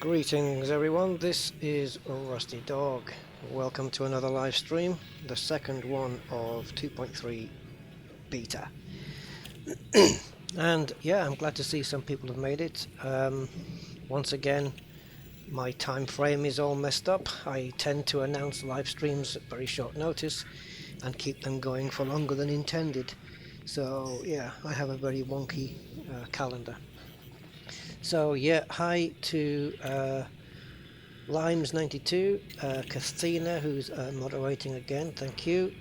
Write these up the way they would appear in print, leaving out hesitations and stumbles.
Greetings everyone, this is Rusty Dog. Welcome to another live stream, the second one of 2.3 beta. And yeah, I'm glad to see some people have made it. Once again, my time frame is all messed up. I tend to announce live streams at very short notice and keep them going for longer than intended. So yeah, I have a very wonky calendar. So yeah, hi to Limes92, Kathina, who's moderating again, thank you,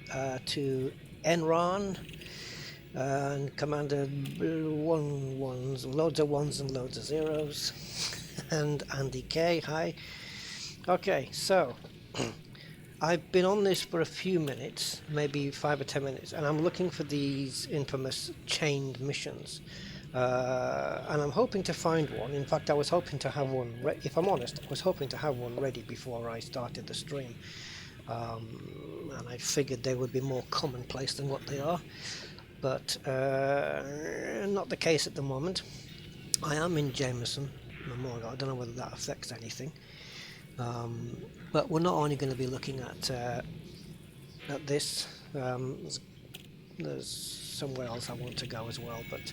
to Enron, and Commander loads of ones and loads of zeros, and Andy K, hi. Okay, so I've been on this for a few minutes, maybe 5 or 10 minutes, and I'm looking for these infamous chained missions. And I'm hoping to find one. In fact, I was hoping to have one, if I'm honest, I was hoping to have one ready before I started the stream. And I figured they would be more commonplace than what they are. But not the case at the moment. I am in Jameson Memorial. I don't know whether that affects anything. But we're not only going to be looking at this. There's somewhere else I want to go as well, but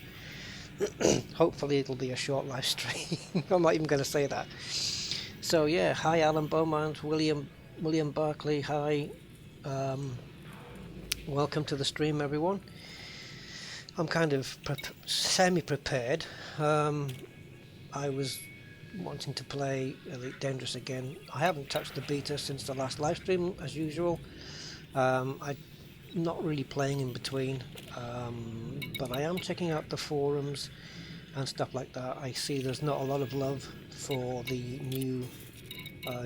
hopefully it'll be a short live stream. I'm not even going to say that. So yeah, hi Alan Beaumont, William Barkley, hi. Welcome to the stream everyone. I'm kind of semi-prepared. I was wanting to play Elite Dangerous again. I haven't touched the beta since the last live stream as usual. I'm not really playing in between, but I am checking out the forums and stuff like that. I see there's not a lot of love for the new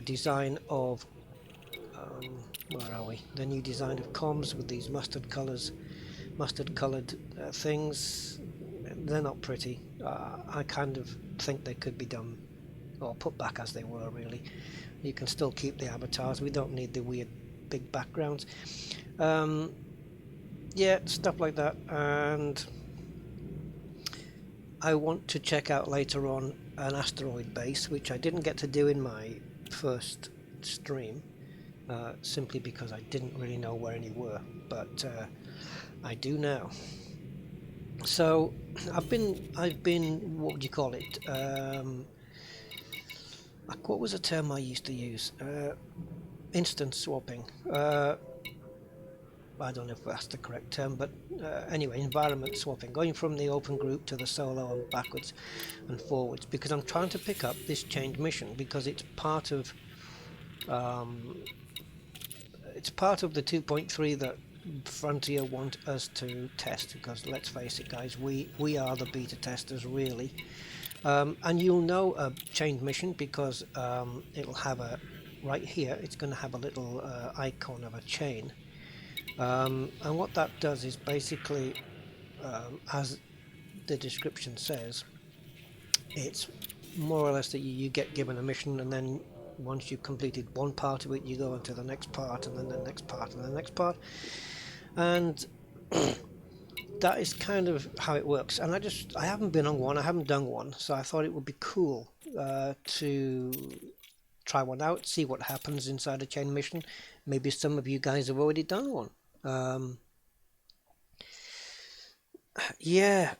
design of where are we? The new design of comms with these mustard coloured things. They're not pretty. I kind of think they could be done or put back as they were. Really, you can still keep the avatars. We don't need the weird big backgrounds. Yeah, stuff like that. And I want to check out later on an asteroid base, which I didn't get to do in my first stream, simply because I didn't really know where any were, but I do now. So I've been what would you call it? What was a term I used to use? Instance swapping. I don't know if that's the correct term, but anyway, environment swapping, going from the open group to the solo and backwards and forwards, because I'm trying to pick up this change mission because it's part of the 2.3 that Frontier want us to test, because let's face it guys, we are the beta testers really. And you'll know a chained mission because it'll have right here, it's going to have a little icon of a chain. And what that does is basically, as the description says, it's more or less that you get given a mission, and then once you've completed one part of it, you go on to the next part, and then the next part, and the next part. And that is kind of how it works. And I haven't been on one, I haven't done one, so I thought it would be cool to try one out, see what happens inside a chain mission. Maybe some of you guys have already done one. Yeah,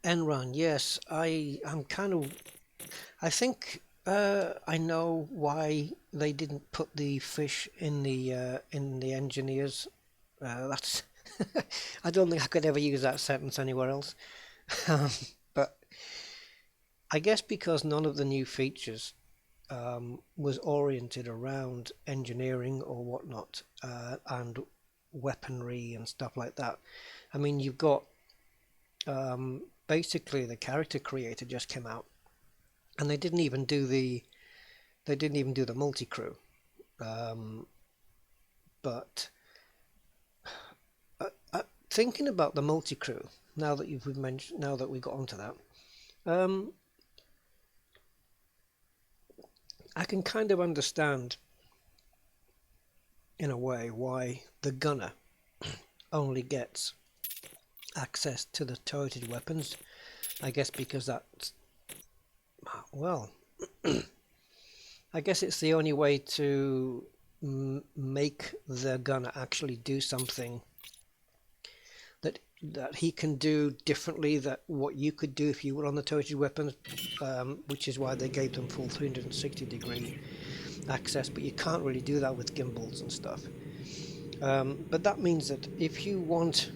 Enron, yes, I'm kind of, I think I know why they didn't put the fish in the engineers. That's I don't think I could ever use that sentence anywhere else. But I guess because none of the new features was oriented around engineering or whatnot, and weaponry and stuff like that. I mean, you've got basically the character creator just came out, and they didn't even do the multi-crew. But thinking about the multi-crew, now that we got onto that, I can kind of understand in a way why the gunner only gets access to the turreted weapons. I guess because that's, well, I guess it's the only way to make the gunner actually do something that he can do differently that what you could do if you were on the turreted weapons, which is why they gave them full 360-degree access, but you can't really do that with gimbals and stuff. But that means that if you want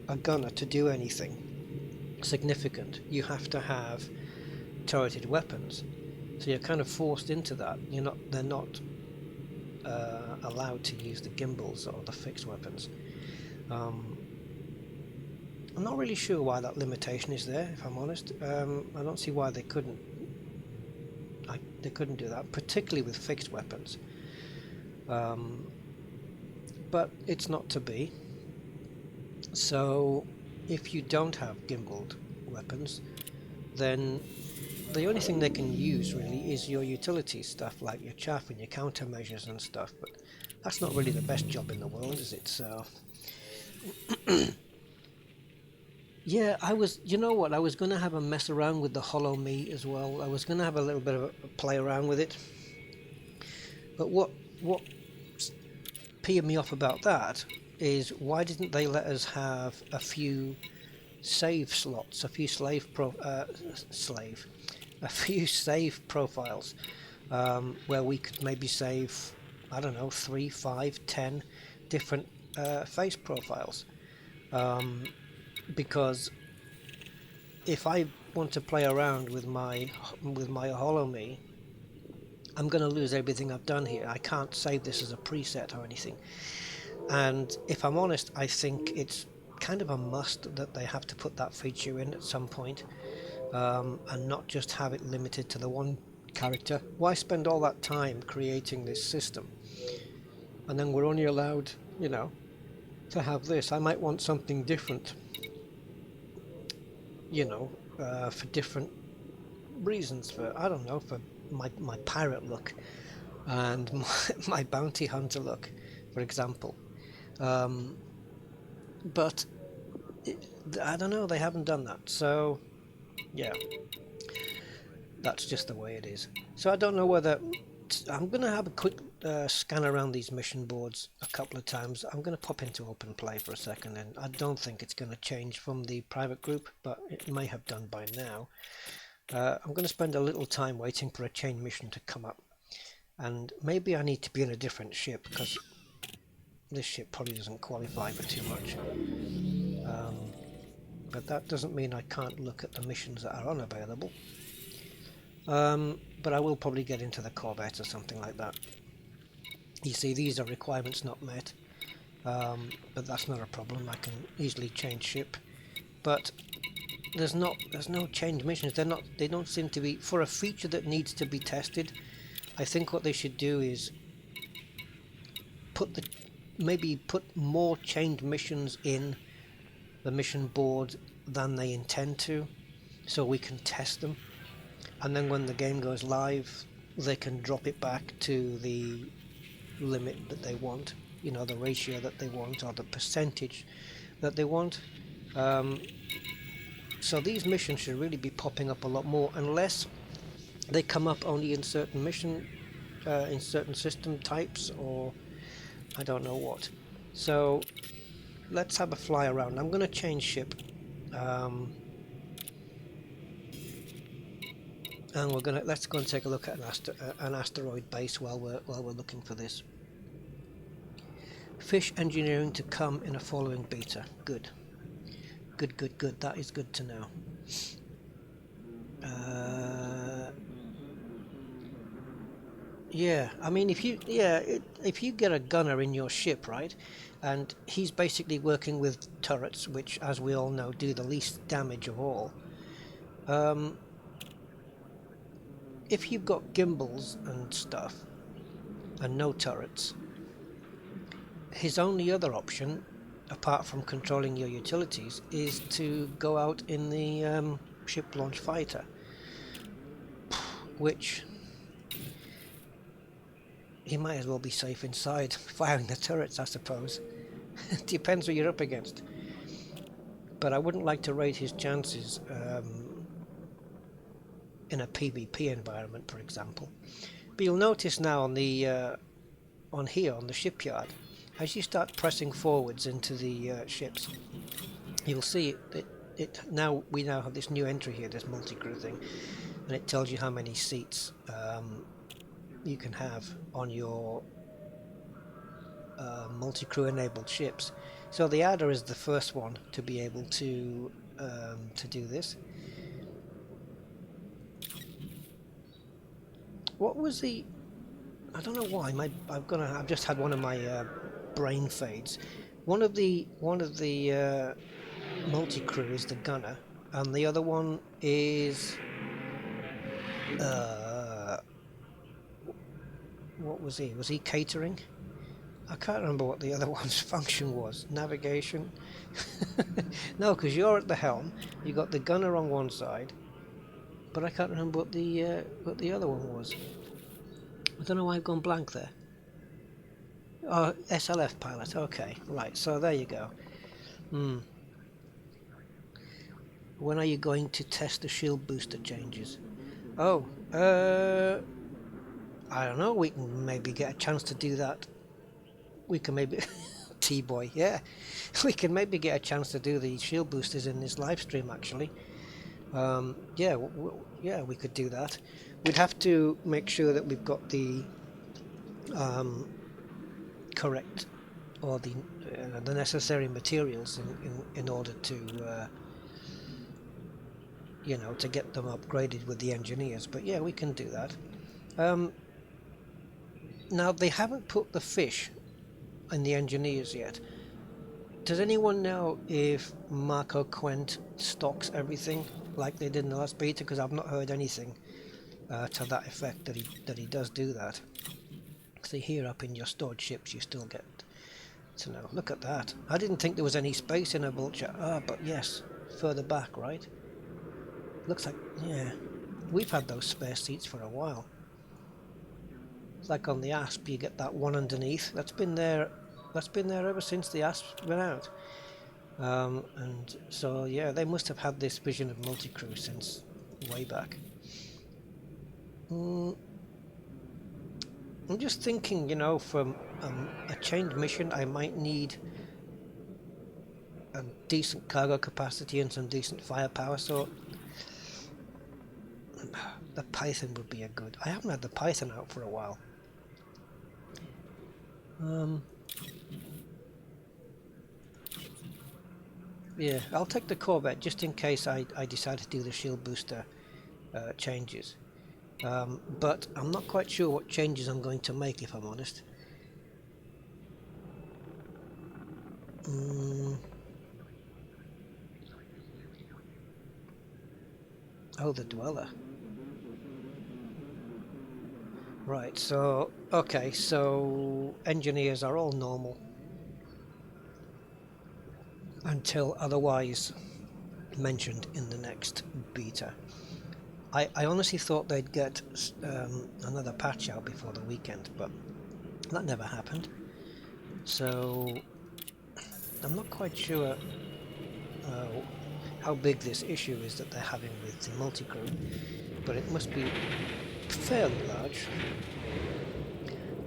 a gunner to do anything significant, you have to have turreted weapons. So you're kind of forced into that. They're not allowed to use the gimbals or the fixed weapons. I'm not really sure why that limitation is there, if I'm honest. I don't see why they couldn't do that, particularly with fixed weapons. But it's not to be. So if you don't have gimbaled weapons, then the only thing they can use really is your utility stuff, like your chaff and your countermeasures and stuff, but that's not really the best job in the world, is it? So yeah, you know what, I was going to have a mess around with the Hollow Me as well. I was going to have a little bit of a play around with it, but what peed me off about that is, why didn't they let us have a few save slots, a few save profiles, where we could maybe save, I don't know, 3, 5, 10 different face profiles, because if I want to play around with my Hollow Me, I'm going to lose everything I've done here. I can't save this as a preset or anything. And if I'm honest, I think it's kind of a must that they have to put that feature in at some point, and not just have it limited to the one character. Why spend all that time creating this system and then we're only allowed, to have this? I might want something different, for different reasons, for, I don't know, for my pirate look and my bounty hunter look, for example. But I don't know, they haven't done that, so yeah, that's just the way it is. So I don't know whether I'm going to have a quick scan around these mission boards a couple of times. I'm going to pop into open play for a second, and I don't think it's going to change from the private group, but it may have done by now. I'm going to spend a little time waiting for a chain mission to come up, and maybe I need to be in a different ship, because this ship probably doesn't qualify for too much. But that doesn't mean I can't look at the missions that are unavailable. But I will probably get into the Corvette or something like that. You see, these are requirements not met, but that's not a problem. I can easily change ship. But there's no change missions. They don't seem to be, for a feature that needs to be tested. I think what they should do is maybe put more chained missions in the mission board than they intend to, so we can test them, and then when the game goes live they can drop it back to the limit that they want, the ratio that they want, or the percentage that they want. So these missions should really be popping up a lot more, unless they come up only in certain in certain system types, or I don't know what. So let's have a fly around. I'm going to change ship, and let's go and take a look at an asteroid base while we're looking for this. Fish engineering to come in a following beta. Good. That is good to know. Yeah, I mean, if you get a gunner in your ship, right, and he's basically working with turrets, which, as we all know, do the least damage of all. If you've got gimbals and stuff and no turrets, his only other option, apart from controlling your utilities, is to go out in the ship launch fighter, which he might as well be safe inside firing the turrets, I suppose. It depends what you're up against, but I wouldn't like to rate his chances in a PvP environment, for example. But you'll notice now on the on here on the shipyard, as you start pressing forwards into the ships, you'll see we now have this new entry here, this multi-crew thing, and it tells you how many seats you can have on your multi-crew enabled ships. So the Adder is the first one to be able to do this. What was the? I don't know why. I've just had one of my brain fades. One of the multi-crew is the gunner, and the other one is what was he? Was he catering? I can't remember what the other one's function was. Navigation? No, because you're at the helm. You got the gunner on one side, but I can't remember what the other one was. I don't know why I've gone blank there. Oh, SLF pilot. Okay, right. So there you go. When are you going to test the shield booster changes? Oh, I don't know. We can maybe get a chance to do that. We can maybe T-boy, yeah. We can maybe get a chance to do the shield boosters in this live stream. Actually, yeah, yeah, we could do that. We'd have to make sure that we've got the correct or the necessary materials in order to you know, to get them upgraded with the engineers. But yeah, we can do that. Now they haven't put the fish in the engineers yet. Does anyone know if Marco Quent stocks everything like they did in the last beta? Because I've not heard anything to that effect that he does do that. See here, up in your stored ships, you still get to know. Look at that. I didn't think there was any space in a vulture. Ah, but yes, further back, right? Looks like, yeah, we've had those spare seats for a while. It's like on the Asp, you get that one underneath. That's been there ever since the Asp's been out. And so yeah, they must have had this vision of multi-crew since way back. I'm just thinking, you know, from a chained mission, I might need a decent cargo capacity and some decent firepower. So the Python would be a good. I haven't had the Python out for a while. Yeah, I'll take the Corvette just in case I decide to do the shield booster changes. But I'm not quite sure what changes I'm going to make, if I'm honest. Oh, the Dweller. Right, so, okay, so engineers are all normal until otherwise mentioned in the next beta. I honestly thought they'd get another patch out before the weekend, but that never happened. So I'm not quite sure how big this issue is that they're having with the multi-crew, but it must be fairly large.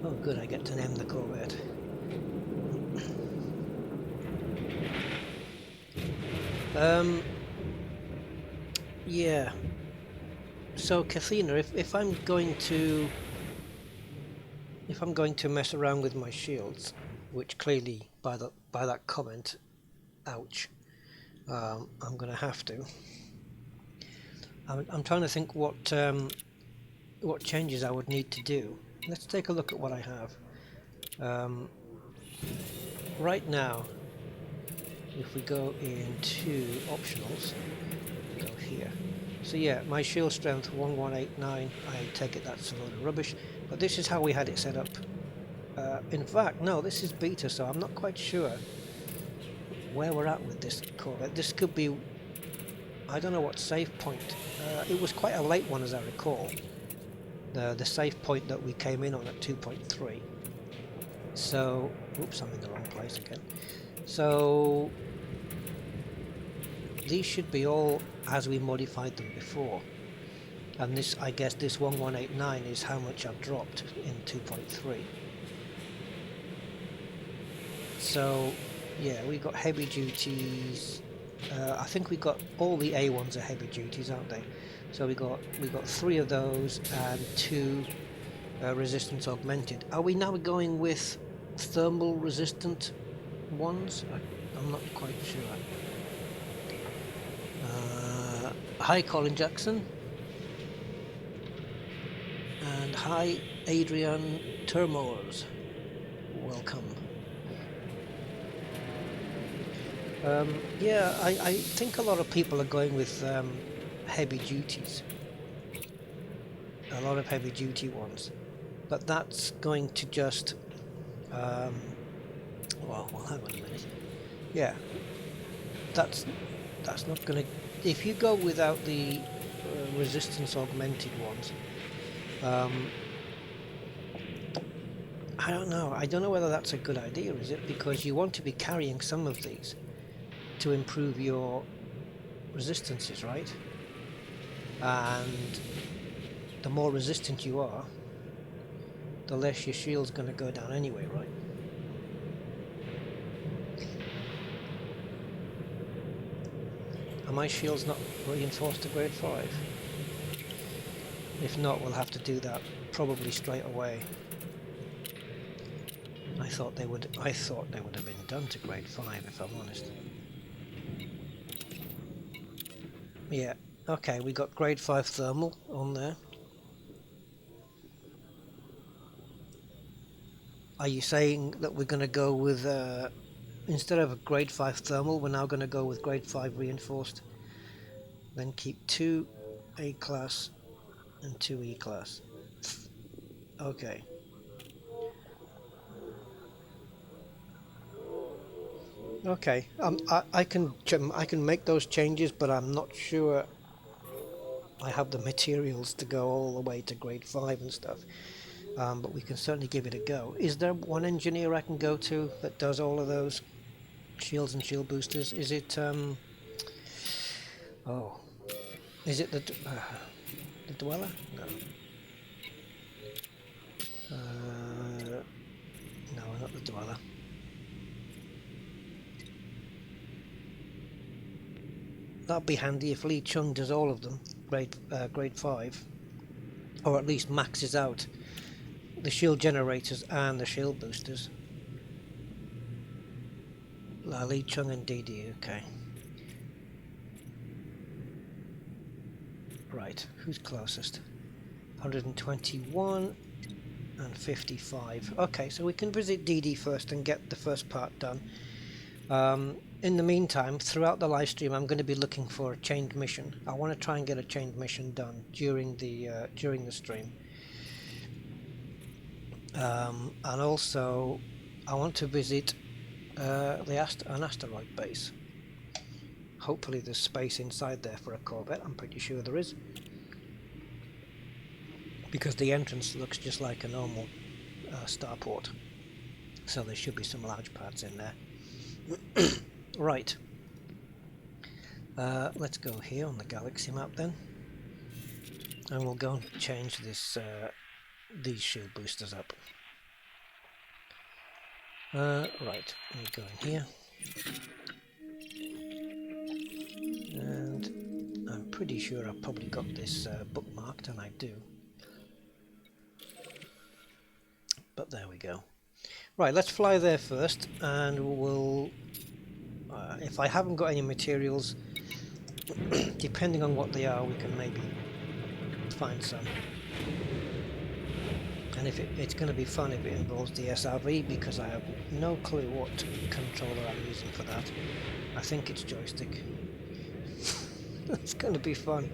Oh good, I get to name the Corvette. Yeah. So Kathina, if I'm going to mess around with my shields, which clearly by that comment, ouch, I'm going to have to. I'm trying to think what changes I would need to do. Let's take a look at what I have. Right now, if we go into optionals, go here. So yeah, my shield strength 1189, I take it that's a load of rubbish, but this is how we had it set up. In fact, no, this is beta, so I'm not quite sure where we're at with this Corvette. This could be, I don't know what save point. It was quite a late one as I recall. The save point that we came in on at 2.3. So, oops, I'm in the wrong place again. So these should be all as we modified them before. And this, I guess this 1189 is how much I've dropped in 2.3. So yeah, we got heavy duties. I think we got all the A ones are heavy duties, aren't they? So we got 3 of those and 2 resistance augmented. Are we now going with thermal resistant ones? I'm not quite sure. Hi Colin Jackson, and hi Adrian Termors, welcome. Yeah, I think a lot of people are going with heavy duties, a lot of heavy duty ones, but that's going to just well, hang on a minute. Yeah, that's not going to, if you go without the resistance augmented ones, I don't know whether that's a good idea, is it? Because you want to be carrying some of these to improve your resistances, right? And the more resistant you are, the less your shield's going to go down anyway, right? Are my shields not reinforced to grade 5? If not, we'll have to do that probably straight away. I thought they would have been done to grade 5, if I'm honest. Yeah, okay, we got grade 5 thermal on there. Are you saying that we're going to go with, instead of a grade 5 thermal, we're now going to go with grade 5 reinforced? Then keep 2 A class and 2 E class. Okay. Okay. I can make those changes, but I'm not sure I have the materials to go all the way to grade 5 and stuff. But we can certainly give it a go. Is there one engineer I can go to that does all of those shields and shield boosters? Is it oh, is it the Dweller? No. No, not the Dweller. That'd be handy if Lee Chong does all of them, grade 5, or at least maxes out the shield generators and the shield boosters. Lee Chong and DD, okay. Right, who's closest? 121 and 55. Okay, so we can visit DD first and get the first part done. In the meantime, throughout the live stream, I'm going to be looking for a chained mission. I want to try and get a chained mission done during the stream. And also, I want to visit an asteroid base. Hopefully there's space inside there for a Corvette. I'm pretty sure there is, because the entrance looks just like a normal starport, so there should be some large pads in there. Right, let's go here on the galaxy map then, and we'll go and change this these shield boosters up. Right, we go in here, and I'm pretty sure I've probably got this bookmarked, and I do. But there we go. Right, let's fly there first, and we'll, if I haven't got any materials, depending on what they are, we can maybe find some. And if it's going to be fun if it involves the SRV, because I have no clue what controller I'm using for that. I think it's joystick. It's going to be fun.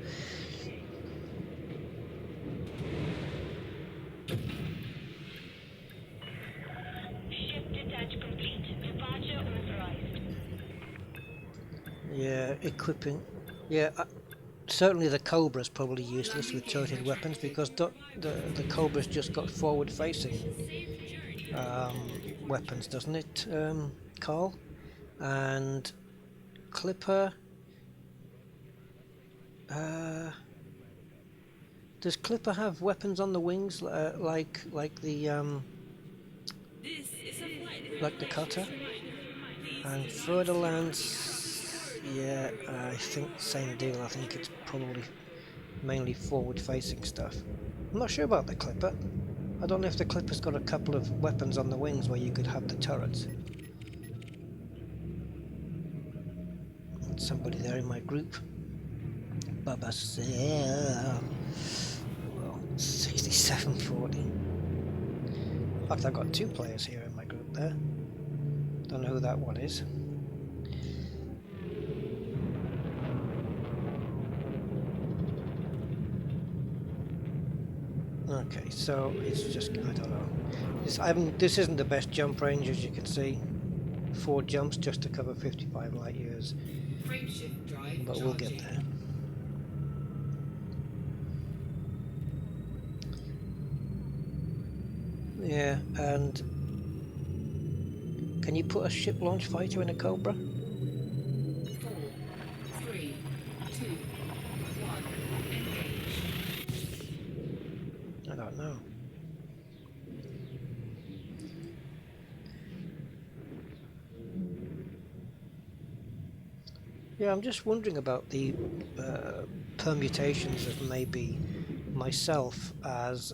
Yeah, equipping. Yeah, certainly the Cobra's probably useless with turreted weapons, because the Cobra's just got forward-facing weapons, doesn't it, Carl? And Clipper. Does Clipper have weapons on the wings like the cutter? And Fer-de-Lance, yeah, I think same deal. I think it's probably mainly forward-facing stuff. I'm not sure about the Clipper. I don't know if the Clipper's got a couple of weapons on the wings where you could have the turrets. Somebody there in my group. Baba Sale. Well, 6740. In fact, I've got 2 players here in my group there. Don't know who that one is. Okay, so it's just, I don't know. This isn't the best jump range, as you can see. 4 jumps just to cover 55 light years. But we'll get there. Yeah, and can you put a ship launch fighter in a Cobra? 4, 3, 2, 1, engage. I don't know. Yeah, I'm just wondering about the permutations of maybe myself as,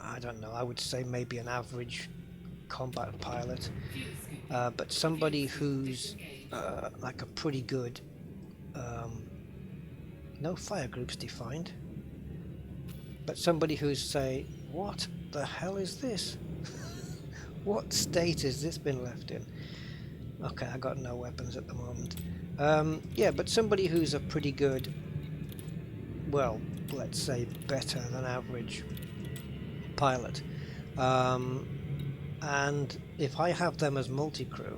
I don't know, I would say maybe an average combat pilot, but somebody who's like a pretty good, no fire groups defined, but somebody who's, say, what the hell is this? What state has this been left in? Okay, I got no weapons at the moment. Yeah, but somebody who's a pretty good, well, let's say better than average pilot. And if I have them as multi-crew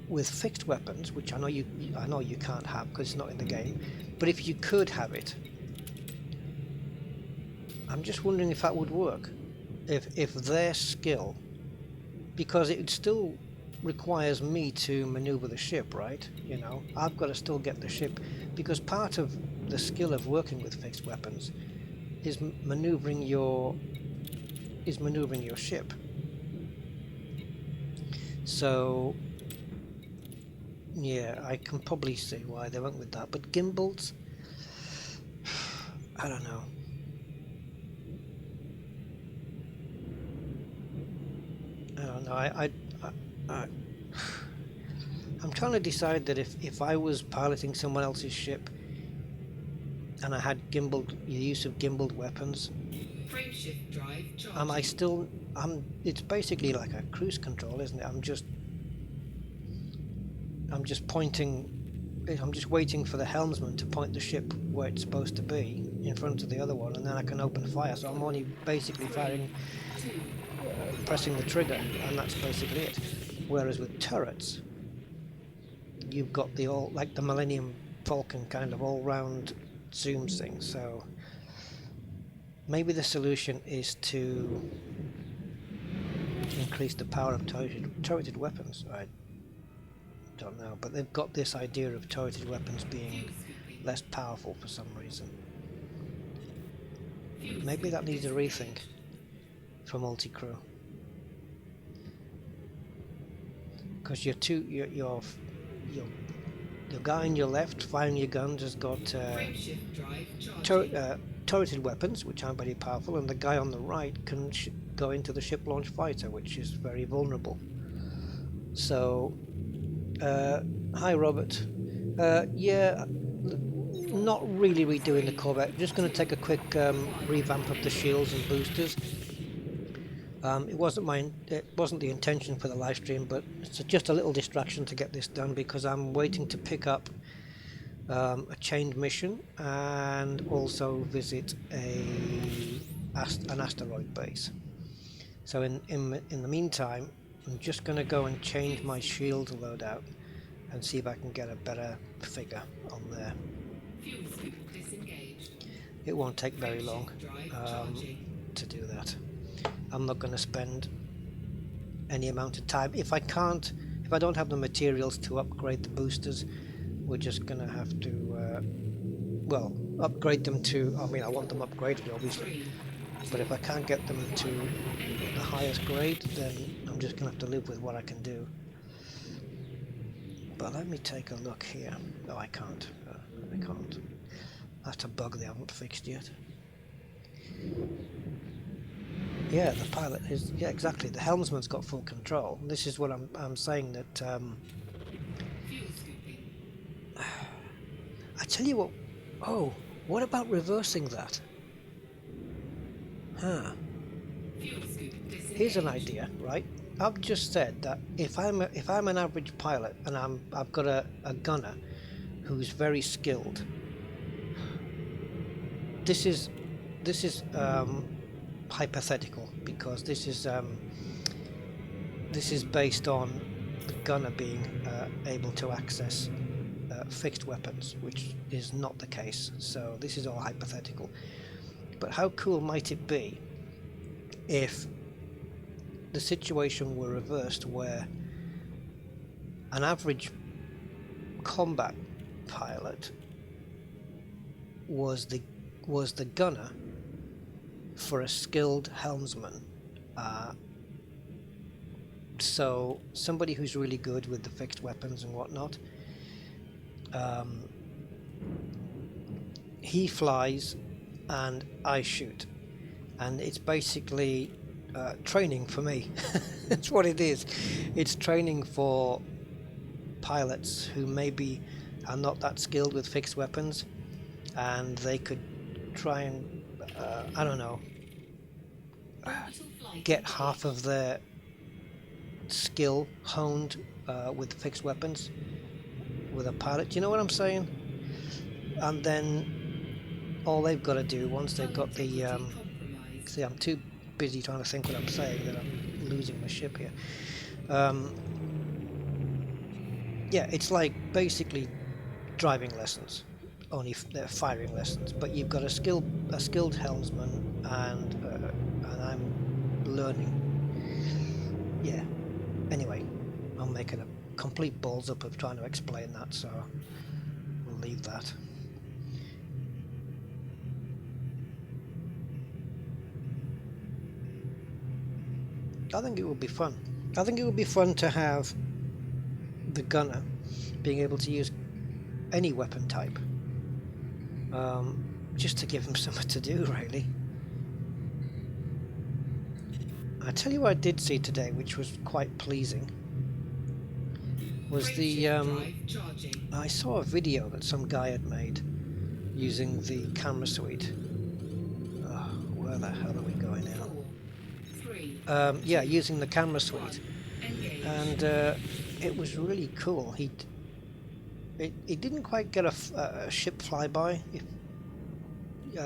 with fixed weapons, which I know you can't have because it's not in the game, but if you could have it, I'm just wondering if that would work. If their skill, because it still requires me to maneuver the ship, right? You know, I've got to still get the ship, because part of the skill of working with fixed weapons is maneuvering your ship. So yeah, I can probably see why they went with that, but gimbals, I don't know. I don't know. I'm trying to decide that if I was piloting someone else's ship and I had the use of gimbaled weapons, it's basically like a cruise control, isn't it? I'm just waiting for the helmsman to point the ship where it's supposed to be in front of the other one, and then I can open fire. So I'm only basically pressing the trigger, and that's basically it. Whereas with turrets, you've got like the Millennium Falcon kind of all-round zoom thing. So maybe the solution is to increase the power of turreted weapons. I don't know, but they've got this idea of turreted weapons being less powerful for some reason. Maybe that needs a rethink for multi-crew, because your guy on your left firing your guns has got turreted weapons, which aren't very powerful, and the guy on the right can go into the ship launch fighter, which is very vulnerable. So hi Robert. Yeah, not really redoing the Corvette, just going to take a quick revamp of the shields and boosters. It wasn't the intention for the live stream, but it's just a little distraction to get this done, because I'm waiting to pick up a chained mission and also visit an asteroid base. So in the meantime, I'm just going to go and change my shield loadout and see if I can get a better figure on there. It won't take very long to do that. I'm not going to spend any amount of time. If I don't have the materials to upgrade the boosters, we're just going to have to well, upgrade them to, I mean, I want them upgraded obviously, but if I can't get them to the highest grade, then I'm just gonna have to live with what I can do. But let me take a look here. Oh, I can't. I can't. That's a bug they haven't fixed yet. Yeah, the pilot is, yeah, exactly, the helmsman's got full control. This is what I'm saying, that I tell you what. Oh, what about reversing that? Huh. Here's an idea, right? I've just said that if I'm an average pilot and I've got a gunner who's very skilled. This is hypothetical, because this is based on the gunner being able to access fixed weapons, which is not the case. So this is all hypothetical. But how cool might it be if the situation were reversed, where an average combat pilot was the gunner for a skilled helmsman? So somebody who's really good with the fixed weapons and whatnot, he flies and I shoot, and it's basically training for me. That's what it is. It's training for pilots who maybe are not that skilled with fixed weapons, and they could try and I don't know, get half of their skill honed with fixed weapons with a pilot. Do you know what I'm saying? And then all they've got to do, once they've got the see, I'm too busy trying to think what I'm saying that I'm losing my ship here. Yeah, it's like basically driving lessons, only they're firing lessons, but you've got a skilled helmsman, and I'm learning. Yeah. Anyway, I'm making a complete balls up of trying to explain that, so we'll leave that. I think it would be fun. I think it would be fun to have the gunner being able to use any weapon type, just to give him something to do, really. I tell you what I did see today, which was quite pleasing, was the I saw a video that some guy had made using the camera suite. Oh, where the hell are we going now? Yeah, using the camera suite, and it was really cool. He didn't quite get a ship flyby,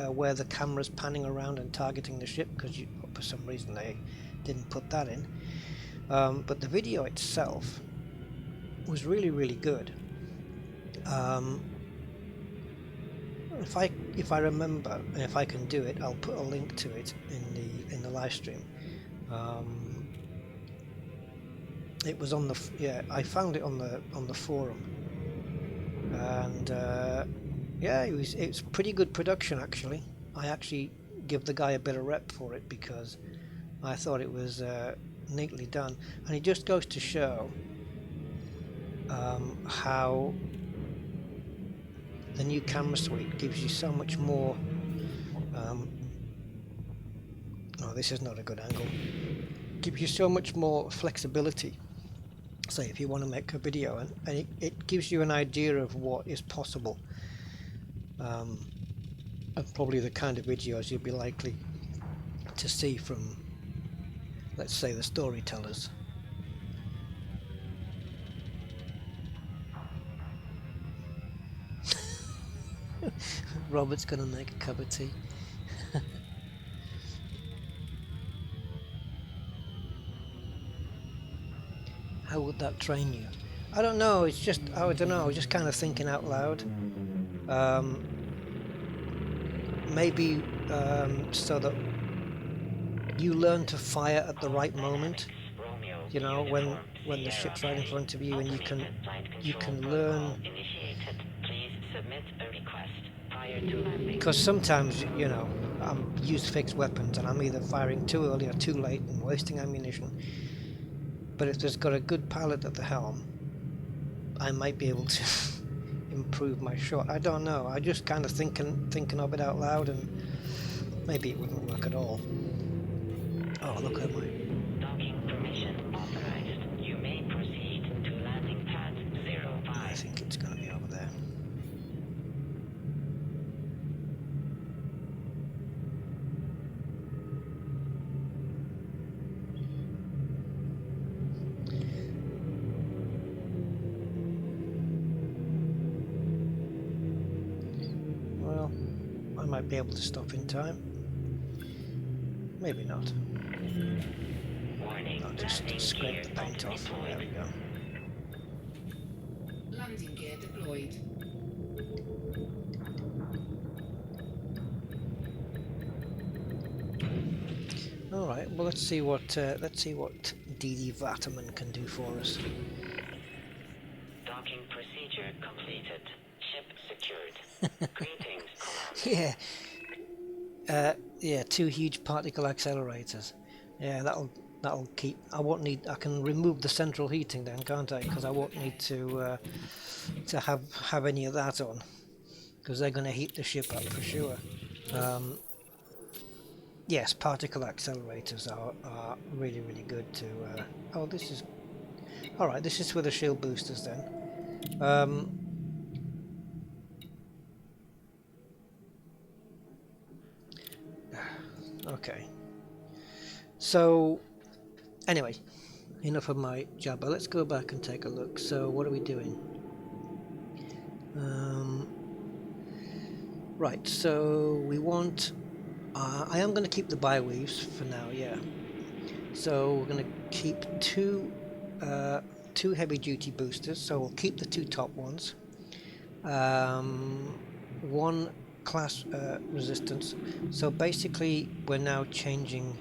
where the camera's panning around and targeting the ship, because for some reason they didn't put that in. But the video itself was really, really good. If I remember, and if I can do it, I'll put a link to it in the live stream. It was on the I found it on the forum, and yeah, it's pretty good production, actually. I actually give the guy a bit of rep for it, because I thought it was neatly done, and it just goes to show how the new camera suite gives you so much more. Oh, this is not a good angle. Gives you so much more flexibility. Say if you want to make a video, and it gives you an idea of what is possible, and probably the kind of videos you'll be likely to see from, let's say, the storytellers. Robert's gonna make a cup of tea. How would that train you? I don't know, it's just, I don't know, I was just kind of thinking out loud. Maybe so that you learn to fire at the right moment, you know, when the ship's right in front of you, and you can learn Because sometimes, you know, I'm use fixed weapons and I'm either firing too early or too late and wasting ammunition. But if there's got a good pilot at the helm, I might be able to improve my shot. I don't know. I just kind of thinking of it out loud, and maybe it wouldn't work at all. Oh, look at my. Docking permission authorized. You may proceed to landing pad 05. I think it's going to be over there. Well, I might be able to stop in time. Maybe not. Warning, I'll just scrape the paint off. There we go. Landing gear deployed. All right. Well, let's see what DD Vatterman can do for us. Docking procedure completed. Ship secured. Greetings, Commander. Yeah. Yeah. 2 huge particle accelerators. Yeah, that'll keep. I won't need. I can remove the central heating then, can't I? Because I won't need to have any of that on. Because they're going to heat the ship up for sure. Yes, particle accelerators are really good to. Oh, this is. All right. This is for the shield boosters then. Okay. So, anyway, enough of my jabber. Let's go back and take a look. So, what are we doing? Right. So we want. I am going to keep the bi-weaves for now. Yeah. So we're going to keep two heavy-duty boosters. So we'll keep the 2 top ones. 1 class resistance. So basically we're now changing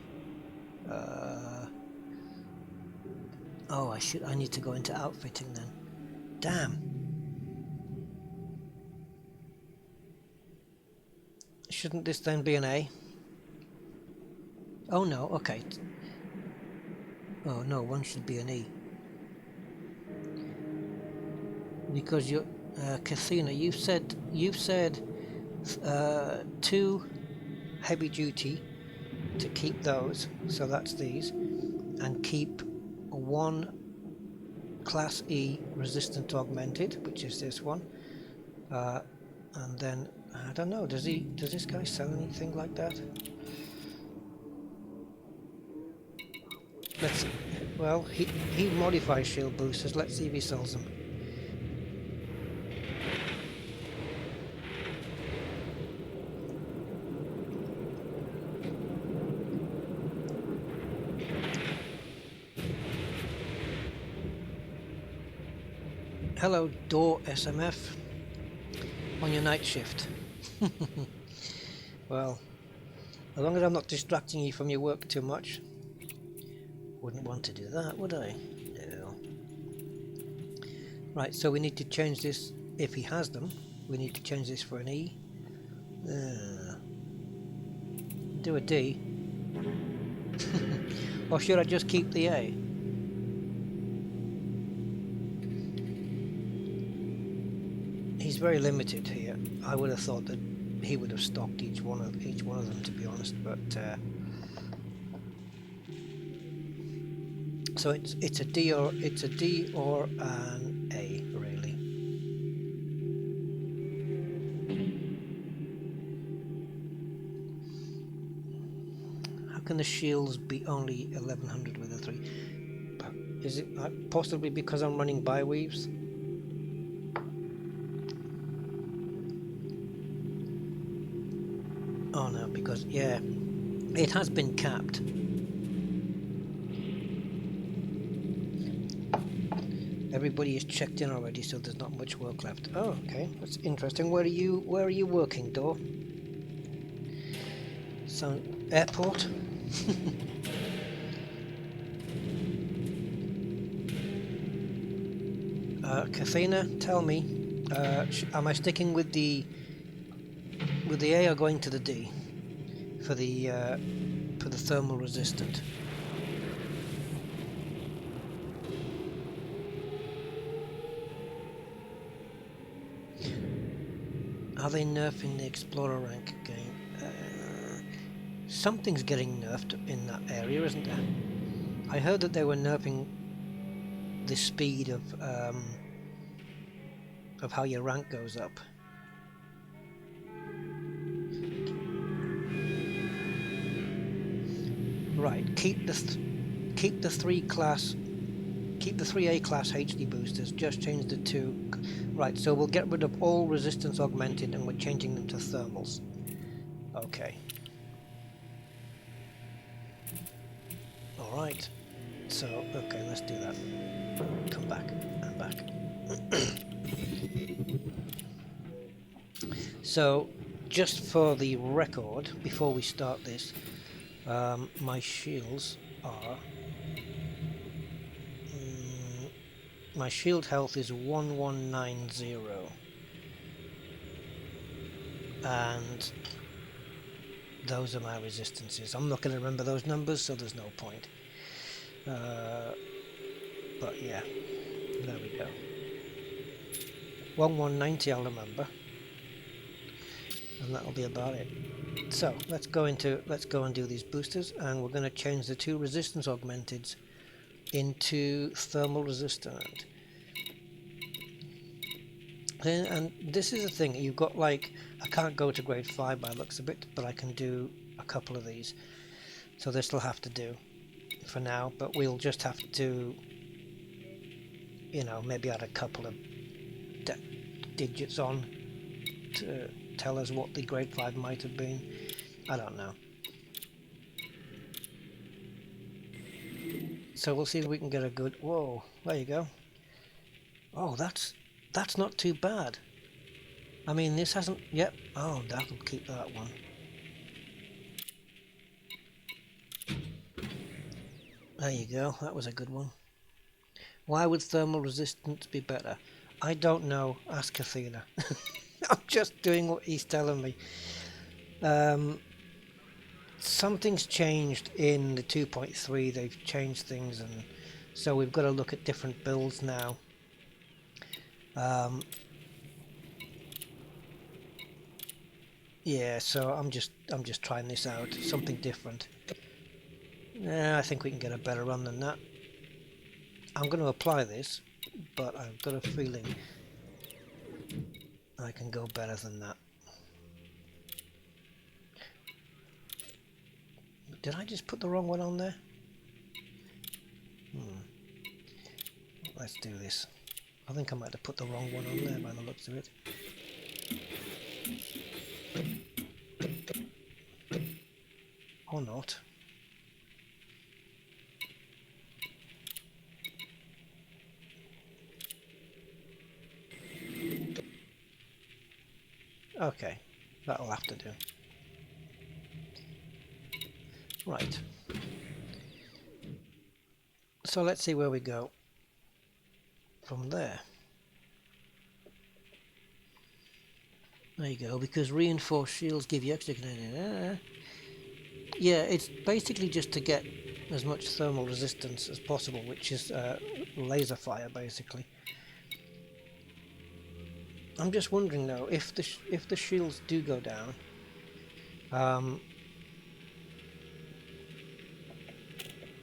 oh, I need to go into outfitting then. Damn. Shouldn't this then be an A? Oh no, okay. Oh no, 1 should be an E. Because you're Kathina, you've said 2 heavy duty to keep those, so that's these, and keep 1 class E resistant augmented, which is this one, and then I don't know, does this guy sell anything like that? Let's, well, he modifies shield boosters. Let's see if he sells them. Hello, Door SMF, on your night shift. Well, as long as I'm not distracting you from your work too much. Wouldn't want to do that, would I? No. Right, so we need to change this, if he has them, we need to change this for an E. Do a D. Or should I just keep the A? He's very limited here. I would have thought that he would have stocked each one of them, to be honest, but so it's a D or an A, really. How can the shields be only 1100 with a 3? Is it possibly because I'm running bi-weaves? Oh no, because yeah, it has been capped. Everybody is checked in already, so there's not much work left. Oh, okay, that's interesting. Where are you working, Door? Airport? Kathina, tell me, am I sticking with the with the A or going to the D for the thermal resistant. Are they nerfing the Explorer rank again? Something's getting nerfed in that area, isn't there? I heard that they were nerfing the speed of how your rank goes up. Right, keep the 3A class HD boosters. Just change the 2. Right, so we'll get rid of all resistance augmented, and we're changing them to thermals. Okay. All right. So okay, let's do that. Come back and back. So, just for the record, before we start this, my shields are... my shield health is 1190. And those are my resistances. I'm not going to remember those numbers, so there's no point. But yeah, there we go. 1190 I'll remember. And that'll be about it. So let's go and do these boosters, and we're going to change the 2 resistance augmenteds into thermal resistant. And this is the thing, you've got, like, I can't go to grade 5 by the looks of it, but I can do a couple of these. So this will have to do for now, but we'll just have to, you know, maybe add a couple of digits on to tell us what the grade 5 might have been. I don't know. So we'll see if we can get a good... Whoa, there you go. Oh, that's not too bad. I mean, this hasn't... Yep. Oh, that'll keep that one. There you go. That was a good one. Why would thermal resistance be better? I don't know. Ask Athena. I'm just doing what he's telling me. Something's changed in the 2.3. They've changed things, and so we've got to look at different builds now. Yeah, so I'm just trying this out, something different. Yeah, I think we can get a better run than that. I'm going to apply this, but I've got a feeling I can go better than that. Did I just put the wrong one on there? Let's do this. I think I might have put the wrong one on there by the looks of it. Or not. Okay, that'll have to do. Right. So let's see where we go from there. There you go, because reinforced shields give you extra... Yeah, it's basically just to get as much thermal resistance as possible, which is laser fire, basically. I'm just wondering, though, if the shields do go down,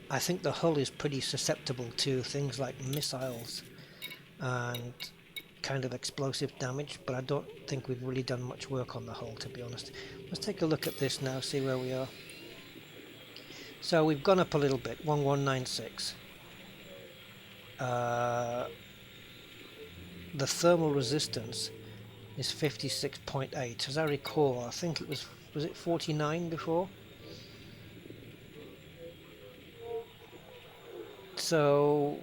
I think the hull is pretty susceptible to things like missiles and kind of explosive damage, but I don't think we've really done much work on the hull, to be honest. Let's take a look at this now, see where we are. So we've gone up a little bit, 1196. The thermal resistance is 56.8. As I recall, I think it was it 49 before? So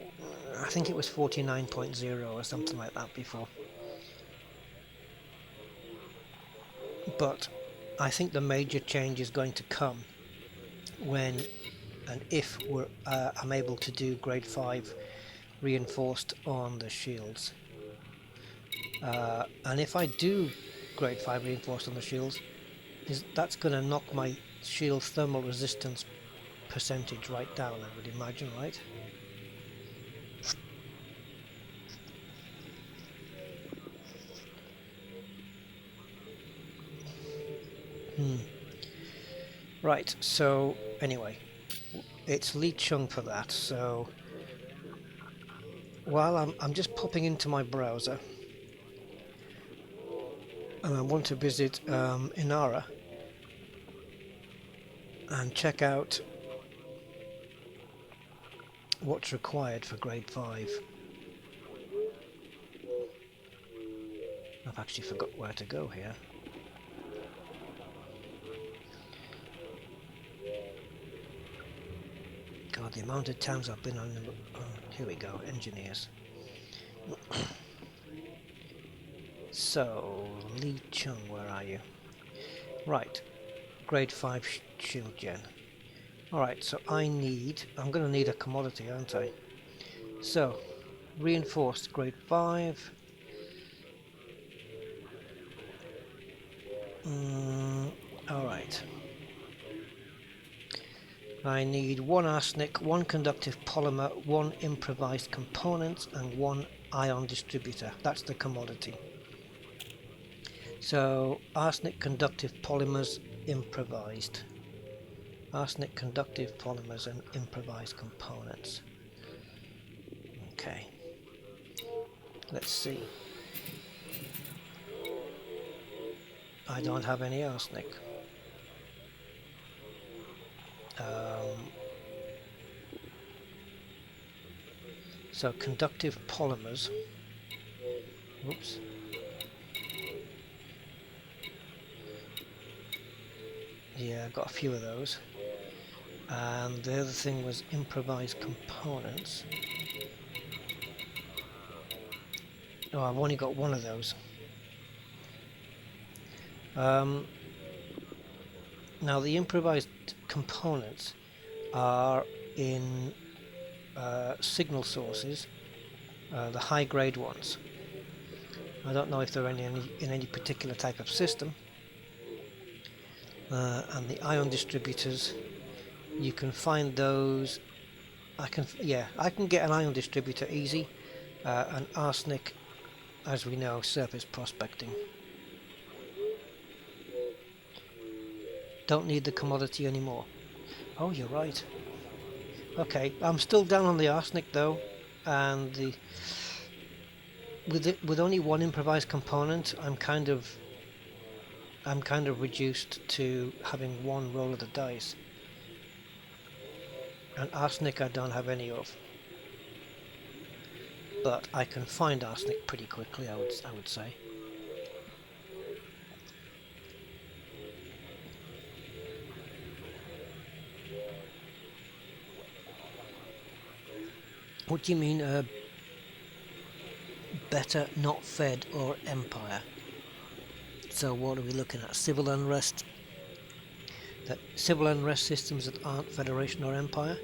I think it was 49.0 or something like that before. But I think the major change is going to come when and if I'm able to do grade 5 reinforced on the shields. And if I do grade 5 reinforced on the shields, is that's going to knock my shield's thermal resistance percentage right down, I would imagine, right? Right, so anyway, it's Lee Chong for that. So while I'm just popping into my browser and I want to visit Inara and check out what's required for grade 5. I've actually forgot where to go here. God, the amount of times I've been on the... Oh, here we go, engineers. So, Lee Chung, where are you? Right, grade 5 shield gen. Alright, so I'm going to need a commodity, aren't I? So, reinforced grade 5. Alright. I need 1 arsenic, 1 conductive polymer, 1 improvised component, and 1 ion distributor. That's the commodity. So, arsenic conductive polymers, improvised. Arsenic conductive polymers and improvised components. Okay. Let's see. I don't have any arsenic. So conductive polymers. Oops. Yeah, I got a few of those. And the other thing was improvised components. Oh, I've only got 1 of those. Now the improvised components are in signal sources, the high grade ones. I don't know if they're in any particular type of system. And the ion distributors, you can find those. I can get an ion distributor easy. And arsenic, as we know, surface prospecting. Don't need the commodity anymore. Oh, you're right. Okay, I'm still down on the arsenic though, and with only 1 improvised component, I'm kind of reduced to having 1 roll of the dice. And arsenic I don't have any of, but I can find arsenic pretty quickly. I would say. What do you mean, better not Fed or Empire? So what are we looking at? Civil unrest? Civil unrest systems that aren't Federation or Empire?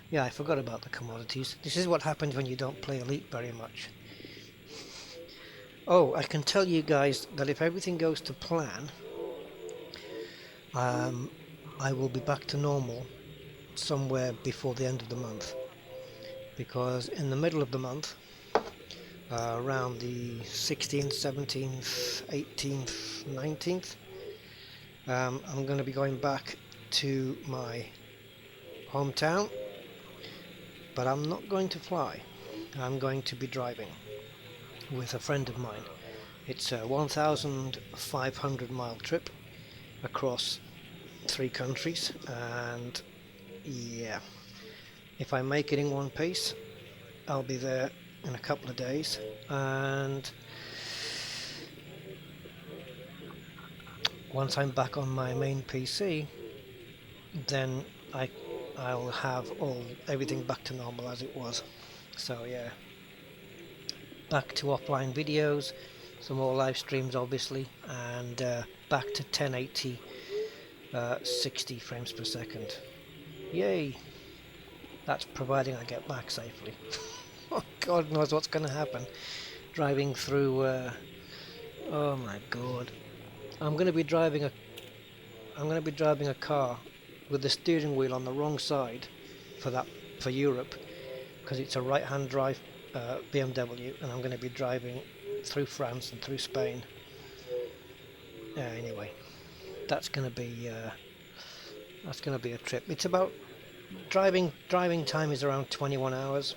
Yeah, I forgot about the commodities. This is what happens when you don't play Elite very much. Oh, I can tell you guys that if everything goes to plan, I will be back to normal somewhere before the end of the month, because in the middle of the month, around the 16th, 17th, 18th, 19th, I'm going to be going back to my hometown, but I'm not going to fly. I'm going to be driving with a friend of mine. It's a 1,500 mile trip across 3 countries, and yeah, if I make it in one piece, I'll be there in a couple of days, and once I'm back on my main PC, then I'll have everything back to normal as it was. So yeah, back to offline videos, some more live streams obviously, and back to 1080 60 frames per second. Yay! That's providing I get back safely. Oh, God knows what's going to happen. driving through. Oh my god! I'm going to be driving a car with the steering wheel on the wrong side for Europe, because it's a right-hand drive BMW, and I'm going to be driving through France and through Spain. Anyway, that's going to be a trip. It's about driving time is around 21 hours.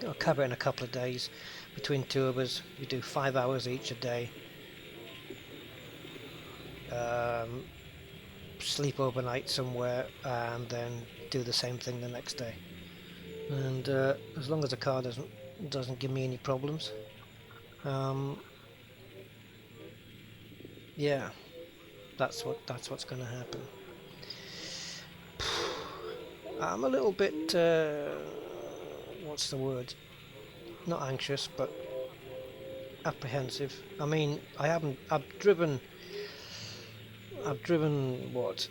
I'll cover it in a couple of days. Between two of us, we do 5 hours each a day. Sleep overnight somewhere and then do the same thing the next day. And as long as the car doesn't give me any problems, yeah, that's what's going to happen. I'm a little bit what's the word? Not anxious, but apprehensive. I mean, I've driven what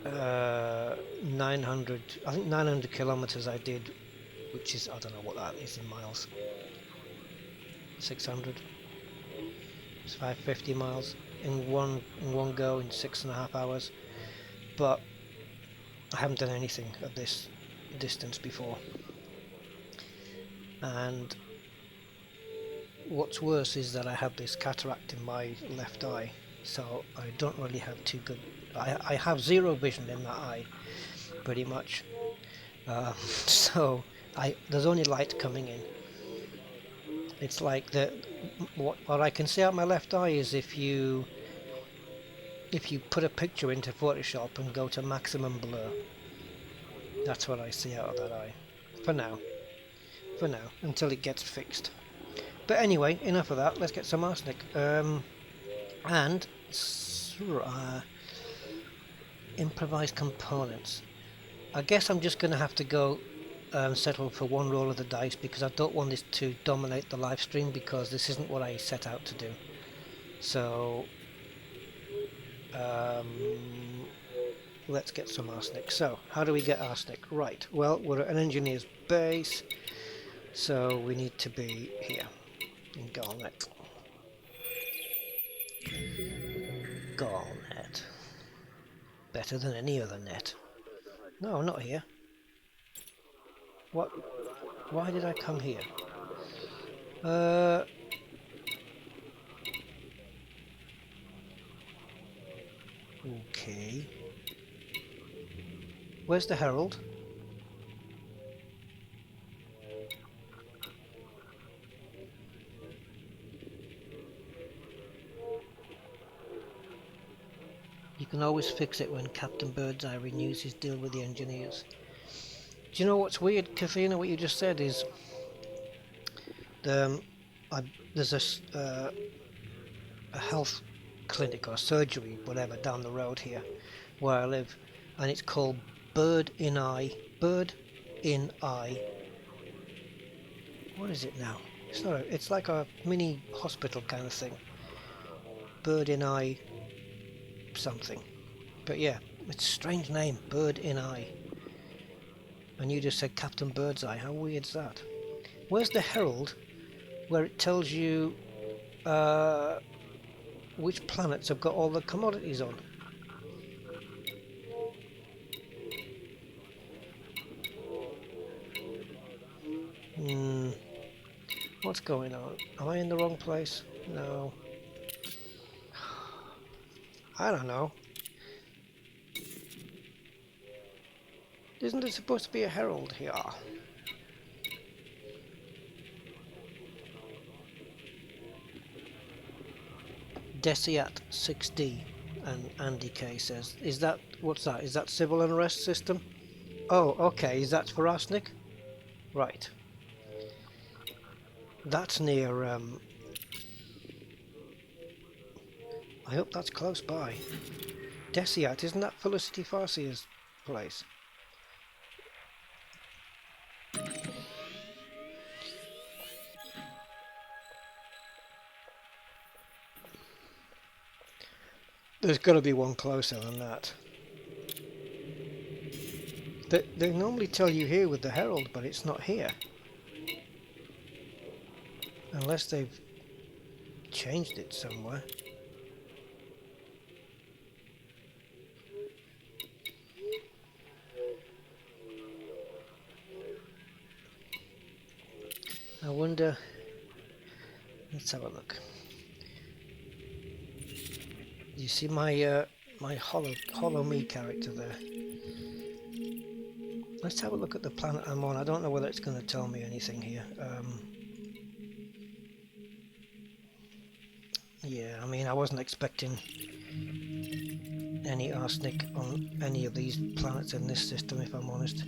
900, I think 900 kilometers I did, which is, I don't know what that is in miles. 600. It's 550 miles in one go in 6.5 hours. But I haven't done anything at this distance before. And what's worse is that I have this cataract in my left eye, so I don't really have too good. I have zero vision in that eye, pretty much. So there's only light coming in. It's like what I can see out my left eye is if you put a picture into Photoshop and go to maximum blur. That's what I see out of that eye. For now, until it gets fixed. But anyway, enough of that. Let's get some arsenic. And improvised components. I guess I'm just going to have to go settle for one roll of the dice, because I don't want this to dominate the live stream, because this isn't what I set out to do. So let's get some arsenic. So how do we get arsenic? Right, well, we're at an engineer's base, so we need to be here in Garnet. Garnet. Better than any other net. No, not here. What? Why did I come here? Okay. Where's the Herald? You can always fix it when Captain Birdseye renews his deal with the engineers. Do you know what's weird, Kathina? What you just said is there's a health clinic or surgery, whatever, down the road here where I live, and it's called Bird in Eye. What is it now? It's not. It's like a mini hospital kind of thing. Bird in Eye something. But yeah, it's a strange name, Bird in Eye. And you just said Captain Birdseye. How weird's that? Where's the Herald, where it tells you which planets have got all the commodities on? What's going on? Am I in the wrong place? No. I don't know. Isn't there supposed to be a herald here? Desiat 6D, and Andy K says, is that, what's that? Is that civil unrest system? Oh, okay, is that for arsenic? Right. That's near, I hope that's close by. Desiat, isn't that Felicity Farsia's place? There's got to be one closer than that. They normally tell you here with the Herald, but it's not here. Unless they've changed it somewhere. I wonder. Let's have a look. You see my my hollow me character there. Let's have a look at the planet I'm on. I don't know whether it's going to tell me anything here. Yeah, I mean, I wasn't expecting any arsenic on any of these planets in this system, if I'm honest.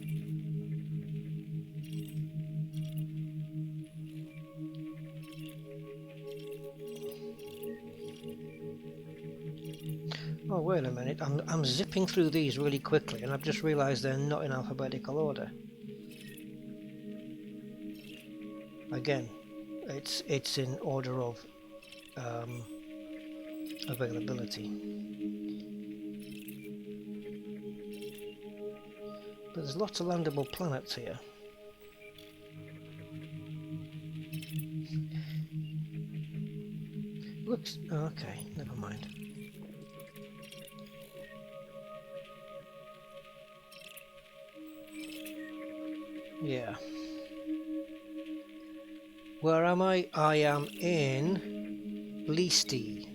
Oh, wait a minute. I'm zipping through these really quickly, and I've just realised they're not in alphabetical order. Again, it's in order of availability. But there's lots of landable planets here. Looks okay. Never mind. Yeah. Where am I? I am in Leasty.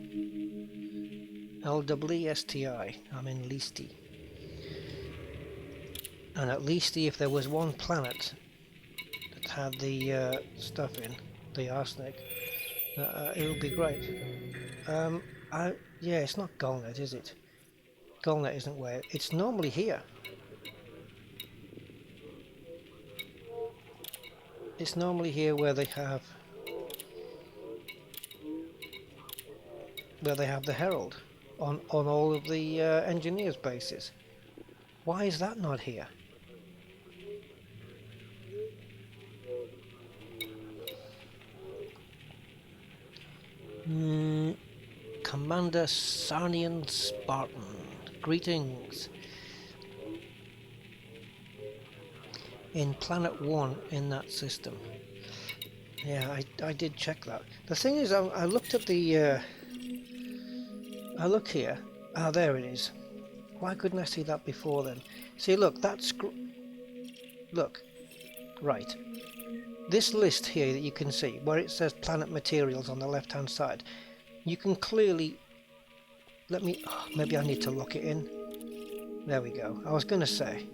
LWSTI. I'm in Leasty. And at Leasty, if there was one planet that had the stuff in, the arsenic, it would be great. Yeah, it's not Golnet, is it? Golnet isn't where it's normally here. It's normally here where they have the Herald on all of the engineers' bases. Why is that not here? Commander Sarnian Spartan, greetings. In Planet 1 in that system. Yeah, I did check that. The thing is, I looked at the... I look here. Ah, there it is. Why couldn't I see that before then? See, look, that's... Look. Right. This list here that you can see, where it says planet materials on the left-hand side, you can clearly... Let me... Oh, maybe I need to lock it in. There we go. I was going to say...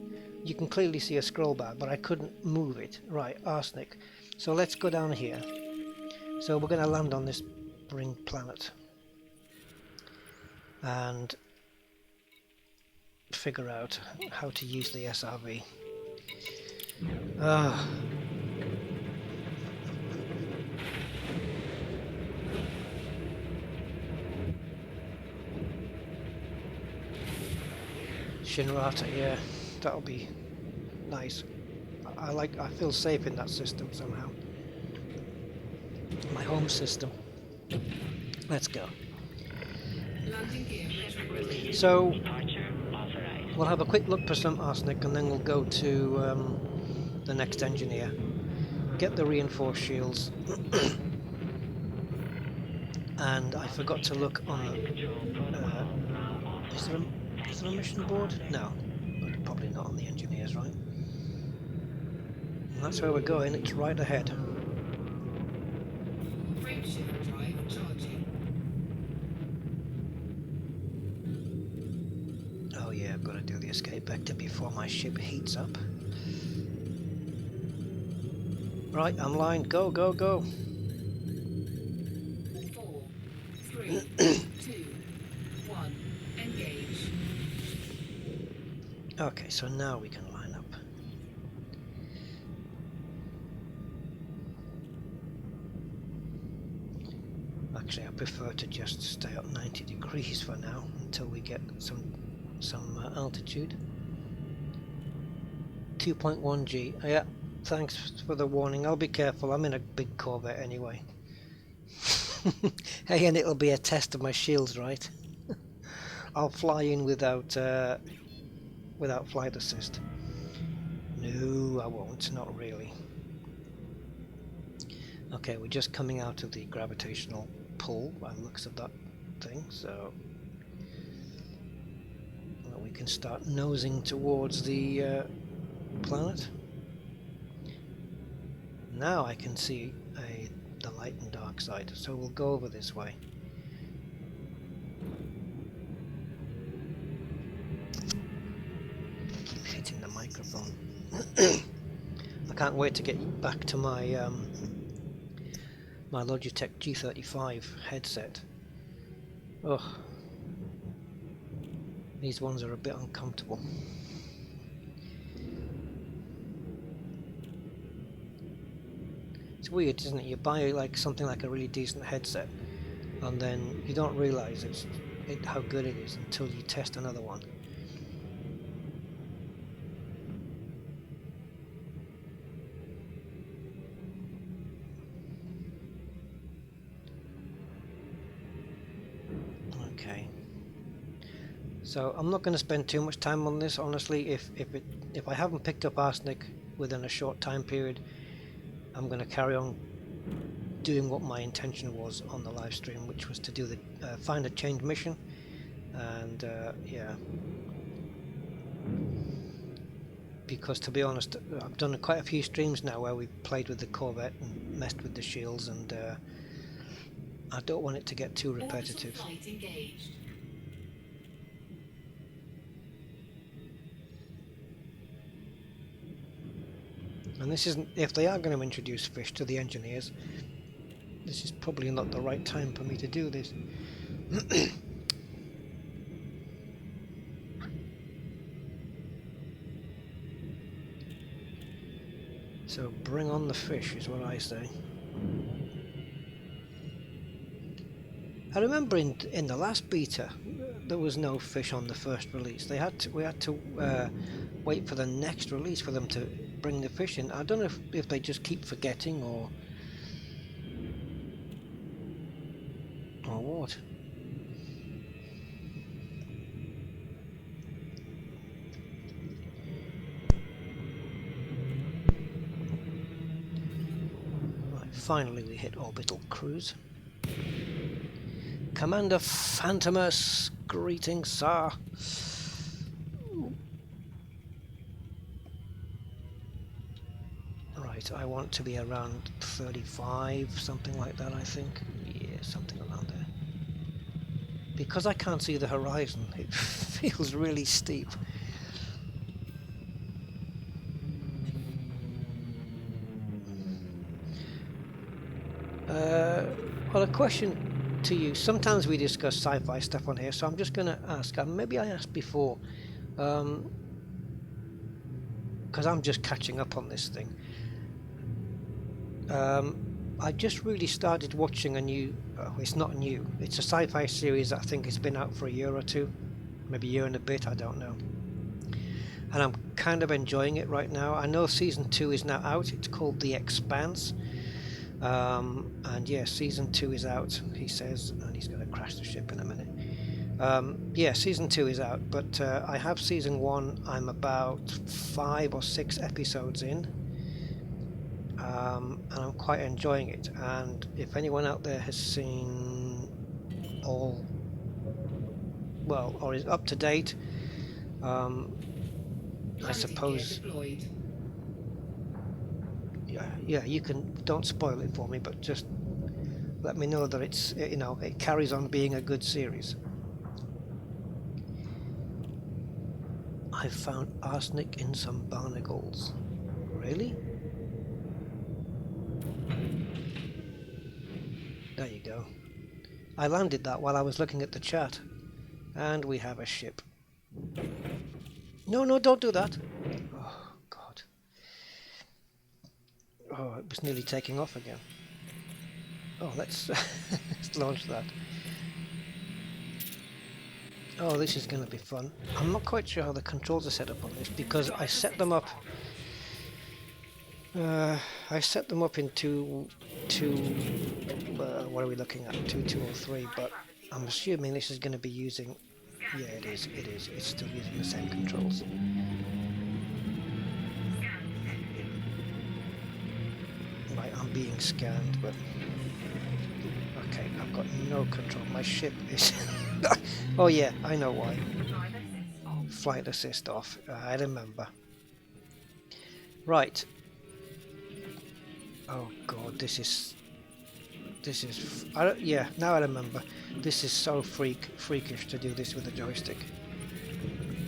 You can clearly see a scroll bar, but I couldn't move it. Right, arsenic. So let's go down here. So we're going to land on this ring planet. And figure out how to use the SRV. Shinrata, yeah. That'll be nice. I feel safe in that system somehow. My home system. Let's go. So we'll have a quick look for some arsenic and then we'll go to the next engineer. Get the reinforced shields. And I forgot to look on is there a mission board? No. Probably not on the engineers, right? And that's where we're going, it's right ahead. Frameshift drive charging. Oh yeah, I've got to do the escape vector before my ship heats up. Right, I'm lined. Go, go, go. 4, 3, 2, 1, engage. Okay, so now we can line up. Actually, I prefer to just stay up 90 degrees for now until we get some altitude. 2.1 G. Yeah, thanks for the warning. I'll be careful. I'm in a big Corvette anyway. Hey, and it'll be a test of my shields, right? I'll fly in without flight assist. No, I won't. Not really. Okay, we're just coming out of the gravitational pull by the looks of that thing, so well, we can start nosing towards the planet. Now I can see the light and dark side, so we'll go over this way. I keep hitting the microphone. I can't wait to get back to my my Logitech G35 headset. Ugh. These ones are a bit uncomfortable. It's weird, isn't it? You buy like something like a really decent headset and then you don't realise how good it is until you test another one. Okay. So I'm not going to spend too much time on this, honestly. If I haven't picked up arsenic within a short time period, I'm going to carry on doing what my intention was on the live stream, which was to do the find a change mission, and yeah. Because to be honest, I've done quite a few streams now where we've played with the Corvette and messed with the shields, and I don't want it to get too repetitive. Flight engaged. And this isn't, if they are going to introduce fish to the engineers, this is probably not the right time for me to do this. So bring on the fish is what I say. I remember in the last beta there was no fish on the first release. We had to wait for the next release for them to bring the fish in. I don't know if they just keep forgetting or what. Right, finally we hit orbital cruise. Commander Phantomus, greetings, sir. Right, I want to be around 35, something like that, I think. Yeah, something around there. Because I can't see the horizon, it feels really steep. Well, a question to you. Sometimes we discuss sci-fi stuff on here, so I'm just going to ask. Maybe I asked before, because I'm just catching up on this thing. I just really started watching a new. It's not new. It's a sci-fi series that I think has been out for a year or two, maybe a year and a bit. I don't know. And I'm kind of enjoying it right now. I know season 2 is now out. It's called The Expanse. And yeah, season 2 is out, he says, and he's going to crash the ship in a minute. Yeah, season 2 is out, but I have season 1. I'm about 5 or 6 episodes in, and I'm quite enjoying it. And if anyone out there has seen all, well, or is up to date, I suppose. Yeah, you can, don't spoil it for me, but just let me know that it's, you know, it carries on being a good series. I've found arsenic in some barnacles. Really? There you go. I landed that while I was looking at the chat. And we have a ship. No, don't do that. Oh, God. Oh, it was nearly taking off again. Oh, let's, let's launch that. Oh, this is going to be fun. I'm not quite sure how the controls are set up on this because I set them up. I set them up in two. What are we looking at? 2.3. But I'm assuming this is going to be using. Yeah, it is. It's still using the same controls. Right, I'm being scanned, but okay, I've got no control. My ship is oh yeah, I know why. Flight assist off. I remember. Right. Oh god, this is yeah, now I remember. This is so freakish to do this with a joystick.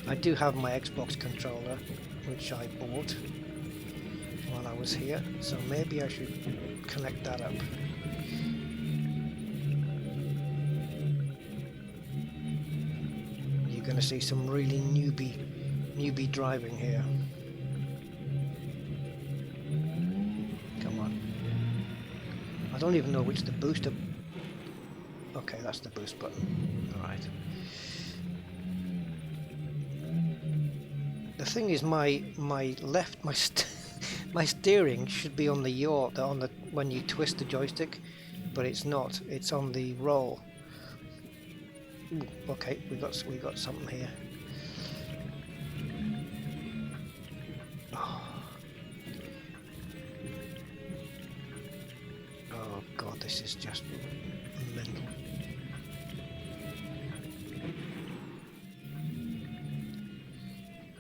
I do have my Xbox controller, which I bought while I was here, so maybe I should connect that up. You're going to see some really newbie driving here. Come on. I don't even know which the booster... Okay, that's the boost button. Alright. The thing is, my steering should be on the yaw, when you twist the joystick, but it's not. It's on the roll. Ooh, okay, we got something here. Oh god, this is just mental.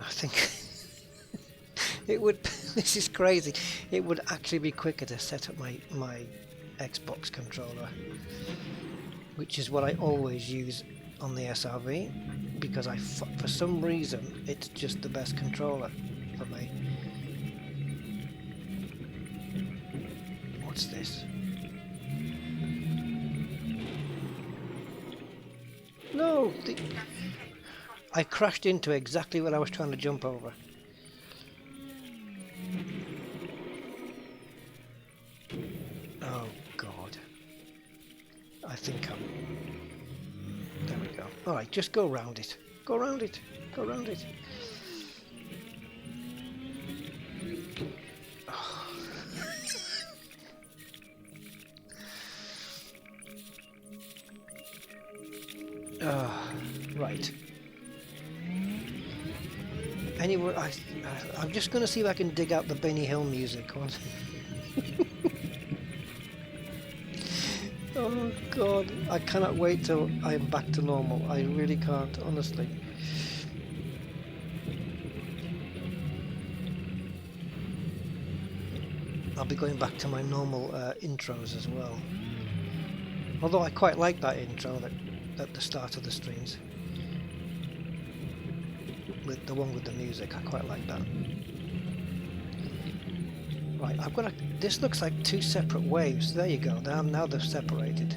I think it would. This is crazy. It would actually be quicker to set up my Xbox controller, which is what I always use on the SRV, because for some reason it's just the best controller for me. What's this? No! I crashed into exactly what I was trying to jump over. Oh god. I think I'm... There we go. Alright, just go round it. Go round it. Go round it. Right. Anyway, I'm just going to see if I can dig out the Benny Hill music. Oh god, I cannot wait till I am back to normal. I really can't, honestly. I'll be going back to my normal intros as well. Although I quite like that intro at the start of the streams. With the one with the music, I quite like that. Right, I've got this looks like two separate waves. There you go. Now they're separated.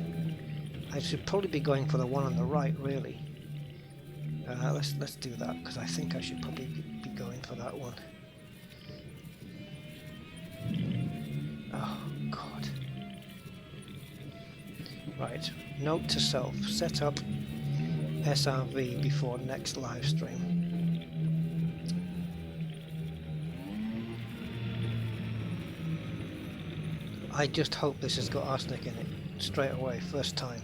I should probably be going for the one on the right, really. Let's do that, because I think I should probably be going for that one. Oh god. Right. Note to self: set up SRV before next live stream. I just hope this has got arsenic in it straight away, first time.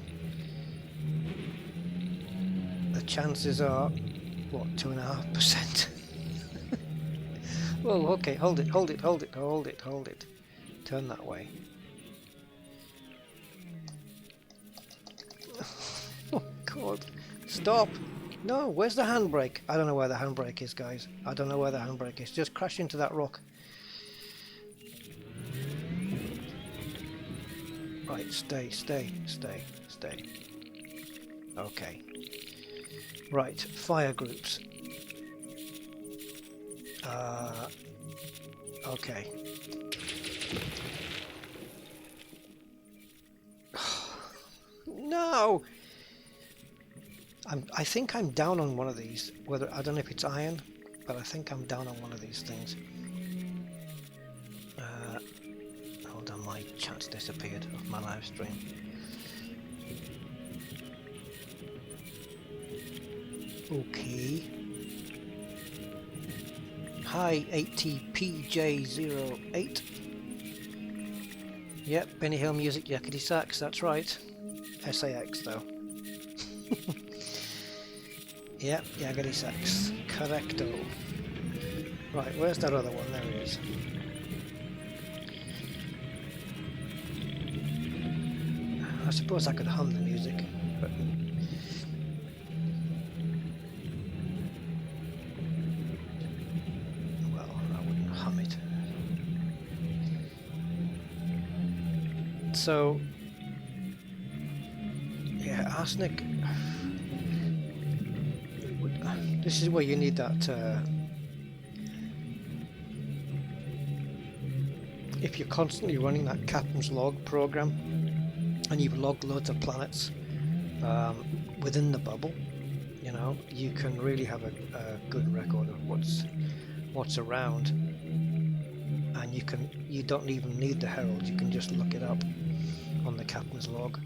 The chances are, what, 2.5%? Whoa, okay, hold it. Turn that way. Oh god, stop! No, where's the handbrake? I don't know where the handbrake is, guys. I don't know where the handbrake is. Just crash into that rock. Right, stay. Okay. Right, fire groups. Okay. No! I think I'm down on one of these. I don't know if it's iron, but I think I'm down on one of these things. Hold on, my chat's disappeared off my live stream. Okay. Hi, 80PJ08. Yep, Benny Hill music, yakety sax, that's right. SAX though. Yep, yakety sax. Correcto. Right, where's that other one? There it is. I suppose I could hum the music, but well, I wouldn't hum it. So, yeah, arsenic. This is where you need that. If you're constantly running that captain's log program, and you've logged loads of planets within the bubble, you know, you can really have a good record of what's around, and you don't even need the herald. You can just look it up on the captain's log.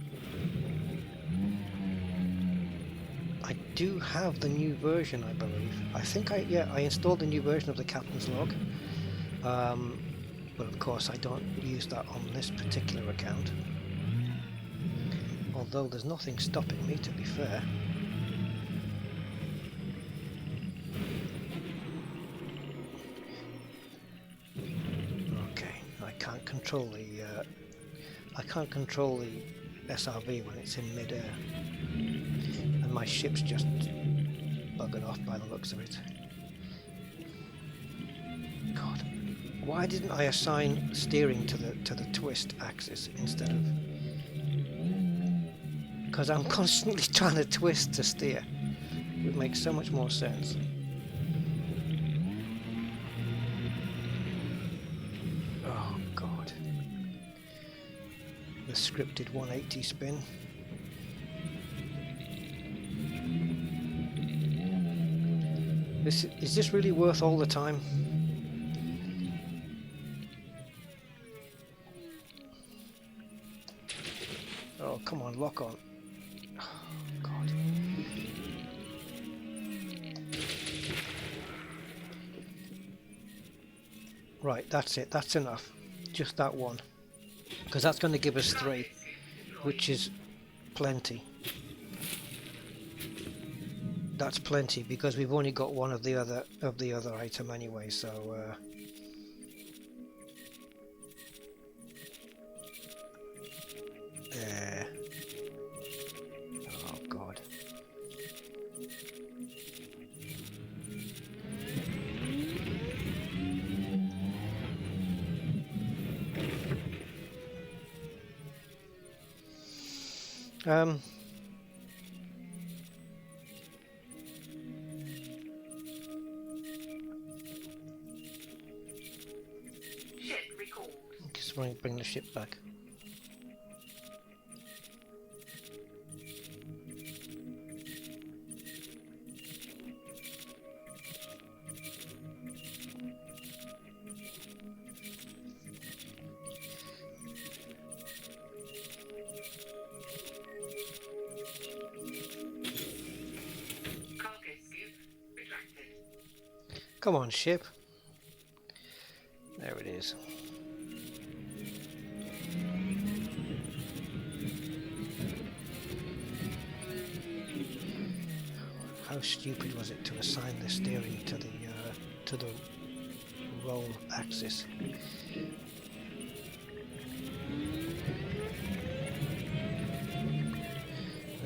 I do have the new version, I believe. I think I installed the new version of the captain's log, but of course I don't use that on this particular account. Although there's nothing stopping me, to be fair. Okay, I can't control the SRV when it's in mid-air, and my ship's just buggered off by the looks of it. God, why didn't I assign steering to the twist axis instead of? Because I'm constantly trying to twist to steer. It would make so much more sense. Oh God. The scripted 180 spin. Is this really worth all the time? Oh, come on, lock on. God. Right, that's it. That's enough. Just that one. Because that's going to give us 3, which is plenty. That's plenty because we've only got one of the other item anyway. So. There. Oh God. Ship recalled. Just bring the ship back. Come on, ship. There it is. How stupid was it to assign the steering to the roll axis?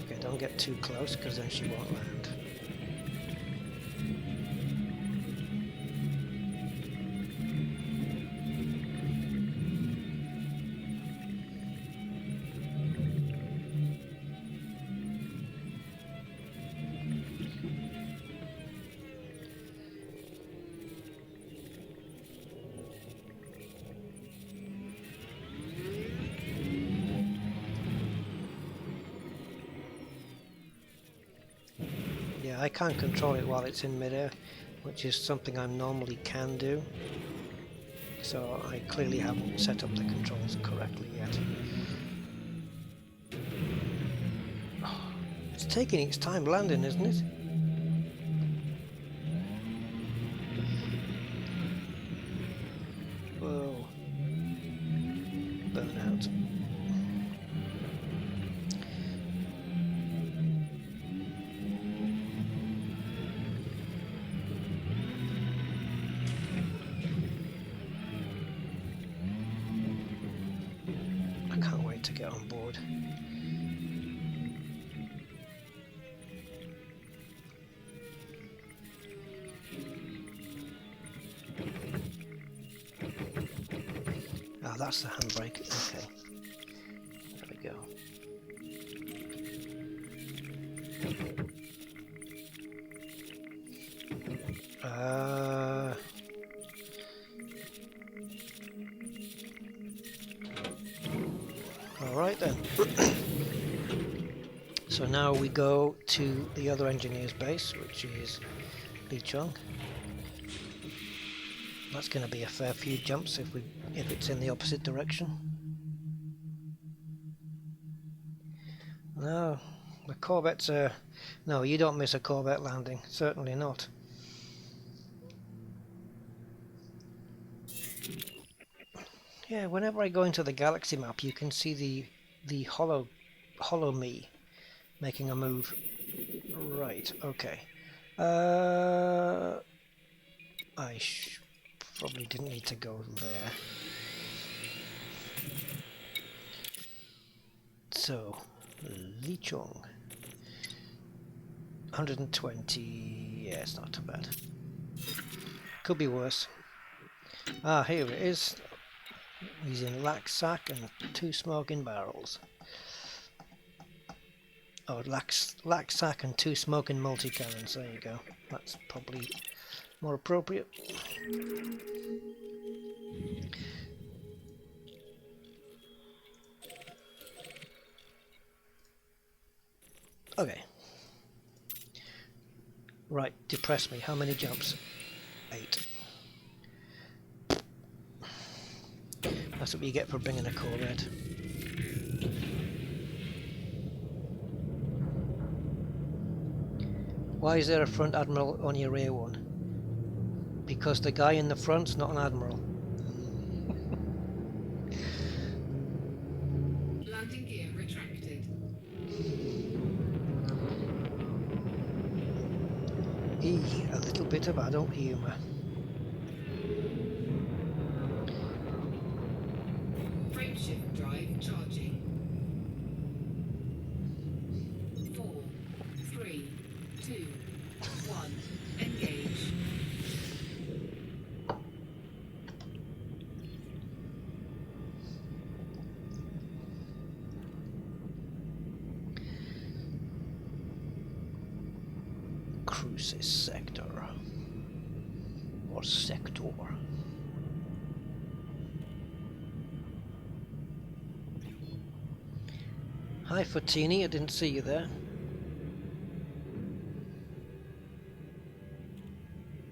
Okay, don't get too close because then she won't land. Yeah, I can't control it while it's in midair, which is something I normally can do. So I clearly haven't set up the controls correctly yet. Oh, it's taking its time landing, isn't it? Whoa. Burnout. To get on board. that's the handbrake. Okay. There we go. Alright then. So now we go to the other engineer's base, which is Lee Chong. That's going to be a fair few jumps if it's in the opposite direction. No, the Corvettes are... No, you don't miss a Corvette landing. Certainly not. Yeah, whenever I go into the galaxy map, you can see the hollow me making a move. Right, okay. I probably didn't need to go there. So, Lee Chong. 120, yeah, it's not too bad. Could be worse. Ah, here it is. He's in lac sack and 2 smoking barrels. Oh, lac sack and 2 smoking multi-cannons. There you go. That's probably more appropriate. Okay. Right, depress me. How many jumps? 8. That's what you get for bringing a Corvette. Why is there a front admiral on your rear one? Because the guy in the front's not an admiral. Landing gear retracted. A little bit of adult humour. Frameshift drive charging. 4, 3, 2, 1. Engage. Crucis sector. Or sector. Hi Fottini, I didn't see you there.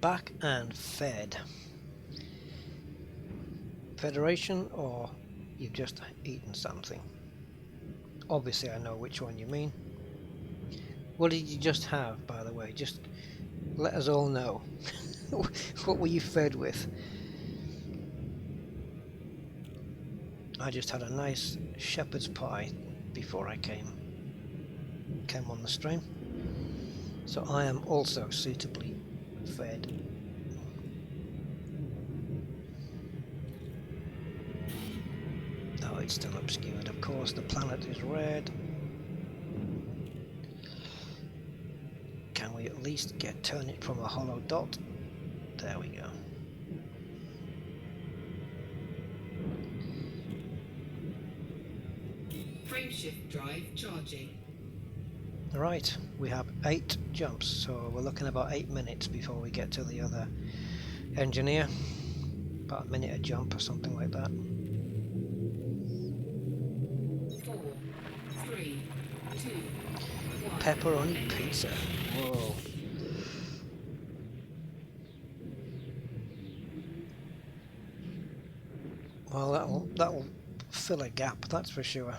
Back and fed. Federation, or you've just eaten something? Obviously I know which one you mean. What did you just have, by the way? Just let us all know. What were you fed with? I just had a nice shepherd's pie before I came on the stream. So I am also suitably fed. Oh, it's still obscured, of course. The planet is red. Can we at least turn it from a hollow dot? There we go. Frameshift drive charging. Right, we have 8 jumps, so we're looking about 8 minutes before we get to the other engineer. About a minute a jump or something like that. 4, 3, 2, 1. Pepperoni pizza. Whoa. Well, that'll fill a gap, that's for sure.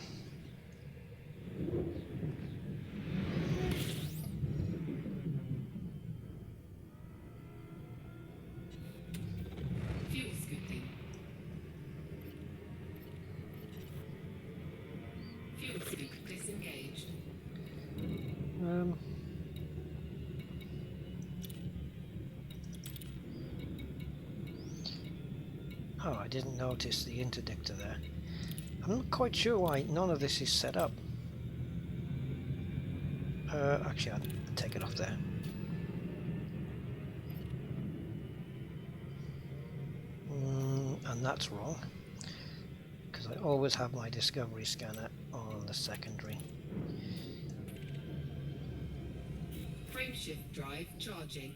Fuel scooping. Fuel scoop disengaged. Oh, I didn't notice the interdictor there. I'm not quite sure why none of this is set up. Actually, I'll take it off there. And that's wrong. because I always have my discovery scanner on the secondary. Frameshift drive charging.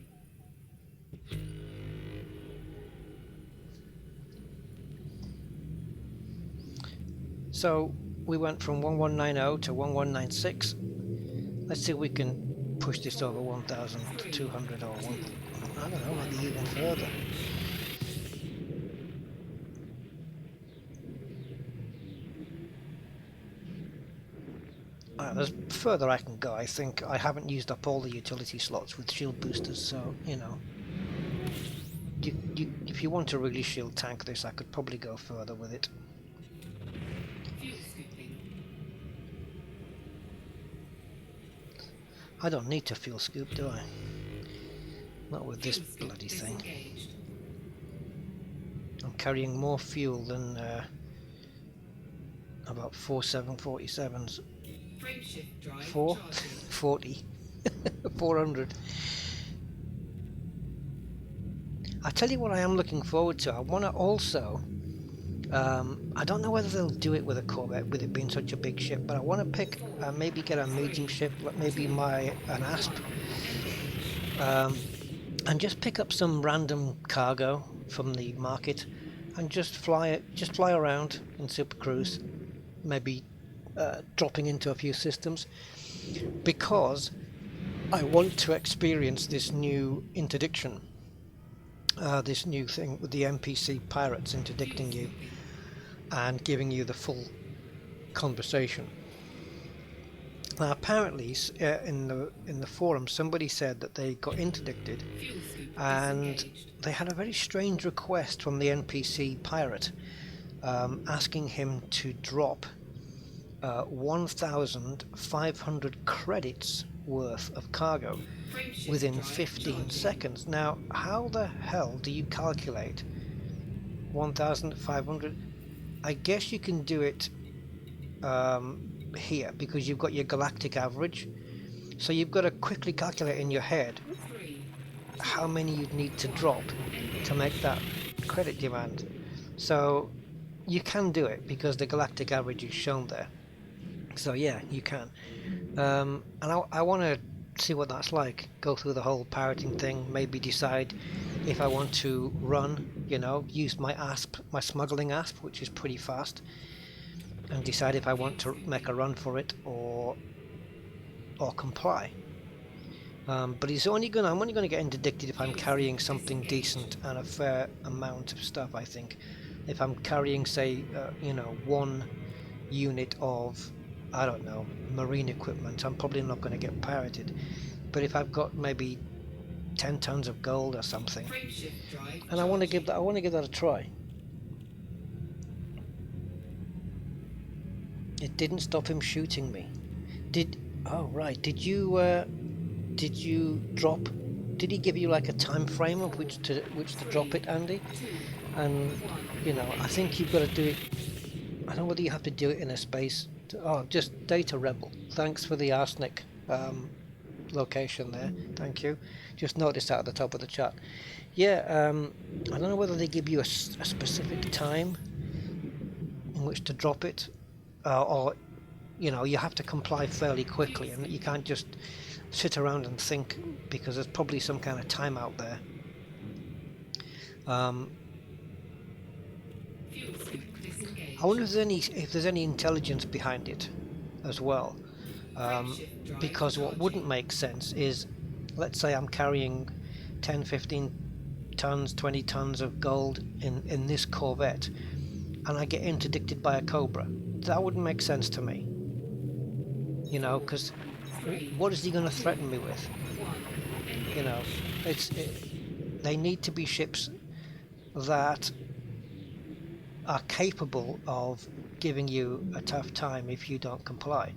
So we went from 1190 to 1196. Let's see if we can push this over 1200 or one. I don't know, maybe even further. There's further I can go. I think I haven't used up all the utility slots with shield boosters, so you know. If you want to really shield tank this, I could probably go further with it. Fuel scooping. I don't need to fuel scoop, do I? Not with this Fuel scoop bloody thing. disengaged. I'm carrying more fuel than about 4 747s. Frameshift drive 4? charging. 40. 400. I tell you what I am looking forward to. I want to also... I don't know whether they'll do it with a Corvette, with it being such a big ship, but I want to pick, maybe get a medium ship, like maybe an Asp, and just pick up some random cargo from the market, and just fly around in Super Cruise, maybe dropping into a few systems, because I want to experience this new interdiction, this new thing with the NPC Pirates interdicting you and giving you the full conversation. Now, apparently, in the forum, somebody said that they got interdicted, Fuel scoop and disengaged. they had a very strange request from the NPC pirate, asking him to drop 1,500 credits worth of cargo Frameshift within drive 15 charging. seconds. Now, how the hell do you calculate 1,500? I guess you can do it here, because you've got your galactic average. So you've got to quickly calculate in your head 3. how many you'd need to drop to make that credit demand. So you can do it because the galactic average is shown there. So yeah, you can. And I want to see what that's like. Go through the whole pirating thing, maybe decide if I want to run, you know, use my ASP, my smuggling ASP, which is pretty fast, and decide if I want to make a run for it or comply. But I'm only going to get interdicted if I'm carrying something decent and a fair amount of stuff. I think if I'm carrying, say, you know, one unit of, I don't know, marine equipment, I'm probably not going to get pirated. But if I've got maybe 10 tons of gold or something, Frameshift drive and I want to give that a try. It didn't stop him shooting me. Oh right, did you drop, did he give you like a time frame of which to drop it, Andy? 2. And you know, I think you've got to do it, I don't know whether you have to do it in a space just Data Rebel, thanks for the arsenic location there, thank you. Just noticed that at the top of the chat. Yeah, I don't know whether they give you a specific time in which to drop it, or you know, you have to comply fairly quickly, and you can't just sit around and think, because there's probably some kind of timeout there. Fuel scoop disengaged. I wonder if there's any intelligence behind it as well, because what wouldn't make sense is, let's say I'm carrying 10, 15 tons, 20 tons of gold in this Corvette, and I get interdicted by a Cobra. That wouldn't make sense to me, you know, because what is he going to threaten me with? You know, they need to be ships that are capable of giving you a tough time if you don't comply.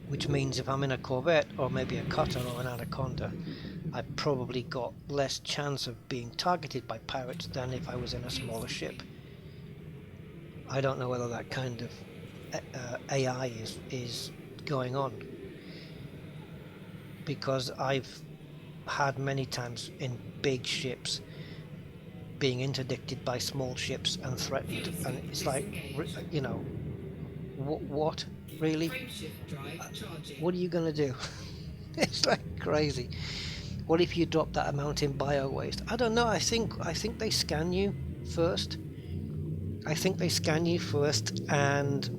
Which means if I'm in a Corvette, or maybe a Cutter or an Anaconda, I've probably got less chance of being targeted by pirates than if I was in a smaller ship. I don't know whether that kind of AI is going on, because I've had many times in big ships being interdicted by small ships and threatened, and it's like, you know, what really? Frameshift drive charging. What are you gonna do? It's like crazy. What if you drop that amount in bio waste? I don't know. I think they scan you first. I think they scan you first, and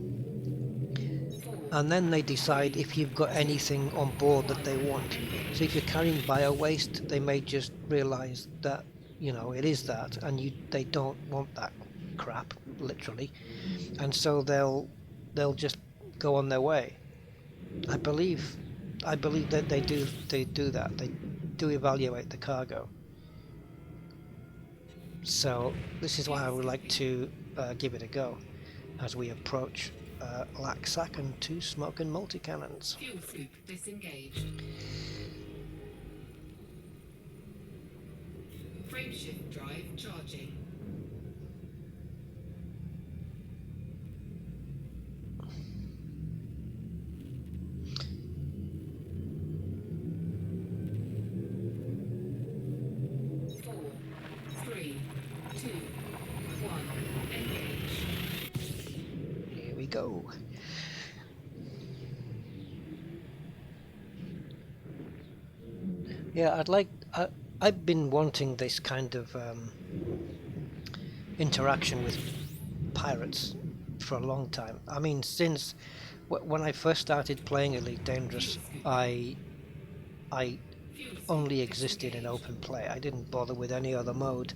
then they decide if you've got anything on board that they want. So if you're carrying bio waste, they may just realise that, you know, it is that, and they don't want that crap, literally, and so they'll just go on their way. I believe that they do that. They do evaluate the cargo. So this is why I would like to give it a go as we approach Laxac and 2 smoke and multi-cannons. Fuel scoop disengaged. Frameshift drive charging. Go. Yeah, I've been wanting this kind of interaction with pirates for a long time. I mean, since when I first started playing Elite Dangerous, I only existed in open play. I didn't bother with any other mode.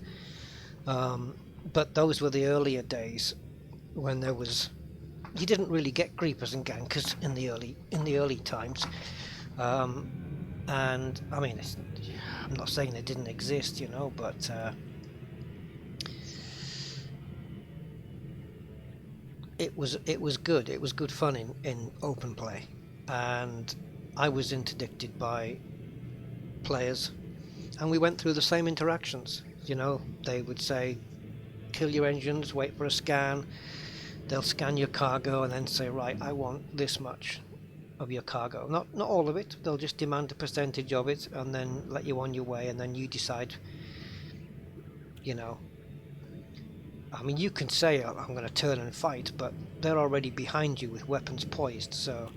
But those were the earlier days when there was. You didn't really get creepers and gankers in the early times, and I mean, I'm not saying they didn't exist, you know, but it was good. It was good fun in open play, and I was interdicted by players, and we went through the same interactions. You know, they would say, "Kill your engines, wait for a scan." They'll scan your cargo and then say, right, I want this much of your cargo. Not all of it. They'll just demand a percentage of it and then let you on your way, and then you decide, you know. I mean, you can say, I'm going to turn and fight, but they're already behind you with weapons poised, so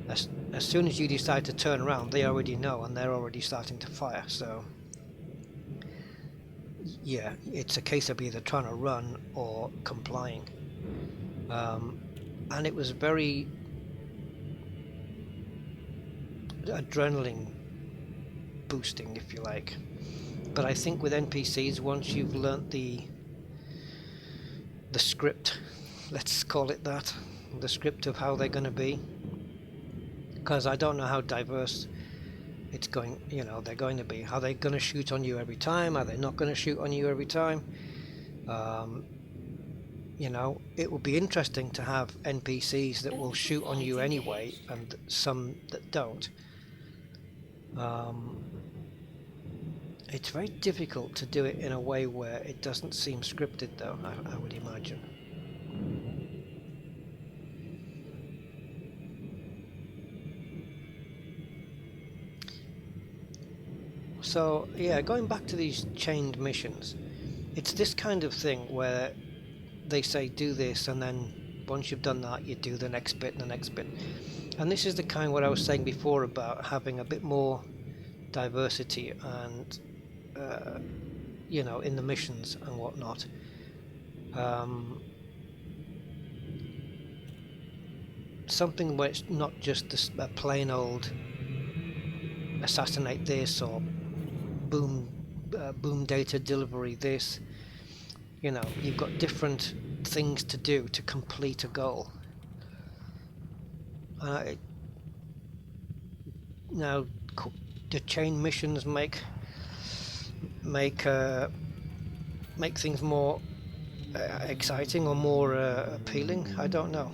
as soon as you decide to turn around, they already know and they're already starting to fire, so yeah, it's a case of either trying to run or complying. And it was very adrenaline boosting, if you like. But I think with NPCs, once you've learnt the script, let's call it that, the script of how they're going to be, because I don't know how diverse it's going, you know, they're going to be. Are they going to shoot on you every time? Are they not going to shoot on you every time? You know, it will be interesting to have NPCs that will shoot on you anyway, and some that don't. It's very difficult to do it in a way where it doesn't seem scripted, though, I would imagine. So, yeah, going back to these chained missions, it's this kind of thing where they say do this, and then once you've done that, you do the next bit and the next bit. And this is the kind what I was saying before about having a bit more diversity and you know, in the missions and whatnot. Something where it's not just a plain old assassinate this or boom data delivery this. You know, you've got different things to do to complete a goal. Now, do chain missions make things more exciting or more appealing? I don't know.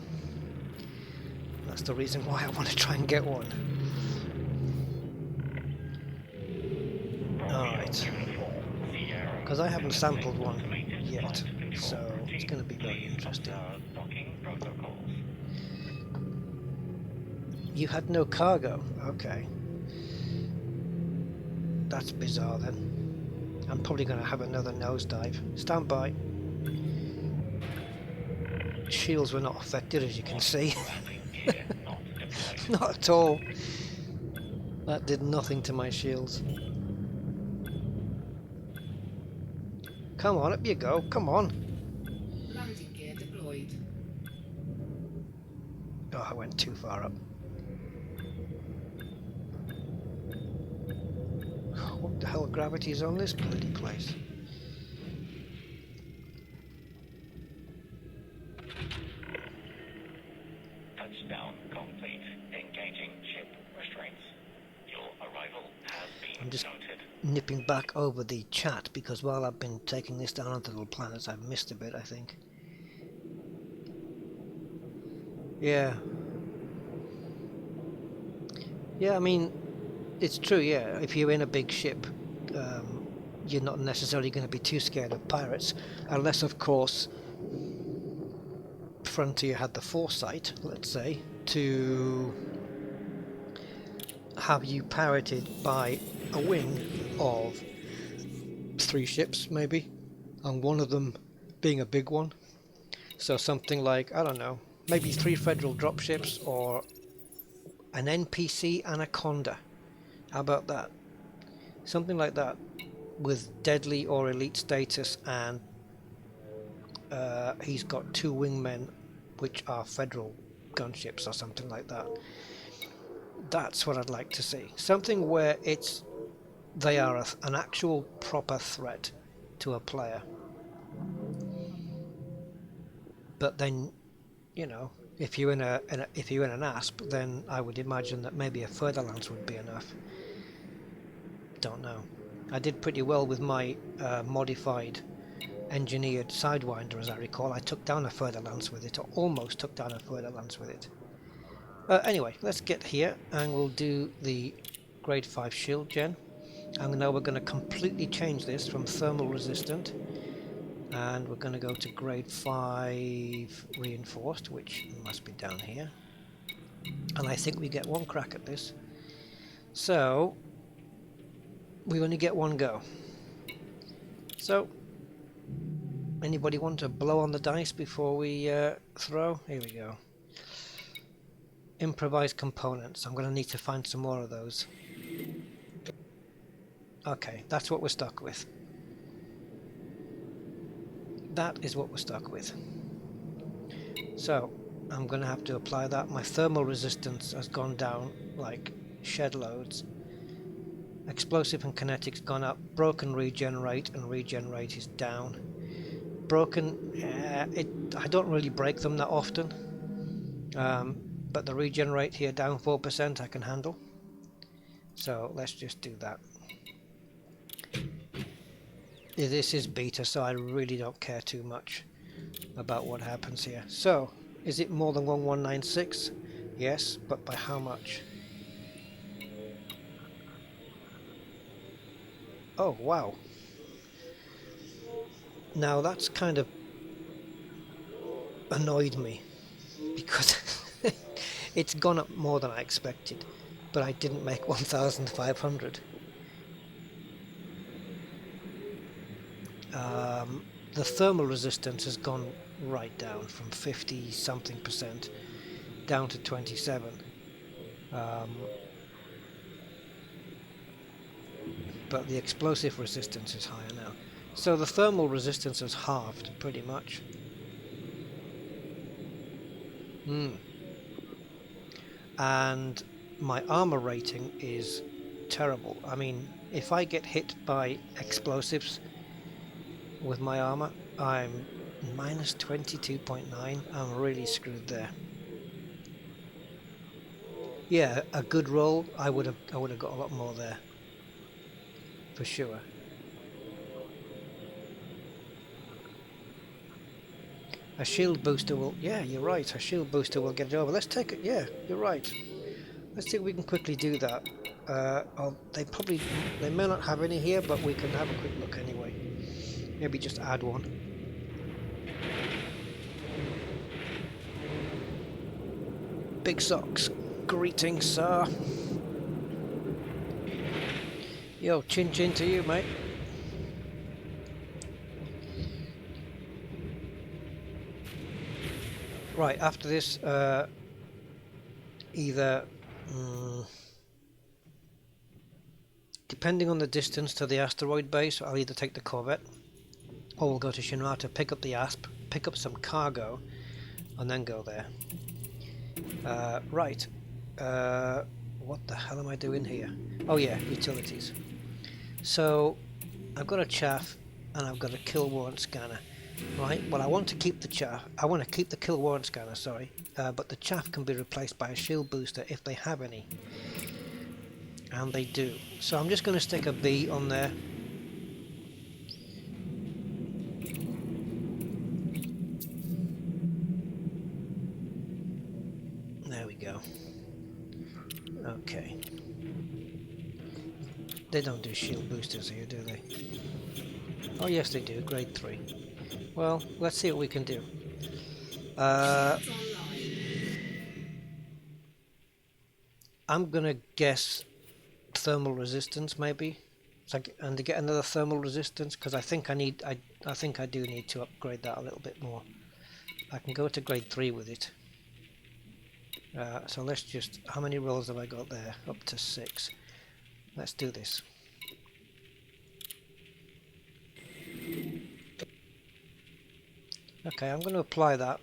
That's the reason why I want to try and get one. Alright. Because I haven't sampled one yet, so it's going to be very interesting. You had no cargo? Okay. That's bizarre then. I'm probably going to have another nosedive. Stand by. Shields were not affected, as you can see. Not at all. That did nothing to my shields. Come on, up you go. Come on. Landing gear deployed. Oh, I went too far up. What the hell gravity is on this bloody place? Touchdown complete. Engaging ship restraints. Your arrival has been I'm just noted. nipping back over the chat because while I've been taking this down onto little planets, I've missed a bit, I think. Yeah. Yeah, I mean, it's true, yeah. If you're in a big ship, you're not necessarily going to be too scared of pirates, unless, of course, Frontier had the foresight, let's say, to have you pirated by a wing of 3 ships, maybe, and one of them being a big one. So something like, I don't know, maybe 3 federal dropships or an NPC Anaconda. How about that? Something like that, with deadly or elite status, and he's got 2 wingmen which are federal gunships or something like that. That's what I'd like to see. Something where they are an actual proper threat to a player. But then, you know, if you're in an ASP, then I would imagine that maybe a further lance would be enough. Don't know. I did pretty well with my modified engineered Sidewinder, as I recall. I took down a further lance with it, or almost took down a further lance with it. Anyway, let's get here and we'll do the grade 5 shield gen. And now we're going to completely change this from thermal resistant, and we're going to go to grade 5 reinforced, which must be down here. And I think we get 1 crack at this. So we only get 1 go. So anybody want to blow on the dice before we throw? Here we go. Improvised components. I'm going to need to find some more of those. Okay, that's what we're stuck with. That is what we're stuck with. So I'm going to have to apply that. My thermal resistance has gone down like shed loads. Explosive and kinetic's gone up. Broken regenerate, and regenerate is down. Broken, I don't really break them that often, but the regenerate here down 4% I can handle. So let's just do that. This is beta, so I really don't care too much about what happens here. So, is it more than 1196? Yes, but by how much? Oh, wow. Now that's kind of annoyed me, because it's gone up more than I expected, but I didn't make 1,500. The thermal resistance has gone right down from 50 something percent down to 27. But the explosive resistance is higher now. So the thermal resistance has halved pretty much. And my armor rating is terrible. I mean, if I get hit by explosives with my armor, I'm minus 22.9. I'm really screwed there. Yeah, a good roll, I would have got a lot more there, for sure. A shield booster will, yeah, you're right, a shield booster will get it over. Let's take it, yeah, you're right. Let's see if we can quickly do that. They may not have any here, but we can have a quick look anyway. Maybe just add one. Big Socks, greetings, sir. Yo, chin chin to you, mate. Right, after this, either... depending on the distance to the asteroid base, I'll either take the Corvette, or we'll go to Shinrata, pick up the Asp, pick up some cargo, and then go there. Right. What the hell am I doing here? Oh yeah, utilities. So, I've got a chaff, and I've got a kill warrant scanner. Right, well I want to keep the chaff, I want to keep the kill warrant scanner, sorry, but the chaff can be replaced by a shield booster if they have any. And they do. So I'm just going to stick a B on there. There we go. Okay. They don't do shield boosters here, do they? Oh yes they do, grade 3. Well, let's see what we can do. I'm gonna guess thermal resistance maybe, so and to get another thermal resistance, because I think I do need to upgrade that a little bit more. I can go to grade 3 with it. So let's just, how many rolls have I got there? Up to 6. Let's do this. Okay, I'm going to apply that.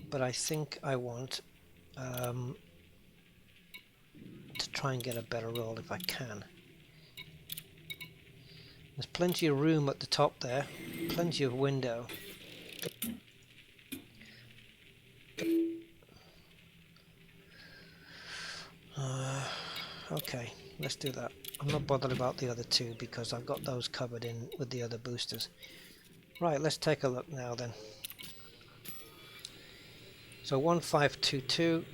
But I think I want to try and get a better roll if I can. There's plenty of room at the top there, plenty of window. Okay, let's do that. I'm not bothered about the other two because I've got those covered in with the other boosters. Right, let's take a look now then. So 1522,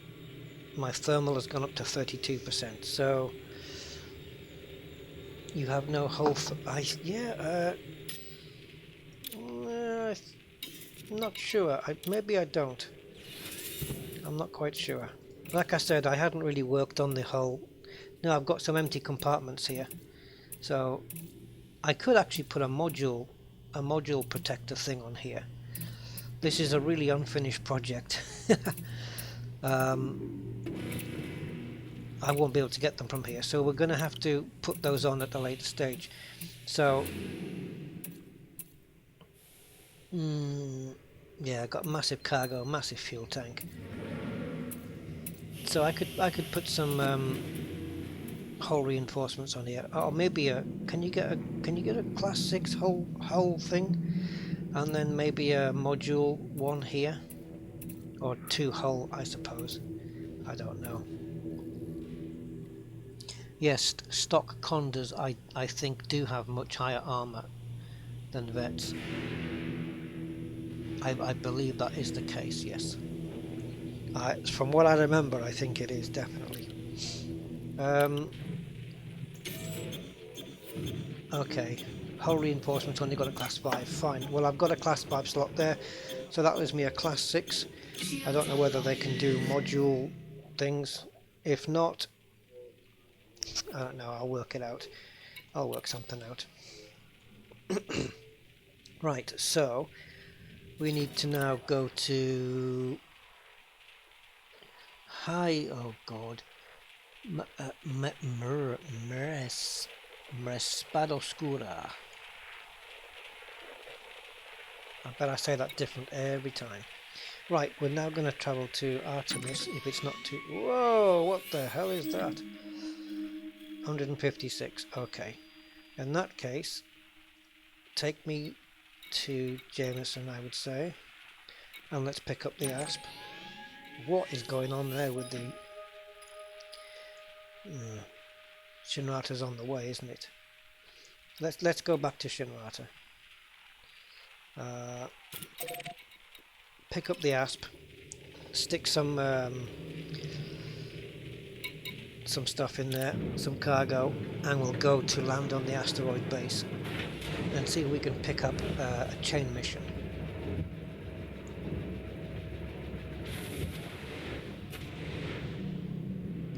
my thermal has gone up to 32%. So you have no hull. I'm not sure. Maybe I don't. I'm not quite sure. Like I said, I hadn't really worked on the hull. No, I've got some empty compartments here, so I could actually put a module protector thing on here. This is a really unfinished project. I won't be able to get them from here, so we're going to have to put those on at a later stage. So yeah, I got massive cargo, massive fuel tank. So I could put some hull reinforcements on here, or maybe can you get a class 6 hull thing, and then maybe a module 1 here, or 2 hull, I suppose. I don't know. Yes, stock Condors I think do have much higher armor than Vettes. I believe that is the case, yes. From what I remember, I think it is, definitely. Okay, hull reinforcements only got a class 5, fine. Well, I've got a class 5 slot there, so that leaves me a class 6. I don't know whether they can do module things. If not, I don't know, I'll work it out. I'll work something out. Right, so we need to now go to oh god, Oscura. I bet I say that different every time. Right, we're now going to travel to Artemis, if it's not too... Whoa, what the hell is that? 156, okay. In that case, take me to Jameson, I would say. And let's pick up the Asp. What is going on there with the... Shinrata's on the way, isn't it? Let's go back to Shinrata. Pick up the Asp, stick some stuff in there, some cargo, and we'll go to land on the asteroid base and see if we can pick up a chain mission.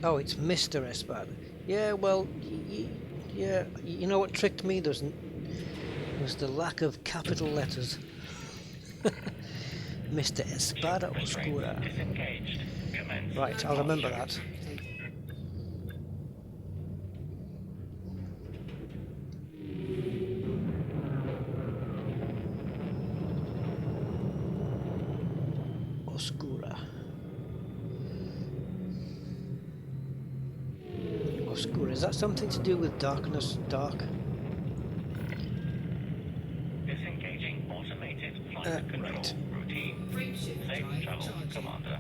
Oh, it's Mr. Espad. Yeah, well, yeah, you know what tricked me? There was the lack of capital letters. Mr. Espada Oscura. Disengaged. Commence. Right, I'll remember that. Detected. Oscura. Oscura. Is that something to do with darkness? Dark? Disengaging automated flight control right. routine. Frameshift Safe drive travel, charging. Commander.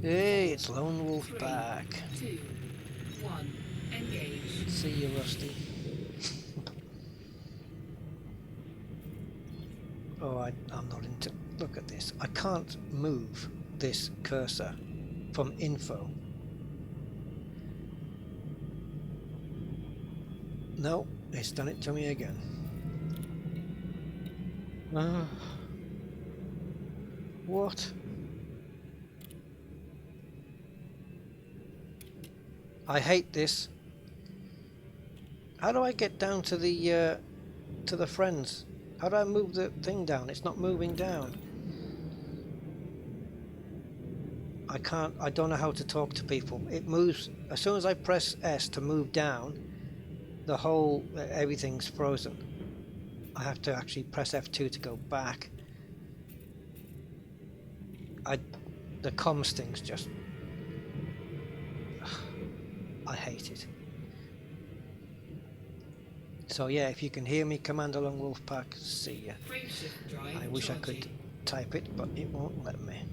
Hey, it's Lone Wolf 3, back. 2, 1. Engage. See you, Rusty. Oh, I'm not into... Look at this. I can't move this cursor from info. No, it's done it to me again. What? I hate this. How do I get down to the friends? How do I move the thing down? It's not moving down. I can't. I don't know how to talk to people. It moves as soon as I press S to move down. The whole everything's frozen. I have to actually press F2 to go back. The comms thing's just... I hate it. So yeah, if you can hear me, Commander Lone Wolf Pack, see ya. Frameshift drive I wish I charging. could type it, but it won't let me.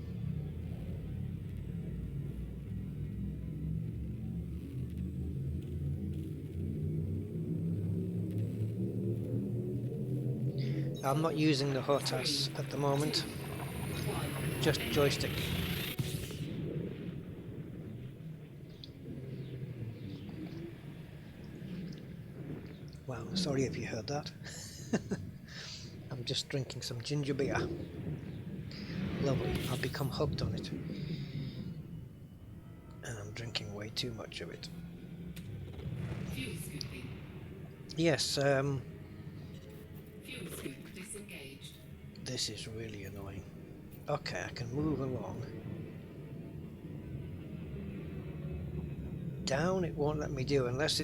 I'm not using the HOTAS at the moment, just joystick. Wow, sorry if you heard that. I'm just drinking some ginger beer. Lovely, I've become hooked on it. And I'm drinking way too much of it. Fuel scooping. Yes, Fuel scoop disengaged. this is really annoying. Okay, I can move along. Down it won't let me do unless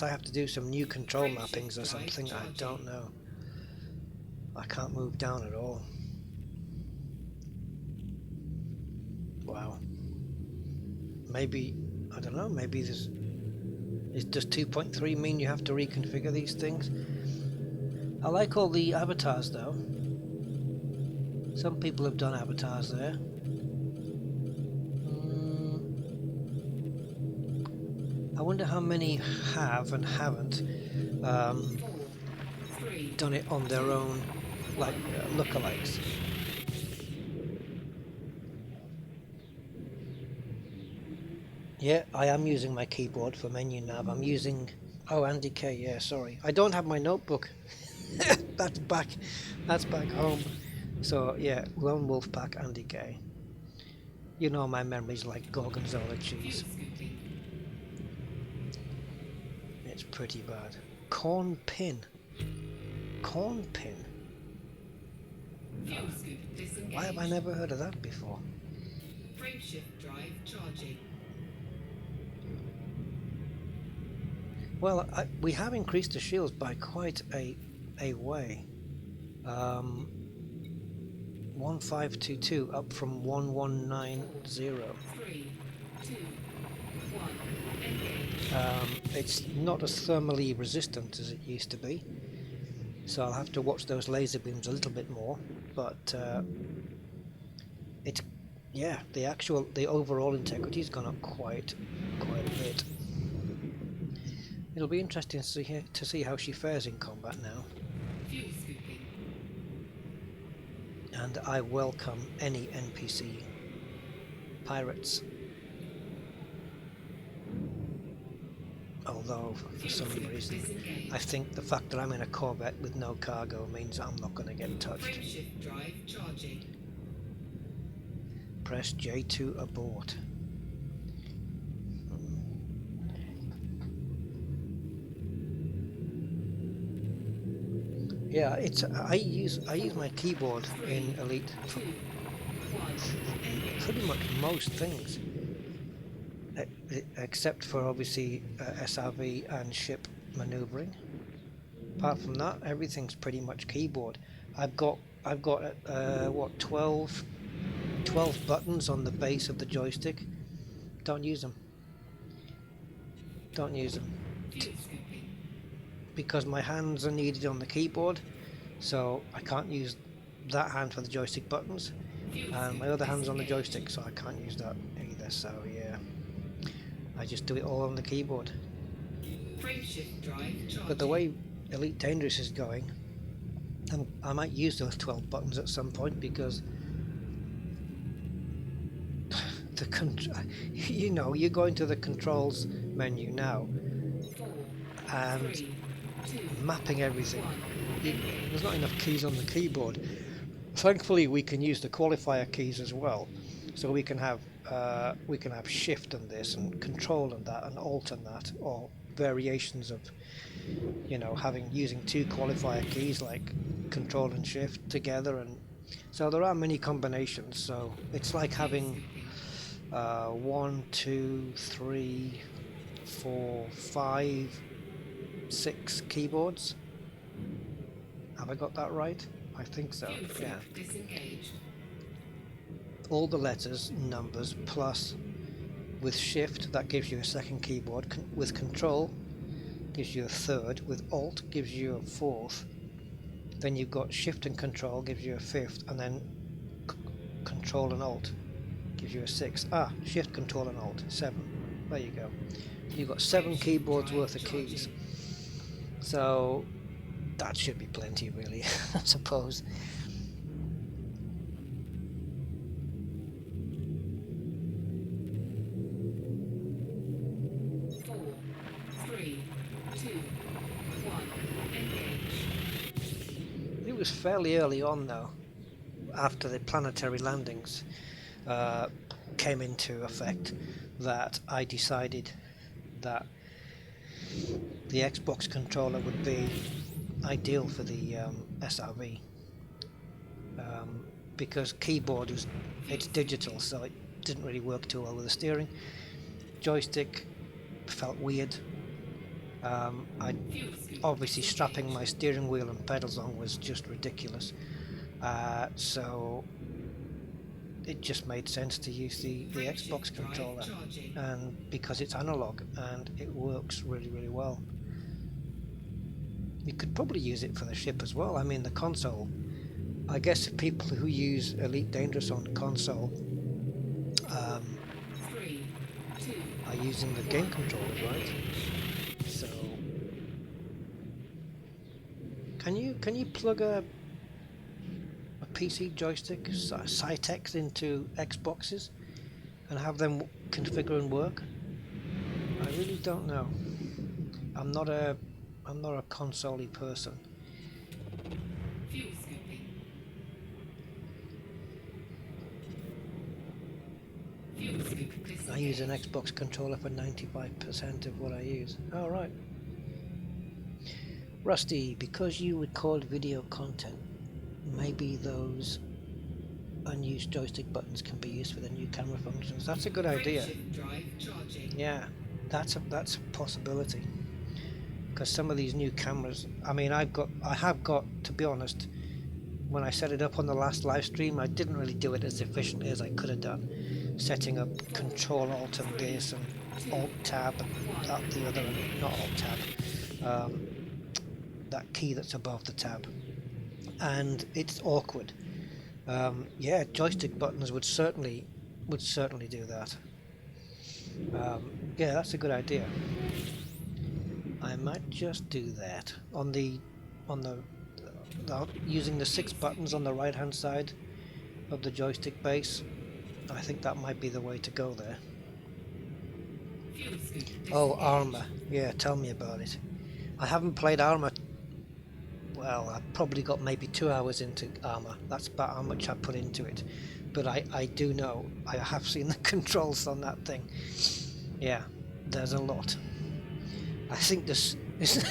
I have to do some new control mappings or something. I don't know. I can't move down at all. Wow. Maybe, I don't know, maybe does 2.3 mean you have to reconfigure these things? I like all the avatars though. Some people have done avatars there. I wonder how many have and haven't 4, 3, done it on their own, like lookalikes. Yeah, I am using my keyboard for menu nav. I'm using... Oh, Andy K, yeah, sorry. I don't have my notebook. That's back home. So, yeah, Lone Wolf Pack, Andy K. You know my memory's like gorgonzola cheese. fuel scooping. It's pretty bad. Corn pin. Corn pin. Fuel scoop disengaged. Why have I never heard of that before? Frameshift drive charging. Well, we have increased the shields by quite a way. 1522 up from 1190. 3, 2, 1. Engage. It's not as thermally resistant as it used to be, so I'll have to watch those laser beams a little bit more. But it's, yeah, the overall integrity's gone up quite a bit. It'll be interesting to see how she fares in combat now. Fuel scooping. And I welcome any NPC Pirates. Although, for some reason, I think the fact that I'm in a Corvette with no cargo means I'm not going to get touched. Frameshift drive charging. Press J2 abort. Yeah, it's I use my keyboard in Elite for 2, 1, engage. pretty much most things, except for obviously SRV and ship maneuvering. Apart from that, everything's pretty much keyboard. I've got what 12 buttons on the base of the joystick. Don't use them. Don't use them Fuel scooping. because my hands are needed on the keyboard, so I can't use that hand for the joystick buttons, Fuel and my scoop other hand's on the disengaged. joystick, so I can't use that either. So yeah, I just do it all on the keyboard. Frameshift drive charging. But the way Elite Dangerous is going, I might use those 12 buttons at some point, because you know, you go into the controls menu now 4, and 3, 2, mapping everything. 1, There's not enough keys on the keyboard. Thankfully, we can use the qualifier keys as well, so we can have shift and this, and control and that, and alt and that, or variations of, you know, using two qualifier keys like control and shift together, and so there are many combinations. So it's like having 1, 2, 3, 4, 5, 6 keyboards. Have I got that right? I think so. fuel Yeah. scoop disengaged. All the letters, numbers, plus with shift that gives you a second keyboard. With control gives you a third. With alt gives you a fourth. Then you've got shift and control gives you a fifth, and then control and alt gives you a sixth. Shift, control and alt, 7. There you go. You've got 7 keyboards worth of keys. So that should be plenty, really, I suppose. Four, 3, 2, 1, engage. It was fairly early on, though, after the planetary landings came into effect, that I decided that the Xbox controller would be ideal for the SRV, because keyboard it's digital, so it didn't really work too well with the steering. Joystick felt weird. Obviously strapping my steering wheel and pedals on was just ridiculous, so it just made sense to use the Xbox controller, and because it's analog and it works really, really well. You could probably use it for the ship as well. I mean, the console, I guess people who use Elite Dangerous on console 3, 2, are using the game controllers, right? So can you plug a PC joystick Cytex into Xboxes and have them configure and work? I really don't know. I'm not a console-y person. fuel scooping. Fuel scoop disengaged. I use an Xbox controller for 95% of what I use. All right. Rusty, because you record video content, maybe those unused joystick buttons can be used for the new camera functions. That's a good idea. Frameshift drive charging. Yeah, that's a possibility. Because some of these new cameras, I mean, I have got, to be honest, when I set it up on the last live stream, I didn't really do it as efficiently as I could have done. Setting up control alt and this, and alt tab and that, the other, and not alt tab, that key that's above the tab. And it's awkward. Yeah, joystick buttons would certainly do that. Yeah, that's a good idea. I might just do that on the using the 6 buttons on the right hand side of the joystick base. I think that might be the way to go there. Fuel scoop Oh, disengaged. Armour. Yeah, tell me about it. I haven't played Armour. Well, I've probably got maybe 2 hours into Armour. That's about how much I put into it. But I do know, I have seen the controls on that thing. Yeah, there's a lot. I think this is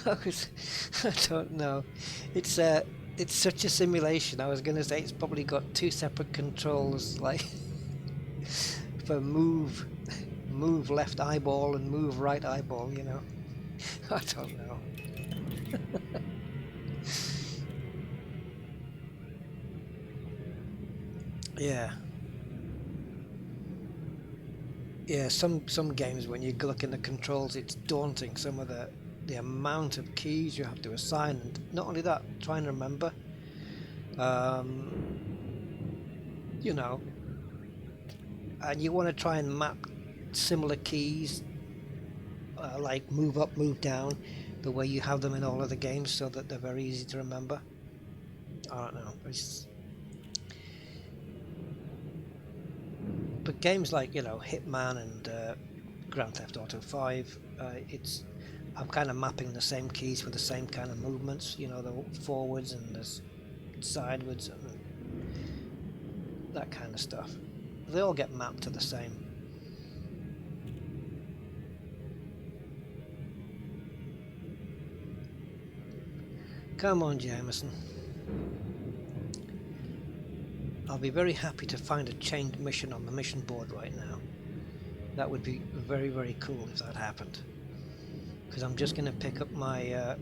I don't know. It's such a simulation. I was going to say it's probably got two separate controls, like for move left eyeball and move right eyeball. You know, I don't know. Yeah. Yeah, some games when you look in the controls, it's daunting. Some of the amount of keys you have to assign, and not only that, try and remember. You know, and you want to try and map similar keys, like move up, move down, the way you have them in all of the games, so that they're very easy to remember. I don't know. But games like, you know, Hitman and Grand Theft Auto 5, I'm kind of mapping the same keys for the same kind of movements, you know, the forwards and the sideways and that kind of stuff. They all get mapped to the same. Come on, Jameson. I'll be very happy to find a chained mission on the mission board right now. That would be very, very cool if that happened. Because I'm just going to pick up my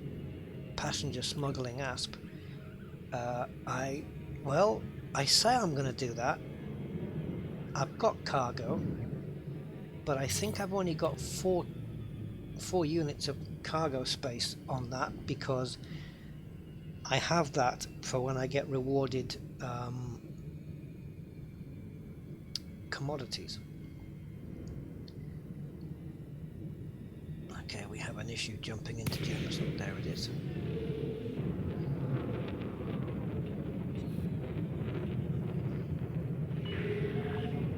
passenger smuggling asp. I say I'm going to do that. I've got cargo, but I think I've only got four units of cargo space on that, because I have that for when I get rewarded commodities. Okay, we have an issue jumping into Jameson. There it is.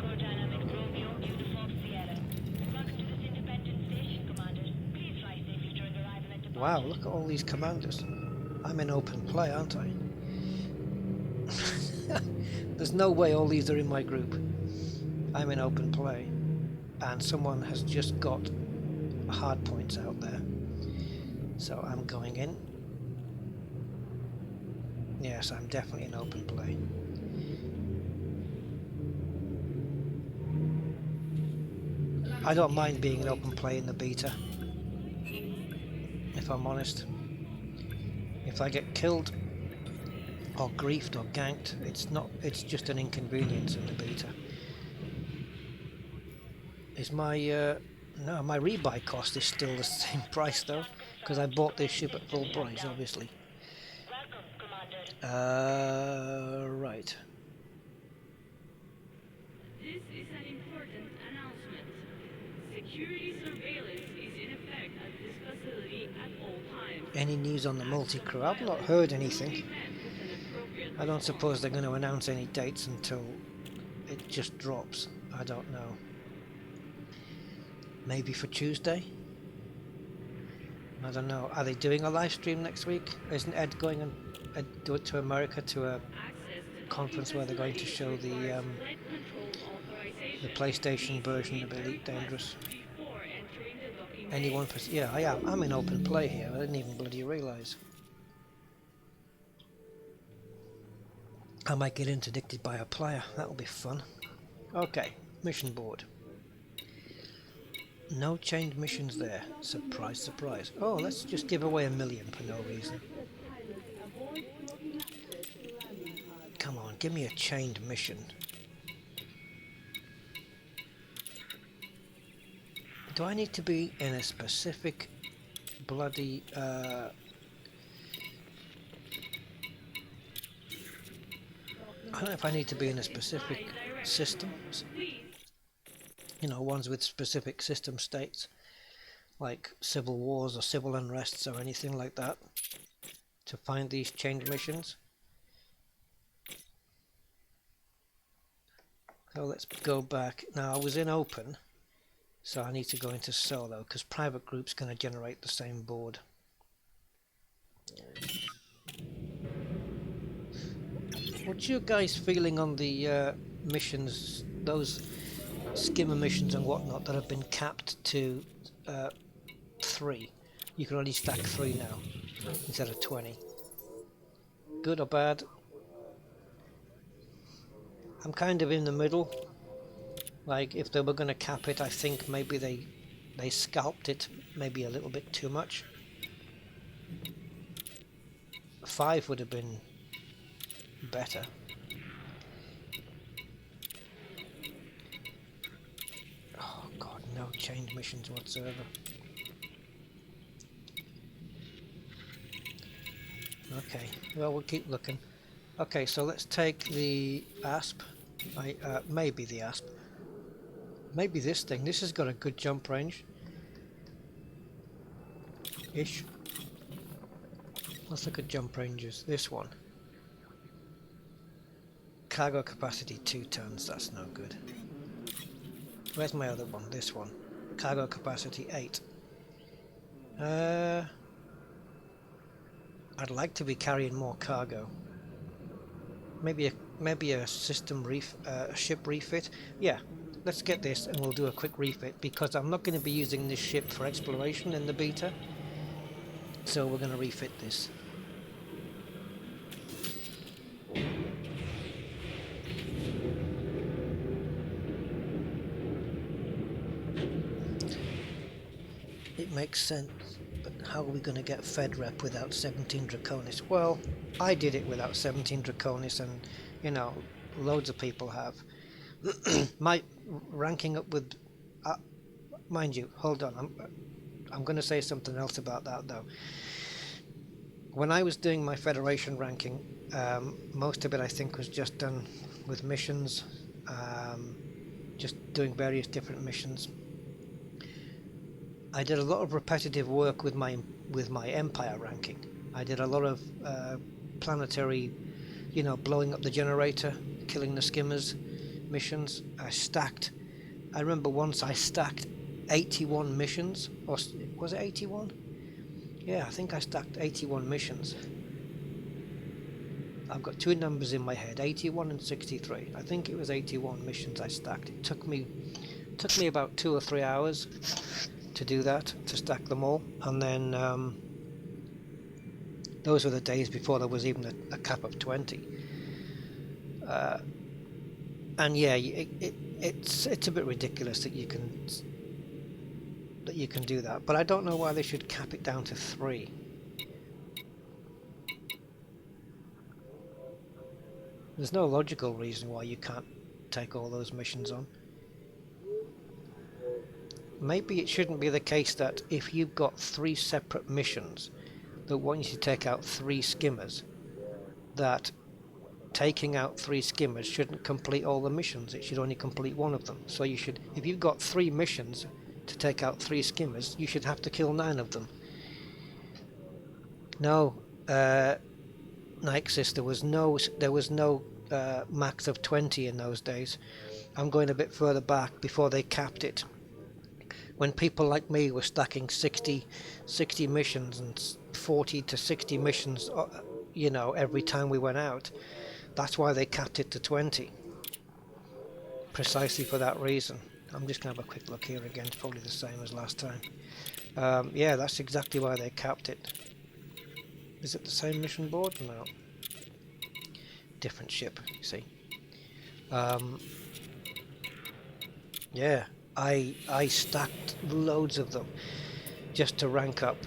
Core Dynamic Romeo, Uniform Sierra. Welcome to this independent station, Commander. Please fly safely during arrival at departure. Wow, look at all these commanders. I'm in open play, aren't I? There's no way all these are in my group. I'm in open play, and someone has just got hard points out there, so I'm going in. Yes, I'm definitely in open play. I don't mind being in open play in the beta, if I'm honest. If I get killed or griefed or ganked, it's just an inconvenience in the beta. Is my no, my rebuy cost is still the same price though, because I bought this ship at full price, obviously. Welcome, Commander. Right. This is an important announcement. Security surveillance is in effect at this facility at all times. Any news on the multi-crew? I've not heard anything. I don't suppose they're going to announce any dates until it just drops. I don't know. Maybe for Tuesday? I don't know. Are they doing a live stream next week? Isn't Ed going and do it to America to a conference where they're going to show the PlayStation version of Elite Dangerous? Anyone? Yeah, I am. I'm in open play here. I didn't even bloody realise. I might get interdicted by a player. That'll be fun. Okay, mission board. No chained missions there. Surprise, surprise. Oh, let's just give away 1 million for no reason. Come on, give me a chained mission. Do I need to be in a specific bloody I don't know if I need to be in a specific system. You know, ones with specific system states, like civil wars or civil unrests or anything like that, to find these chained missions. So let's go back. Now I was in open, so I need to go into solo, because private group's going to generate the same board. What's your guys' feeling on the missions, those skimmer missions and whatnot that have been capped to 3? You can only stack 3 now instead of 20. Good or bad? I'm kind of in the middle. Like, if they were going to cap it, I think maybe they scalped it maybe a little bit too much. 5 would have been better. Oh god, no change missions whatsoever. Okay, well, we'll keep looking. Okay, so let's take the asp. Maybe the asp. Maybe this thing. This has got a good jump range. Ish. Let's look at jump ranges. This one. Cargo capacity 2 tons. That's no good. Where's my other one? This one. Cargo capacity 8. I'd like to be carrying more cargo. Maybe a system ship refit. Yeah, let's get this and we'll do a quick refit because I'm not going to be using this ship for exploration in the beta. So we're going to refit this. It makes sense, but how are we going to get Fed Rep without 17 Draconis? Well, I did it without 17 Draconis, and you know, loads of people have. My ranking up with, mind you, hold on, I'm going to say something else about that though. When I was doing my Federation ranking, most of it I think was just done with missions, just doing various different missions. I did a lot of repetitive work with my Empire ranking. I did a lot of planetary, you know, blowing up the generator, killing the skimmers missions. I remember once I stacked 81 missions, or was it 81? Yeah, I think I stacked 81 missions. I've got 2 numbers in my head, 81 and 63. I think it was 81 missions I stacked. It took me about 2 or 3 hours to do that, to stack them all, and then those were the days before there was even a cap of 20. And yeah, it's a bit ridiculous that you can do that, but I don't know why they should cap it down to 3. There's no logical reason why you can't take all those missions on. Maybe it shouldn't be the case that if you've got 3 separate missions that want you to take out 3 skimmers, that taking out 3 skimmers shouldn't complete all the missions. It should only complete one of them. So you should, if you've got 3 missions to take out 3 skimmers, you should have to kill 9 of them. No, Nixis, there was no max of 20 in those days. I'm going a bit further back before they capped it. When people like me were stacking 60 missions and 40 to 60 missions, you know, every time we went out, that's why they capped it to 20. Precisely for that reason. I'm just going to have a quick look here again. It's probably the same as last time. Yeah, that's exactly why they capped it. Is it the same mission board? No. Different ship, you see. Yeah, I stacked loads of them just to rank up.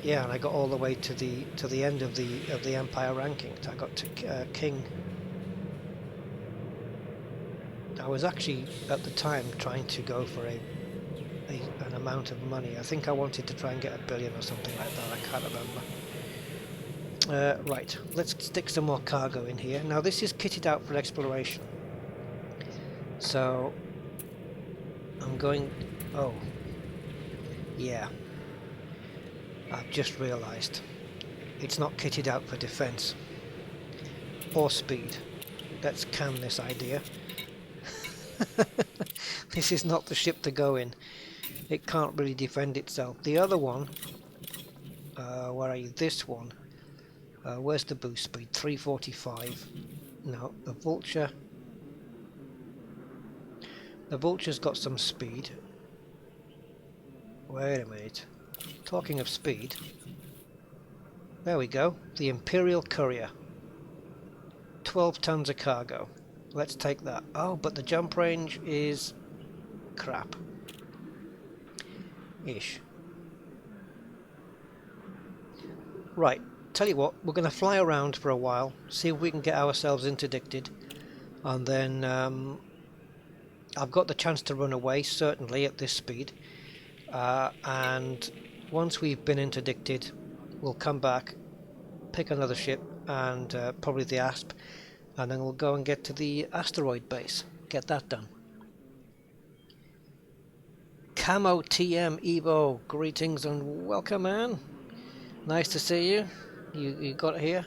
Yeah, and I got all the way to the end of the Empire ranking. I got to King. I was actually at the time trying to go for an amount of money. I think I wanted to try and get 1 billion or something like that. I can't remember. Right, let's stick some more cargo in here. Now this is kitted out for exploration. So I'm going. Oh, yeah. I've just realised it's not kitted out for defence or speed. Let's can this idea. This is not the ship to go in. It can't really defend itself. The other one, where are you? This one. Where's the boost speed? 345. No, the Vulture. The Vulture's got some speed. Wait a minute. Talking of speed. There we go. The Imperial Courier. 12 tons of cargo. Let's take that. Oh, but the jump range is crap. Ish. Right. Tell you what, we're going to fly around for a while, see if we can get ourselves interdicted, and then I've got the chance to run away, certainly at this speed, and once we've been interdicted, we'll come back, pick another ship, and probably the Asp, and then we'll go and get to the asteroid base, get that done. Camo TM Evo, greetings and welcome, man. Nice to see you. You got here?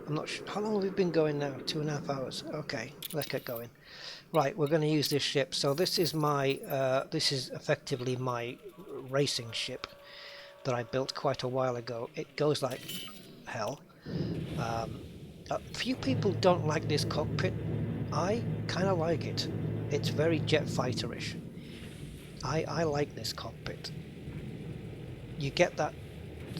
I'm not sure. How long have we been going now? 2.5 hours. Okay, let's get going. Right, we're going to use this ship. So this is my, this is effectively my racing ship that I built quite a while ago. It goes like hell. A few people don't like this cockpit. I kind of like it. It's very jet fighterish. I like this cockpit. You get that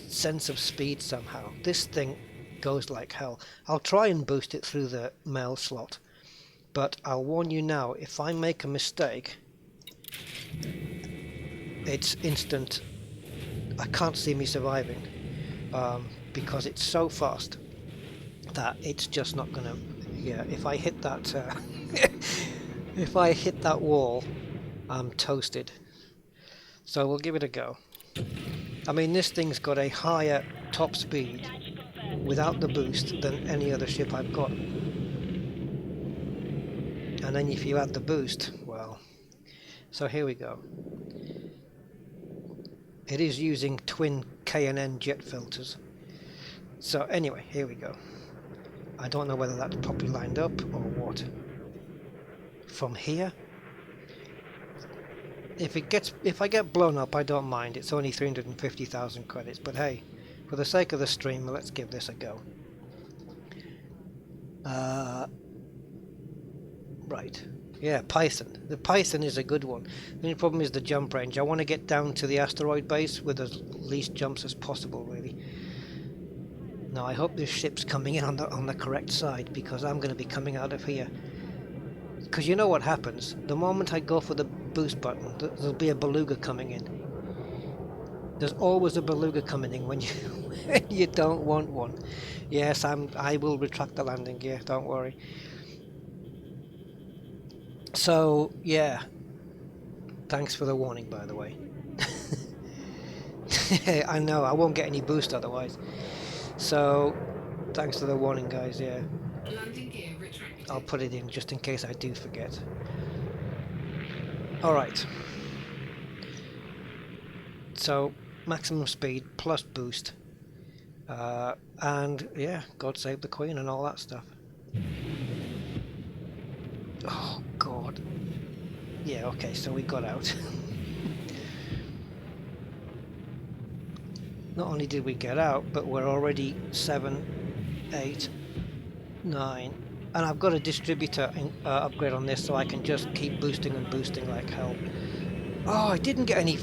sense of speed somehow. This thing goes like hell. I'll try and boost it through the mail slot, but I'll warn you now, if I make a mistake, it's instant. I can't see me surviving, because it's so fast that it's just not gonna. Yeah, if I hit that if I hit that wall, I'm toasted. So we'll give it a go. I mean, this thing's got a higher top speed without the boost than any other ship I've got. And then if you add the boost, well... So here we go. It is using twin K&N jet filters. So anyway, here we go. I don't know whether that's properly lined up or what. From here... If I get blown up, I don't mind. It's only 350,000 credits, but hey, for the sake of the stream, let's give this a go. Right. Yeah, Python. The Python is a good one. The only problem is the jump range. I want to get down to the asteroid base with as least jumps as possible, really. Now, I hope this ship's coming in on the correct side, because I'm going to be coming out of here. Because you know what happens, the moment I go for the boost button, there'll be a beluga coming in. There's always a beluga coming in when you don't want one. Yes, I will retract the landing gear, don't worry. So, yeah. Thanks for the warning, by the way. I know, I won't get any boost otherwise. So, thanks for the warning, guys, yeah. Landing gear retracted. I'll put it in just in case I do forget. Alright. So, maximum speed plus boost. And, yeah, God save the Queen and all that stuff. Oh, God. Yeah, okay, so we got out. Not only did we get out, but we're already 7, 8, 9... And I've got a distributor upgrade on this, so I can just keep boosting and boosting like hell. Oh, I didn't get any...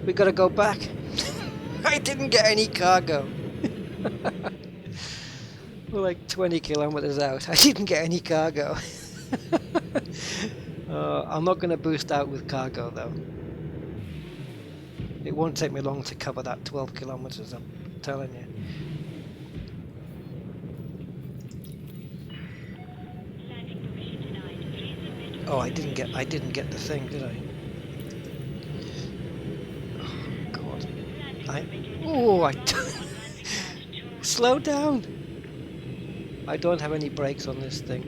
We gotta go back. I didn't get any cargo. We're like 20 kilometers out. I didn't get any cargo. I'm not gonna boost out with cargo, though. It won't take me long to cover that 12 kilometers, I'm telling you. Oh, I didn't get the thing, did I? Oh, God. Slow down! I don't have any brakes on this thing.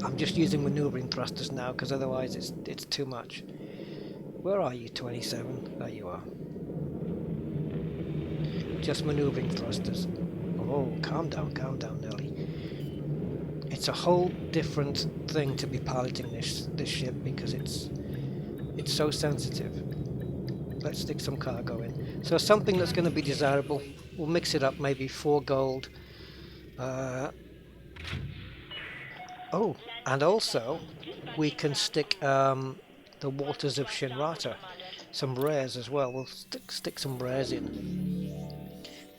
I'm just using maneuvering thrusters now, because otherwise it's too much. Where are you, 27? There you are. Just maneuvering thrusters. Oh, calm down, Nelly. It's a whole different thing to be piloting this ship, because it's so sensitive. Let's stick some cargo in. So something that's going to be desirable. We'll mix it up, maybe 4 gold. Oh, and also we can stick the waters of Shinrata, some rares as well. We'll stick some rares in.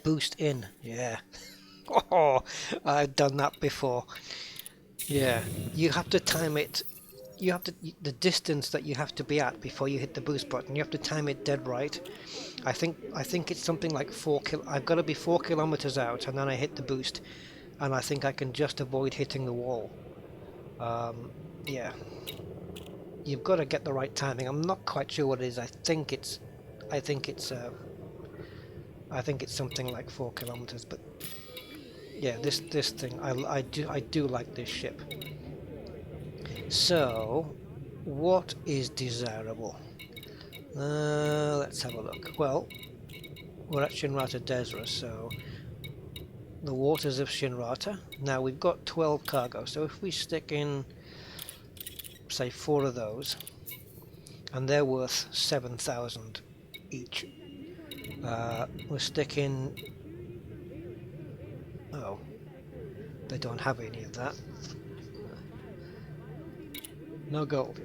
Boost in, yeah. Oh, I've done that before. Yeah, you have to time it. You have to the distance that you have to be at before you hit the boost button. You have to time it dead right. I think it's something like I've got to be 4 kilometers out, and then I hit the boost, and I think I can just avoid hitting the wall. Yeah, you've got to get the right timing. I'm not quite sure what it is. I think it's something like 4 kilometers. But yeah, this thing, I do like this ship. So, what is desirable? Let's have a look. Well, we're at Shinrata Desra, so the waters of Shinrata. Now we've got 12 cargo, so if we stick in, say, 4 of those, and they're worth 7,000 each. We're sticking... Oh, they don't have any of that. No gold.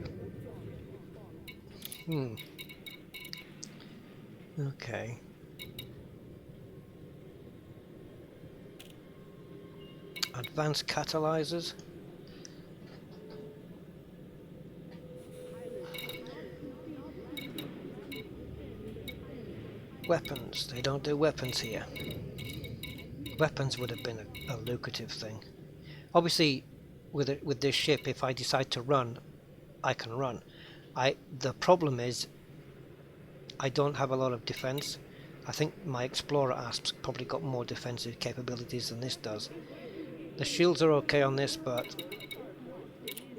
Okay. Advanced catalyzers. Weapons. They don't do weapons here. Weapons would have been a lucrative thing. Obviously, with this ship, if I decide to run, I can run. The problem is, I don't have a lot of defense. I think my Explorer Asp's probably got more defensive capabilities than this does. The shields are okay on this, but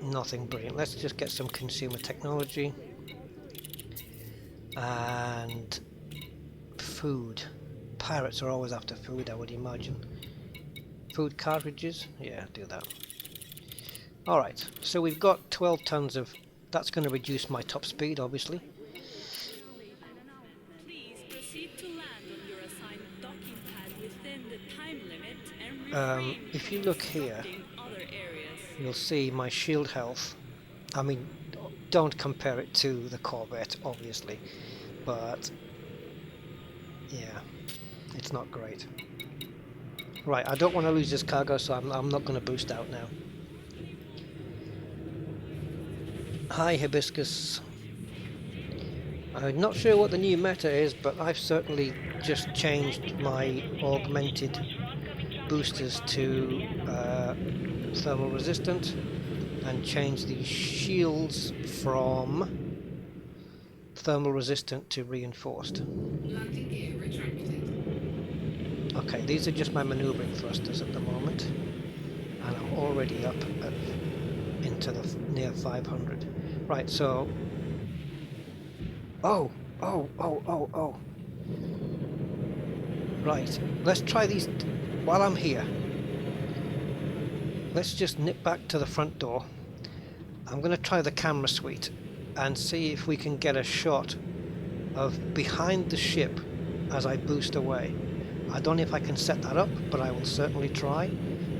nothing brilliant. Let's just get some consumer technology. And food. Pirates are always after food, I would imagine. Food cartridges? Yeah, do that. Alright, so we've got 12 tons of... That's going to reduce my top speed, obviously. Please proceed to land on your assigned docking pad within the time limit and refrain If from you look here, obstructing other areas. you'll see my shield health. I mean, don't compare it to the Corvette, obviously, but yeah, it's not great. Right, I don't want to lose this cargo, so I'm not going to boost out now. Hi, Hibiscus. I'm not sure what the new meta is, but I've certainly just changed my augmented boosters to thermal resistant, and changed the shields from thermal resistant to reinforced. Landing gear retracted. Okay, these are just my maneuvering thrusters at the moment, and I'm already up into the near 500. Right, so... Oh! Right, let's try these while I'm here. Let's just nip back to the front door. I'm going to try the camera suite and see if we can get a shot of behind the ship as I boost away. I don't know if I can set that up, but I will certainly try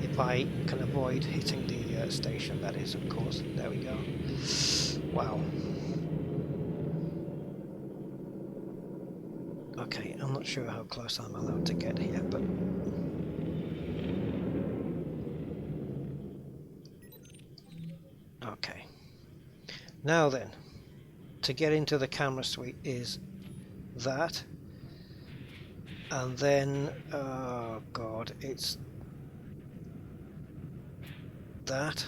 if I can avoid hitting the station, that is, of course. There we go. Wow. Okay, I'm not sure how close I'm allowed to get here, but... Okay. Now then, to get into the camera suite is that, and then, oh god, it's that.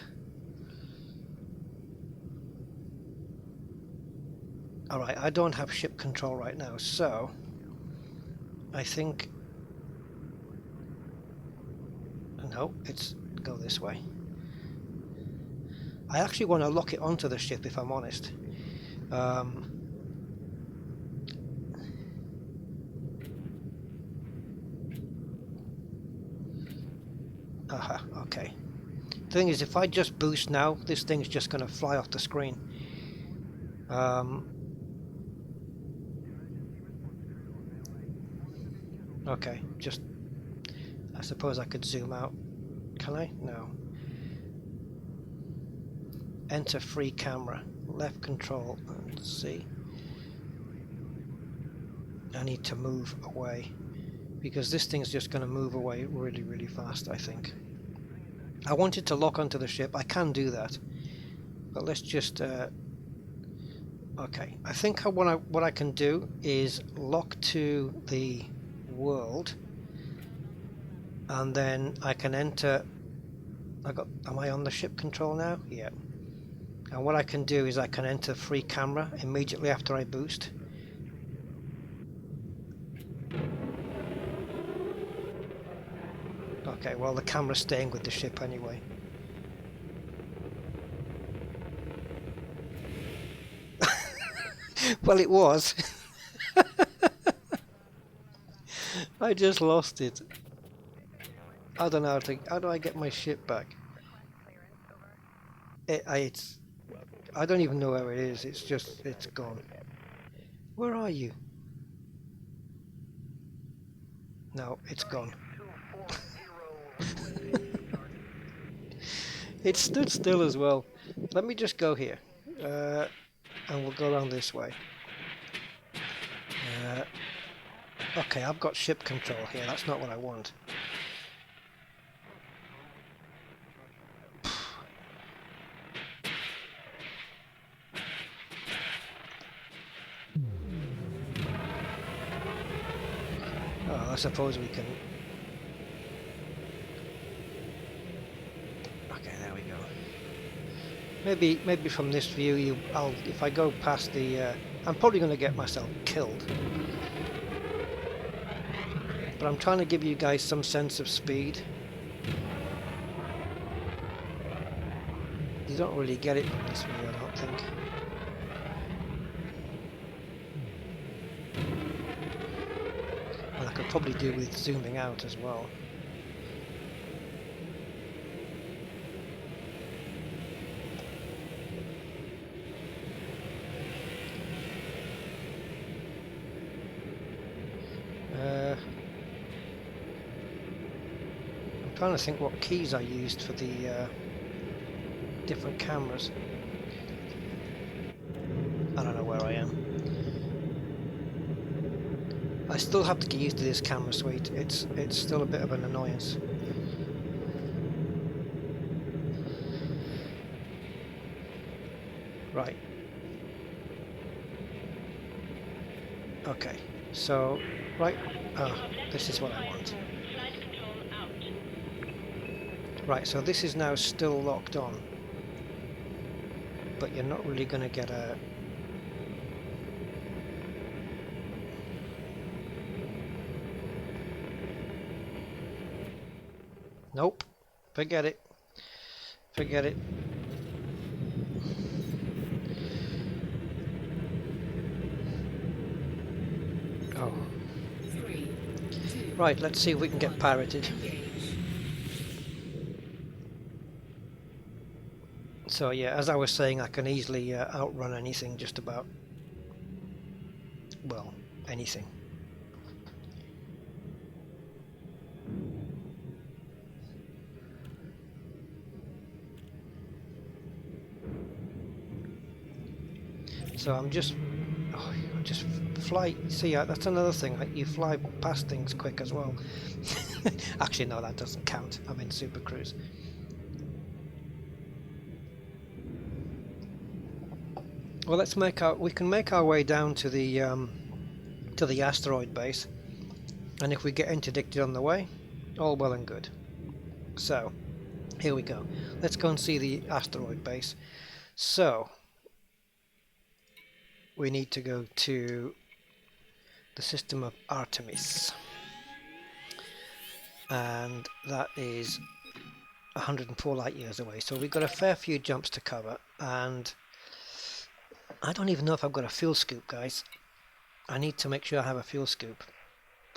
Alright, I don't have ship control right now, so I think... No, it's go this way. I actually want to lock it onto the ship, if I'm honest. Aha, okay. The thing is, if I just boost now, this thing's just going to fly off the screen. Okay, just... I suppose I could zoom out. Can I? No. enter free camera, left control, and C. I need to move away because this thing's just going to move away really, really fast, I think. I wanted to lock onto the ship. I can do that, but let's just okay, I think what I can do is lock to the world, and then I can enter. Am I on the ship control now? Yeah. And what I can do is I can enter free camera immediately after I boost. Okay, well the camera's staying with the ship anyway. Well, it was. I just lost it. I don't know how to. How do I get my ship back? I don't even know where it is. It's gone. Where are you? No, it's gone. It stood still as well. Let me just go here, and we'll go around this way. Okay, I've got ship control here. That's not what I want. Oh, I suppose we can. Okay, there we go. Maybe from this view, if I go past the, I'm probably going to get myself killed. But I'm trying to give you guys some sense of speed. You don't really get it from this view, I don't think. And I could probably do with zooming out as well. I'm trying to think what keys I used for the different cameras. I don't know where I am. I still have to get used to this camera suite. It's still a bit of an annoyance. Right. Okay. So, right. This is what I want. Right, so this is now still locked on, but you're not really going to get a... Nope, forget it, forget it. Oh. Right, let's see if we can get pirated. So yeah, as I was saying, I can easily outrun anything, just about. Well, anything. So I'm just fly. See, that's another thing. Like, you fly past things quick as well. Actually, no, that doesn't count. I'm in Super Cruise. Well, we can make our way down to the asteroid base, and if we get interdicted on the way, all well and good. So, here we go. Let's go and see the asteroid base. So, we need to go to the system of Artemis, and that is 104 light years away. So we've got a fair few jumps to cover, and I don't even know if I've got a fuel scoop, guys. I need to make sure I have a fuel scoop,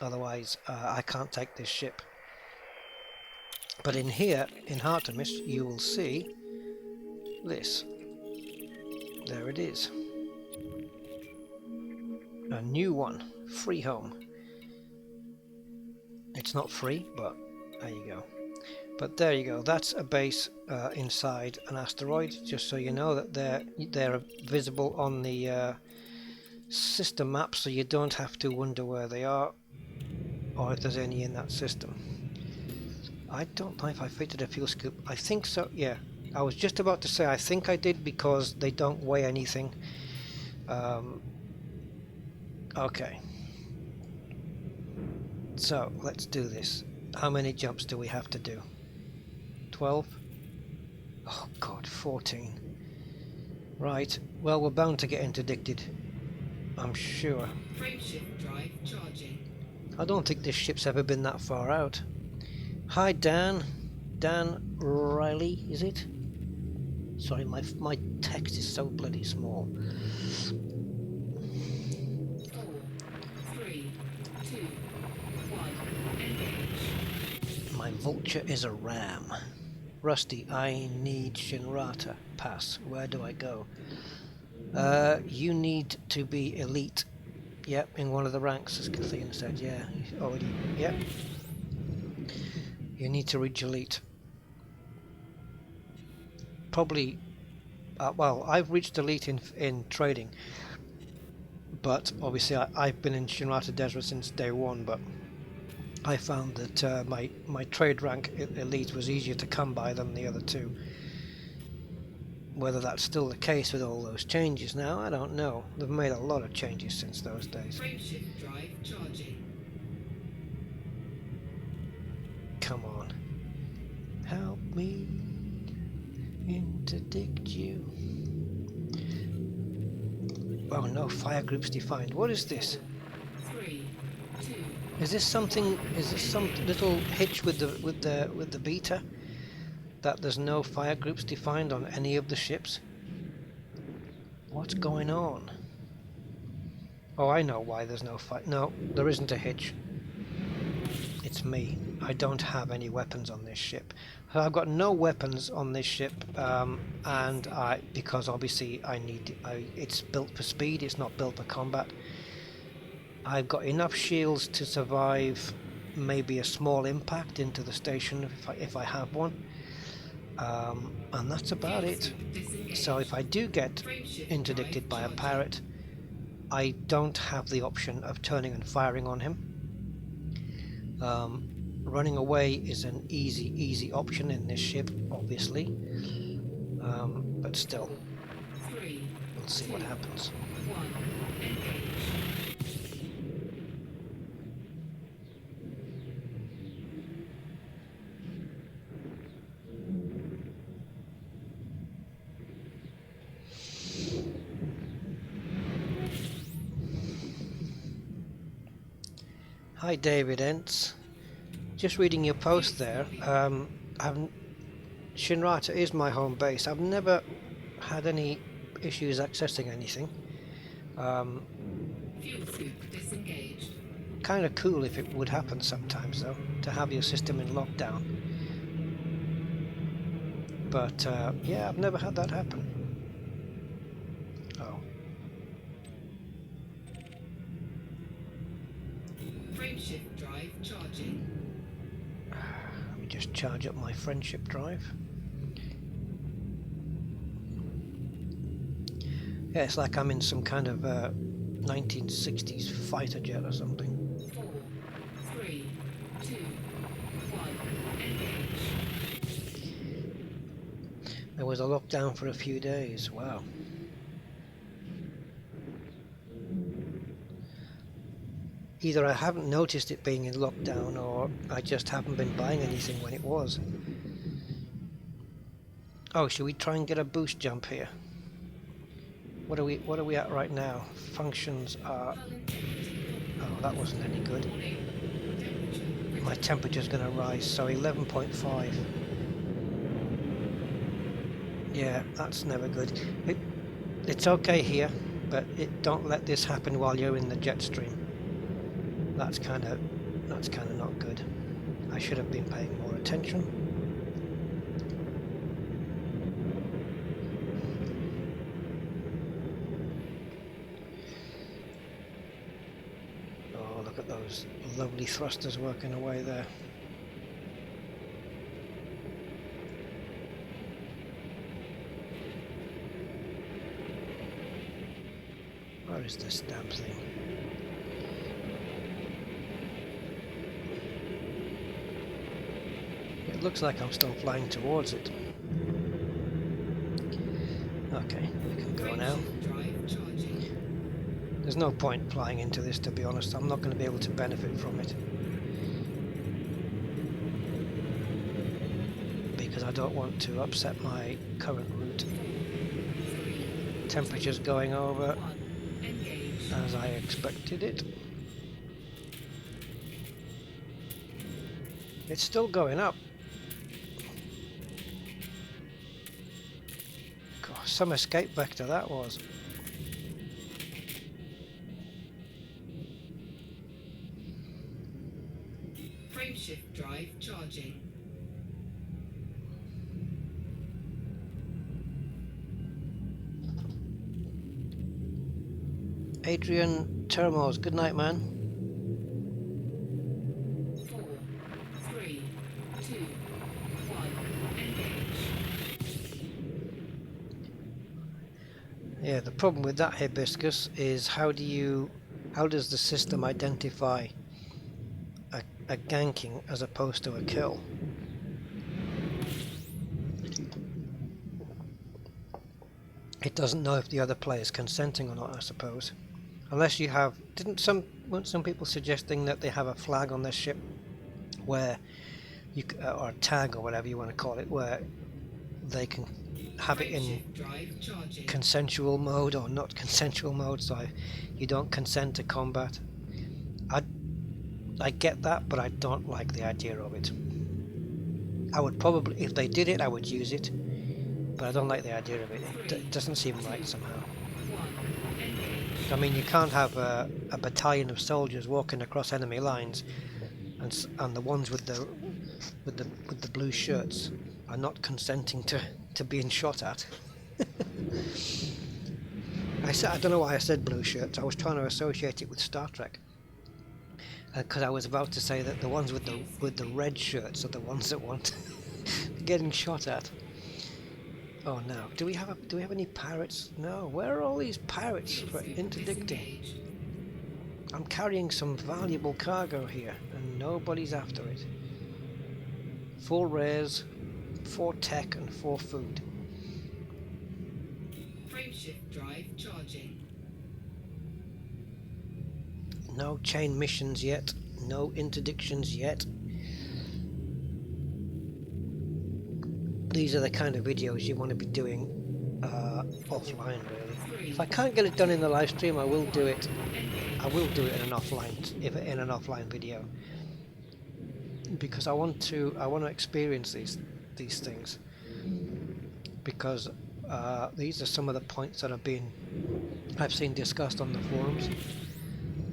otherwise I can't take this ship. But in here, in Artemis, you will see this. There it is. A new one. Free home. It's not free, but there you go. But there you go. That's a base inside an asteroid. Just so you know that they're visible on the system map, so you don't have to wonder where they are or if there's any in that system. I don't know if I fitted a fuel scoop. I think so. Yeah. I was just about to say I think I did because they don't weigh anything. Okay. So let's do this. How many jumps do we have to do? 12? Oh god, 14. Right, well we're bound to get interdicted. I'm sure. Frameshift drive charging. I don't think this ship's ever been that far out. Hi Dan. Dan Riley, is it? Sorry, my text is so bloody small. 4, 3, 2, 1. Engage. My vulture is a ram. Rusty, I need Shinrata. Pass. Where do I go? You need to be elite. Yep, in one of the ranks, as Cathleen said. Yeah, already. Yep. You need to reach elite. Probably. Well, I've reached elite in trading, but obviously I've been in Shinrata Desert since day one. But I found that my trade rank elite was easier to come by than the other two. Whether that's still the case with all those changes now, I don't know. They've made a lot of changes since those days. Frameshift drive charging. Come on. Help me interdict you. Oh no, fire groups defined. What is this? 3, 2. Is this something? Is this some little hitch with the beta? That there's no fire groups defined on any of the ships? What's going on? Oh, I know why there's no fire. No, there isn't a hitch. It's me. I don't have any weapons on this ship. So I've got no weapons on this ship, and because obviously it's built for speed. It's not built for combat. I've got enough shields to survive maybe a small impact into the station if I have one. And that's about it. So if I do get interdicted by a pirate, I don't have the option of turning and firing on him. Running away is an easy option in this ship, obviously, but still, we'll see what happens. 1. Engage. Hi David Entz. Just reading your post there. Shinrata is my home base. I've never had any issues accessing anything. Fuel scoop disengaged. Kind of cool if it would happen sometimes though, to have your system in lockdown. But yeah, I've never had that happen. Oh. Frameshift drive charging. Let me just charge up my friendship drive. Yeah, it's like I'm in some kind of 1960s fighter jet or something. 4, 3, 2, 1. Engage. There was a lockdown for a few days. Wow. Either I haven't noticed it being in lockdown, or I just haven't been buying anything when it was. Oh, should we try and get a boost jump here? What are we at right now? Functions are... Oh, that wasn't any good. My temperature's going to rise, so 11.5. Yeah, that's never good. It's okay here, but don't let this happen while you're in the jet stream. That's kind of not good. I should have been paying more attention. Oh, look at those lovely thrusters working away there. Where is this damn thing? It looks like I'm still flying towards it. Okay, we can go now. Drive charging. There's no point flying into this, to be honest. I'm not going to be able to benefit from it. Because I don't want to upset my current route. Temperature's going over Engage. as I expected it. It's still going up. God, some escape vector that was. Frameshift drive charging. Adrian Termos, good night, man. 4, 3, 2, 1. Engage. Yeah, the problem with that hibiscus is how does the system identify a ganking as opposed to a kill? It doesn't know if the other player is consenting or not, I suppose. Unless you have, weren't some people suggesting that they have a flag on their ship where you or a tag or whatever you want to call it, where they can have it in Frameshift drive charging. consensual mode or not consensual mode, so you don't consent to combat. I get that, but I don't like the idea of it. I would probably, if they did it, I would use it, but I don't like the idea of it. It doesn't seem right somehow. 1. Engage. I mean, you can't have a battalion of soldiers walking across enemy lines, and the ones with the blue shirts are not consenting to being shot at. I don't know why I said blue shirts. I was trying to associate it with Star Trek, because I was about to say that the ones with the red shirts are the ones that want getting shot at. Oh no! Do we have any pirates? No. Where are all these pirates for interdicting? Disengage. I'm carrying some valuable cargo here, and nobody's after it. 4 rares, 4 tech, and 4 food. Frameshift drive charging. No chain missions yet. No interdictions yet. These are the kind of videos you want to be doing offline, really. If I can't get it done in the live stream, I will do it. I will do it in an offline video, because I want to experience these things, because these are some of the points that I've seen discussed on the forums,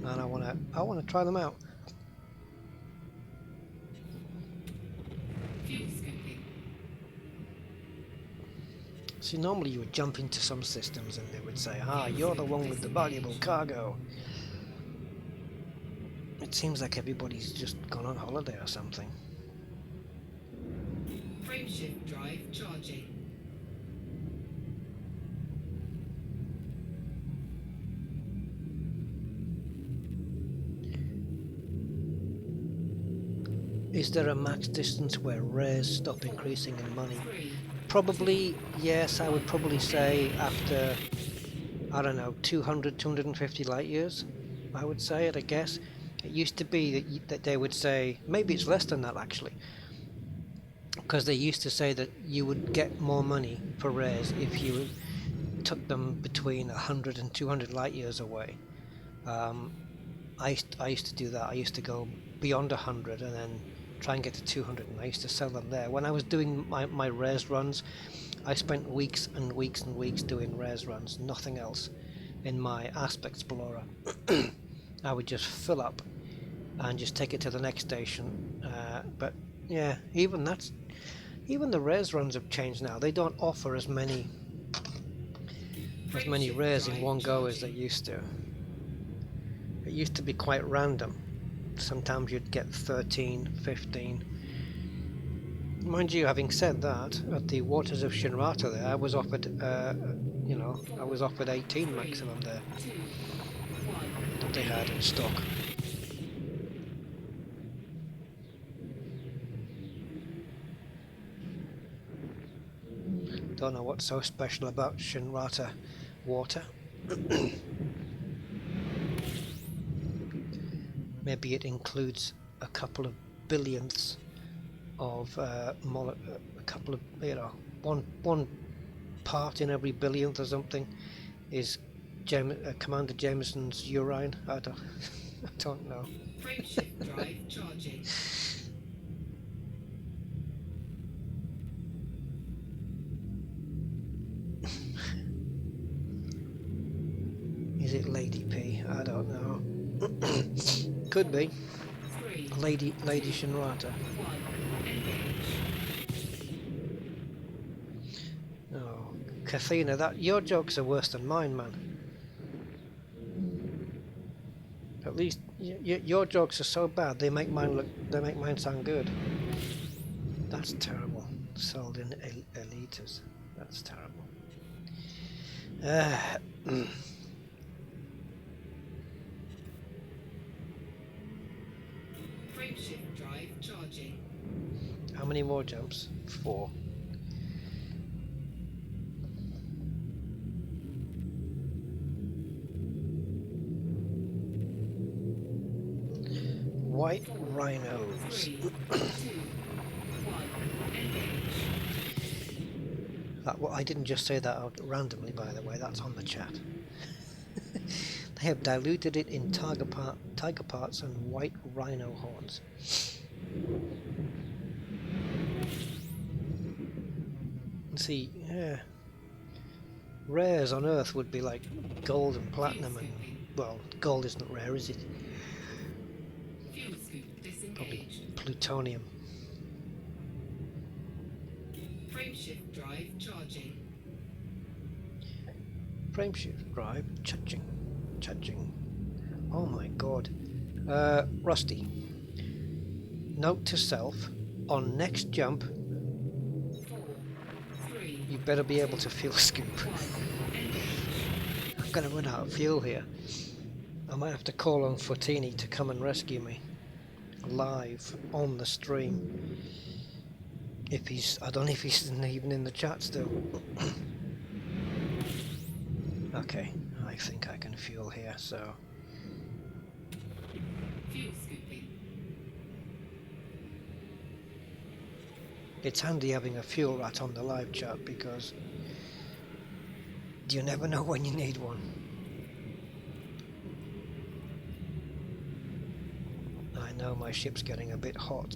and I want to try them out. Fuel scooping. See, normally you would jump into some systems and they would say, you're the one with the valuable cargo. It seems like everybody's just gone on holiday or something. Frameshift drive charging. Is there a max distance where rares stop increasing in money? 3. Probably, yes. I would probably say after, I don't know, 200, 250 light years, I would say it, I guess. It used to be that they would say, maybe it's less than that actually, because they used to say that you would get more money for rares if you took them between 100 and 200 light years away. I used to do that. I used to go beyond 100 and then try and get to 200, and I used to sell them there. When I was doing my rares runs, I spent weeks and weeks and weeks doing rares runs, nothing else, in my Aspect Explorer. I would just fill up and just take it to the next station. But yeah, even the rares runs have changed now. They don't offer as many rares in one go as they used to. It used to be quite random. Sometimes you'd get 13, 15, Mind you, having said that, at the waters of Shinrata there, I was offered, you know, I was offered 18 maximum there that they had in stock. Don't know what's so special about Shinrata water. Maybe it includes a couple of billionths of a couple of, you know, one part in every billionth or something is Commander Jameson's urine. I don't I don't know. Frameshift drive charging. Is it Lady P? I don't know. Could be. 3, Lady Shinrata. 1, engage. Oh, Kathina, that your jokes are worse than mine, man. At least your jokes are so bad they make mine sound good. That's terrible. Sold in elitas. That's terrible. Frameshift drive charging. How many more jumps? 4. White rhinos. 3, 2, 1, engage. That, well, I didn't just say that out randomly, by the way. That's on the chat. They have diluted it in tiger parts and white rhino horns. See, yeah. Rares on Earth would be like gold and platinum, and well, gold isn't rare, is it? Fuel scoop Probably disengaged. plutonium. Frameshift drive charging. Frameshift drive charging. Oh my god. Rusty. Note to self: on next jump, 4, 3, you better be able to fuel scoop. 1, engage. I'm gonna run out of fuel here. I might have to call on Fortini to come and rescue me live on the stream. If he's, I don't know if he's even in the chat still. Okay, I think I can fuel here, so Fuel scooping. it's handy having a fuel rat on the live chat because you never know when you need one. I know my ship's getting a bit hot.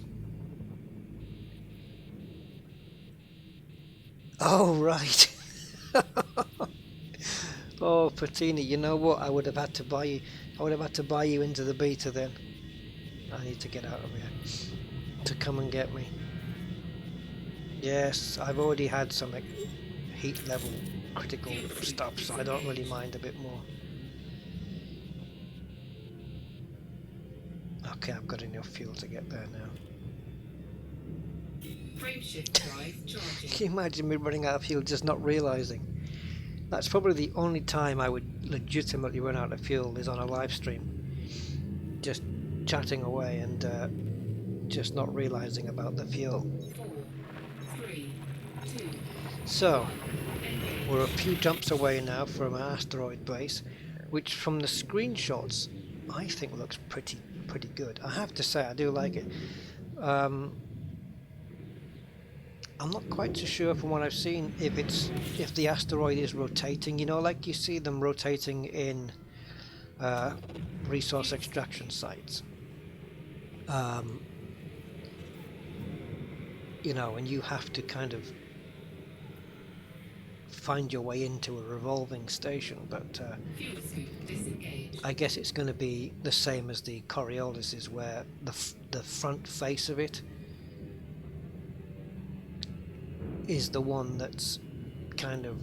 Oh, right. Oh, Patini, you know what? I would have had to buy you into the beta then. I need to get out of here to come and get me. Yes, I've already had some heat level critical stuff, so I don't really mind a bit more. Okay, I've got enough fuel to get there now. Frameshift drive charging. Can you imagine me running out of fuel just not realising? That's probably the only time I would legitimately run out of fuel is on a live stream. Just chatting away and just not realising about the fuel. 4, 3, 2, So, engage. we're a few jumps away now from an asteroid base, which from the screenshots I think looks pretty good. I have to say, I do like it. I'm not quite so sure from what I've seen if the asteroid is rotating, you know, like you see them rotating in resource extraction sites. You know, and you have to kind of find your way into a revolving station, but Fuel scoop disengaged. I guess it's going to be the same as the Coriolis, where the front face of it is the one that's kind of,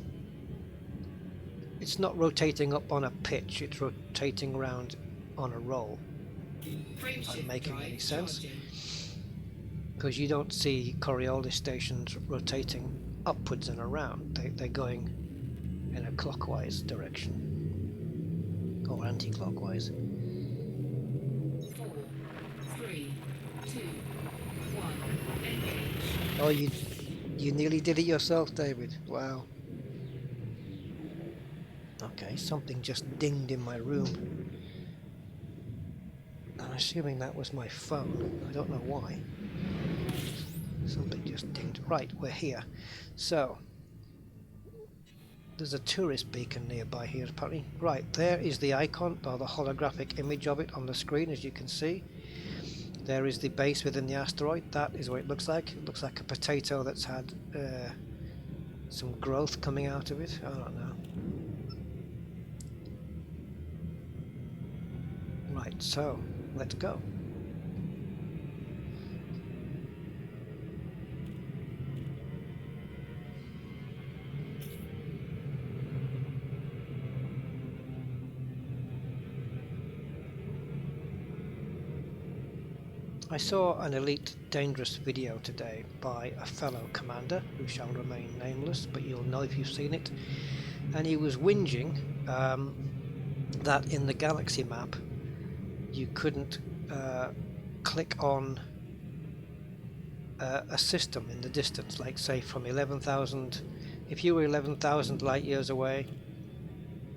it's not rotating up on a pitch, it's rotating around on a roll. Frameshift Making drive any sense? charging. because you don't see Coriolis stations rotating upwards and around. They're going in a clockwise direction, or anti-clockwise. 4, 3, 2, 1. Engage. Oh, you nearly did it yourself, David. Wow. Okay, something just dinged in my room. I'm assuming that was my phone. I don't know why. Something just dinged. Right, we're here. So, there's a tourist beacon nearby here, apparently. Right, there is the icon, or the holographic image of it on the screen, as you can see. There is the base within the asteroid. That is what it looks like. It looks like a potato that's had some growth coming out of it. I don't know. Right, so let's go. I saw an Elite Dangerous video today by a fellow commander who shall remain nameless, but you'll know if you've seen it, and he was whinging that in the galaxy map you couldn't click on a system in the distance, like say from 11,000, if you were 11,000 light years away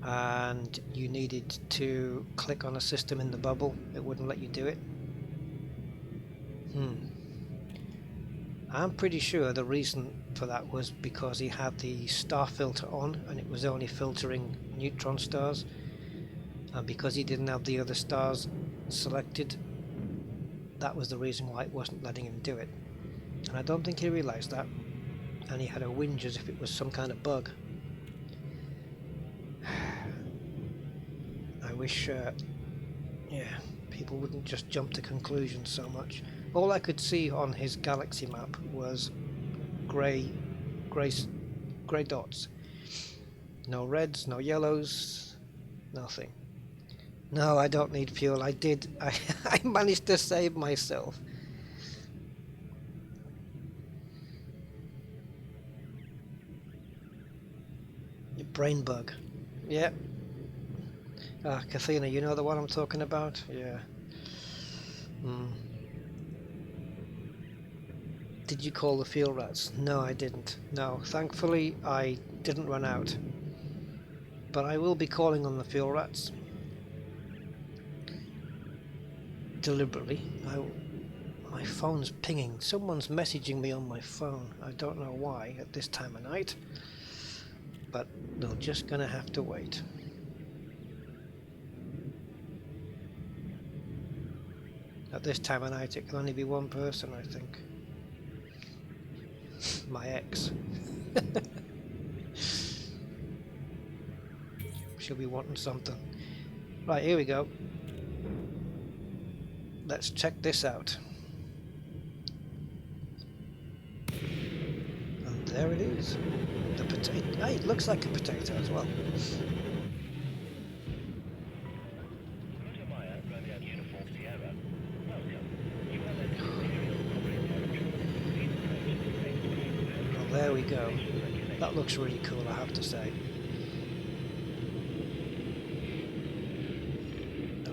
and you needed to click on a system in the bubble, it wouldn't let you do it. I'm pretty sure the reason for that was because he had the star filter on and it was only filtering neutron stars, and because he didn't have the other stars selected, that was the reason why it wasn't letting him do it. And I don't think he realised that, and he had a whinge as if it was some kind of bug. I wish people wouldn't just jump to conclusions so much. All I could see on his galaxy map was grey dots. No reds, no yellows, nothing. No, I don't need fuel. I managed to save myself. Brain bug. Yeah. Kathina, you know the one I'm talking about? Yeah. Did you call the fuel rats? No, I didn't. No, thankfully I didn't run out. But I will be calling on the fuel rats. Deliberately. My phone's pinging. Someone's messaging me on my phone. I don't know why at this time of night. But they're just gonna have to wait. At this time of night it can only be one person, I think. My ex. She'll be wanting something. Right, here we go. Let's check this out. And there it is. The potato. Hey, it looks like a potato as well. Well, there we go. That looks really cool, I have to say.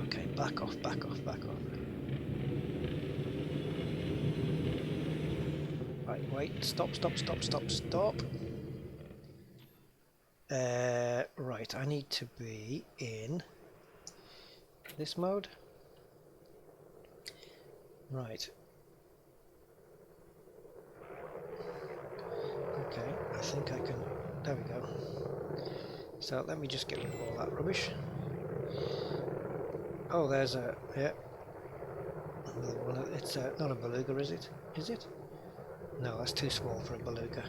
Okay, back off, back off, back off. Right, wait, stop. Right, I need to be in this mode. Right. Okay, I think I can. There we go. So let me just get rid of all that rubbish. Oh, there's a. Yeah. Another one. It's not a beluga, is it? Is it? No, that's too small for a beluga.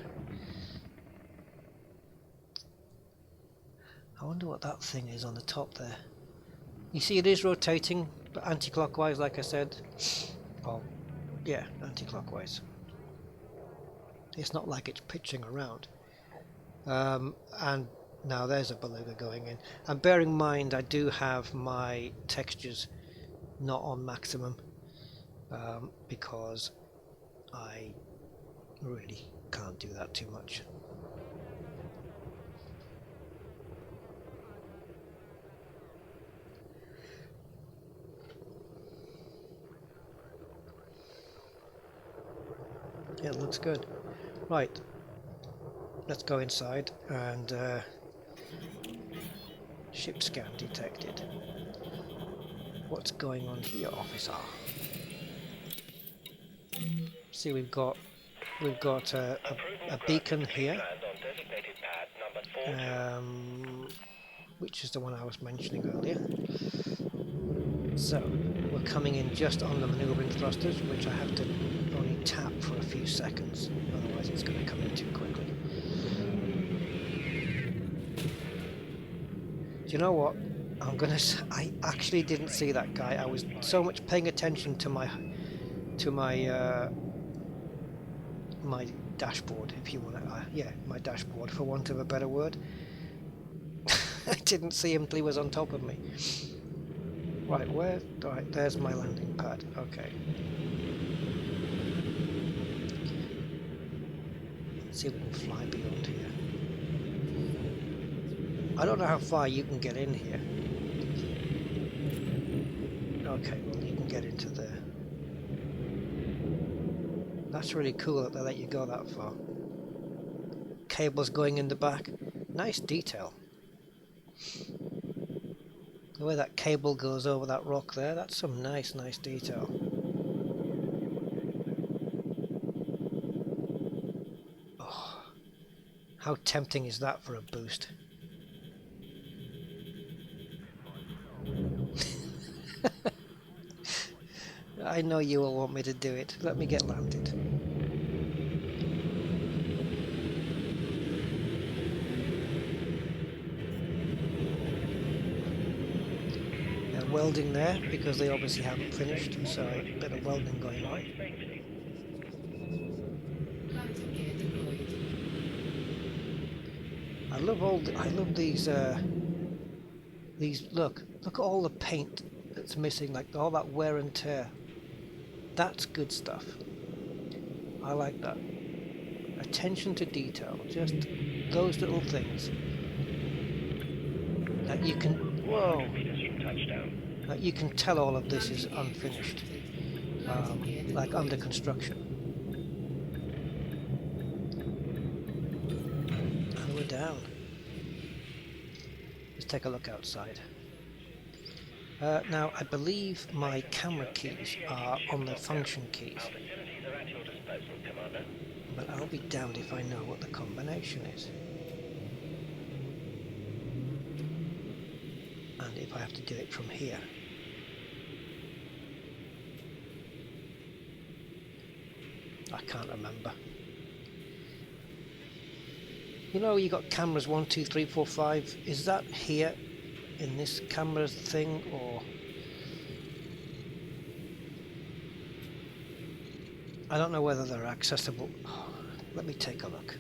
I wonder what that thing is on the top there. You see it is rotating, but anti-clockwise, like I said. Oh, yeah, anti-clockwise. It's not like it's pitching around. And now there's a beluga going in. And bear in mind, I do have my textures not on maximum, because I really can't do that too much. Yeah, it looks good. Right, let's go inside and ship scan detected. What's going on here, officer? See, we've got a beacon here, which is the one I was mentioning earlier. So we're coming in just on the manoeuvring thrusters, which I have to only tap for a few seconds, otherwise it's going to come in too quickly. Do you know what? I actually didn't see that guy. I was so much paying attention to my my dashboard, if you want to, yeah, my dashboard, for want of a better word. I didn't see him till he was on top of me. Right, where? Right, there's my landing pad. Okay. Let's see if we can fly beyond here. I don't know how far you can get in here. Okay, well, you can get into there. That's really cool that they let you go that far. Cables going in the back. Nice detail. The way that cable goes over that rock there, that's some nice detail. Oh, how tempting is that for a boost? I know you will want me to do it. Let me get landed. Welding there because they obviously haven't finished, so a bit of welding going on. I love these look at all the paint that's missing, like all that wear and tear. That's good stuff. I like that. Attention to detail, just those little things that you can, whoa, that you can tell all of this is unfinished, like under construction. And we're down. Let's take a look outside. Now I believe my camera keys are on the function keys, but I'll be damned if I know what the combination is. And if I have to do it from here. I can't remember. You know, you got cameras 1, 2, 3, 4, 5. Is that here in this camera thing, or I don't know whether they're accessible. Oh, let me take a look.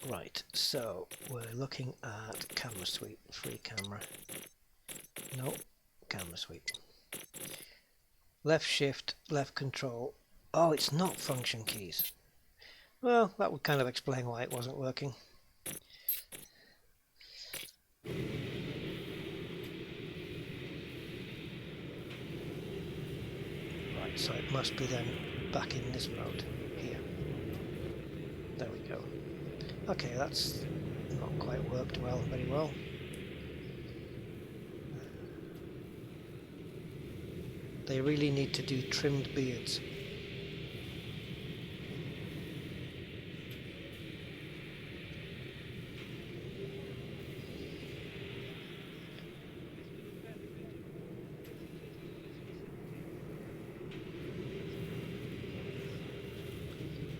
Right, so we're looking at camera suite, free camera. No, camera suite. Left shift, left control. Oh, it's not function keys. Well, that would kind of explain why it wasn't working. Right, so it must be then back in this mode here. There we go. Okay, that's not quite worked very well. They really need to do trimmed beards.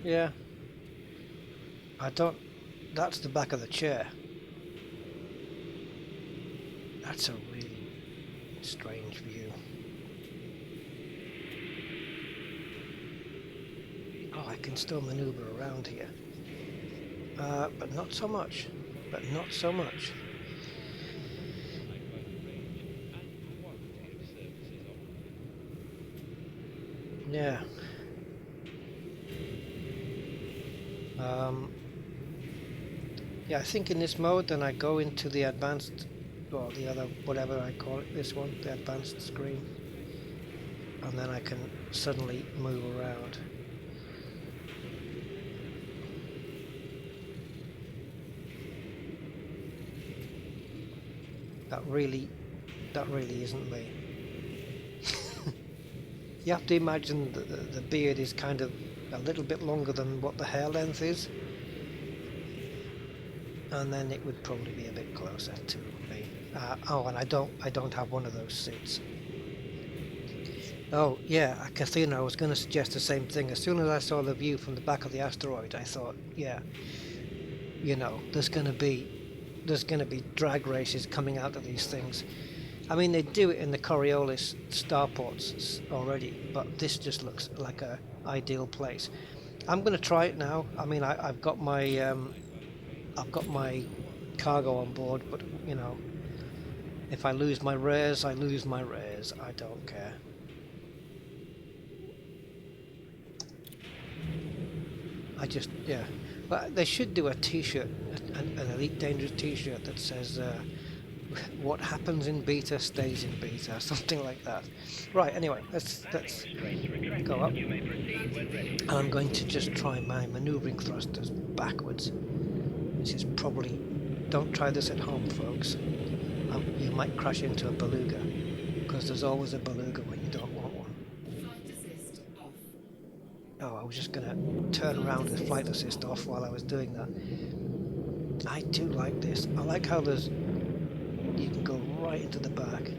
Yeah. That's the back of the chair. That's a really strange view. Oh, I can still maneuver around here. But not so much. Yeah. Yeah, I think in this mode then I go into the advanced, or the other, whatever I call it, this one, the advanced screen, and then I can suddenly move around. That really isn't me. You have to imagine that the beard is kind of a little bit longer than what the hair length is, and then it would probably be a bit closer to me. Oh, and I don't have one of those suits. Oh yeah, Kathina, I was going to suggest the same thing. As soon as I saw the view from the back of the asteroid, I thought, yeah, you know, there's going to be drag races coming out of these things. I mean, they do it in the Coriolis starports already, but this just looks like a ideal place. I'm going to try it now. I mean, I've got my cargo on board, but you know, if I lose my rares, I lose my rares. I don't care. Yeah. But they should do a T-shirt, an Elite Dangerous T-shirt that says, "What happens in beta stays in beta," something like that. Right. Anyway, let's go up, and I'm going to just try my manoeuvring thrusters backwards. This is probably. Don't try this at home, folks. You might crash into a beluga, because there's always a beluga when you don't want one. Flight assist off. Oh, I was just going to turn around with flight assist off while I was doing that. I do like this. I like how you can go right into the back.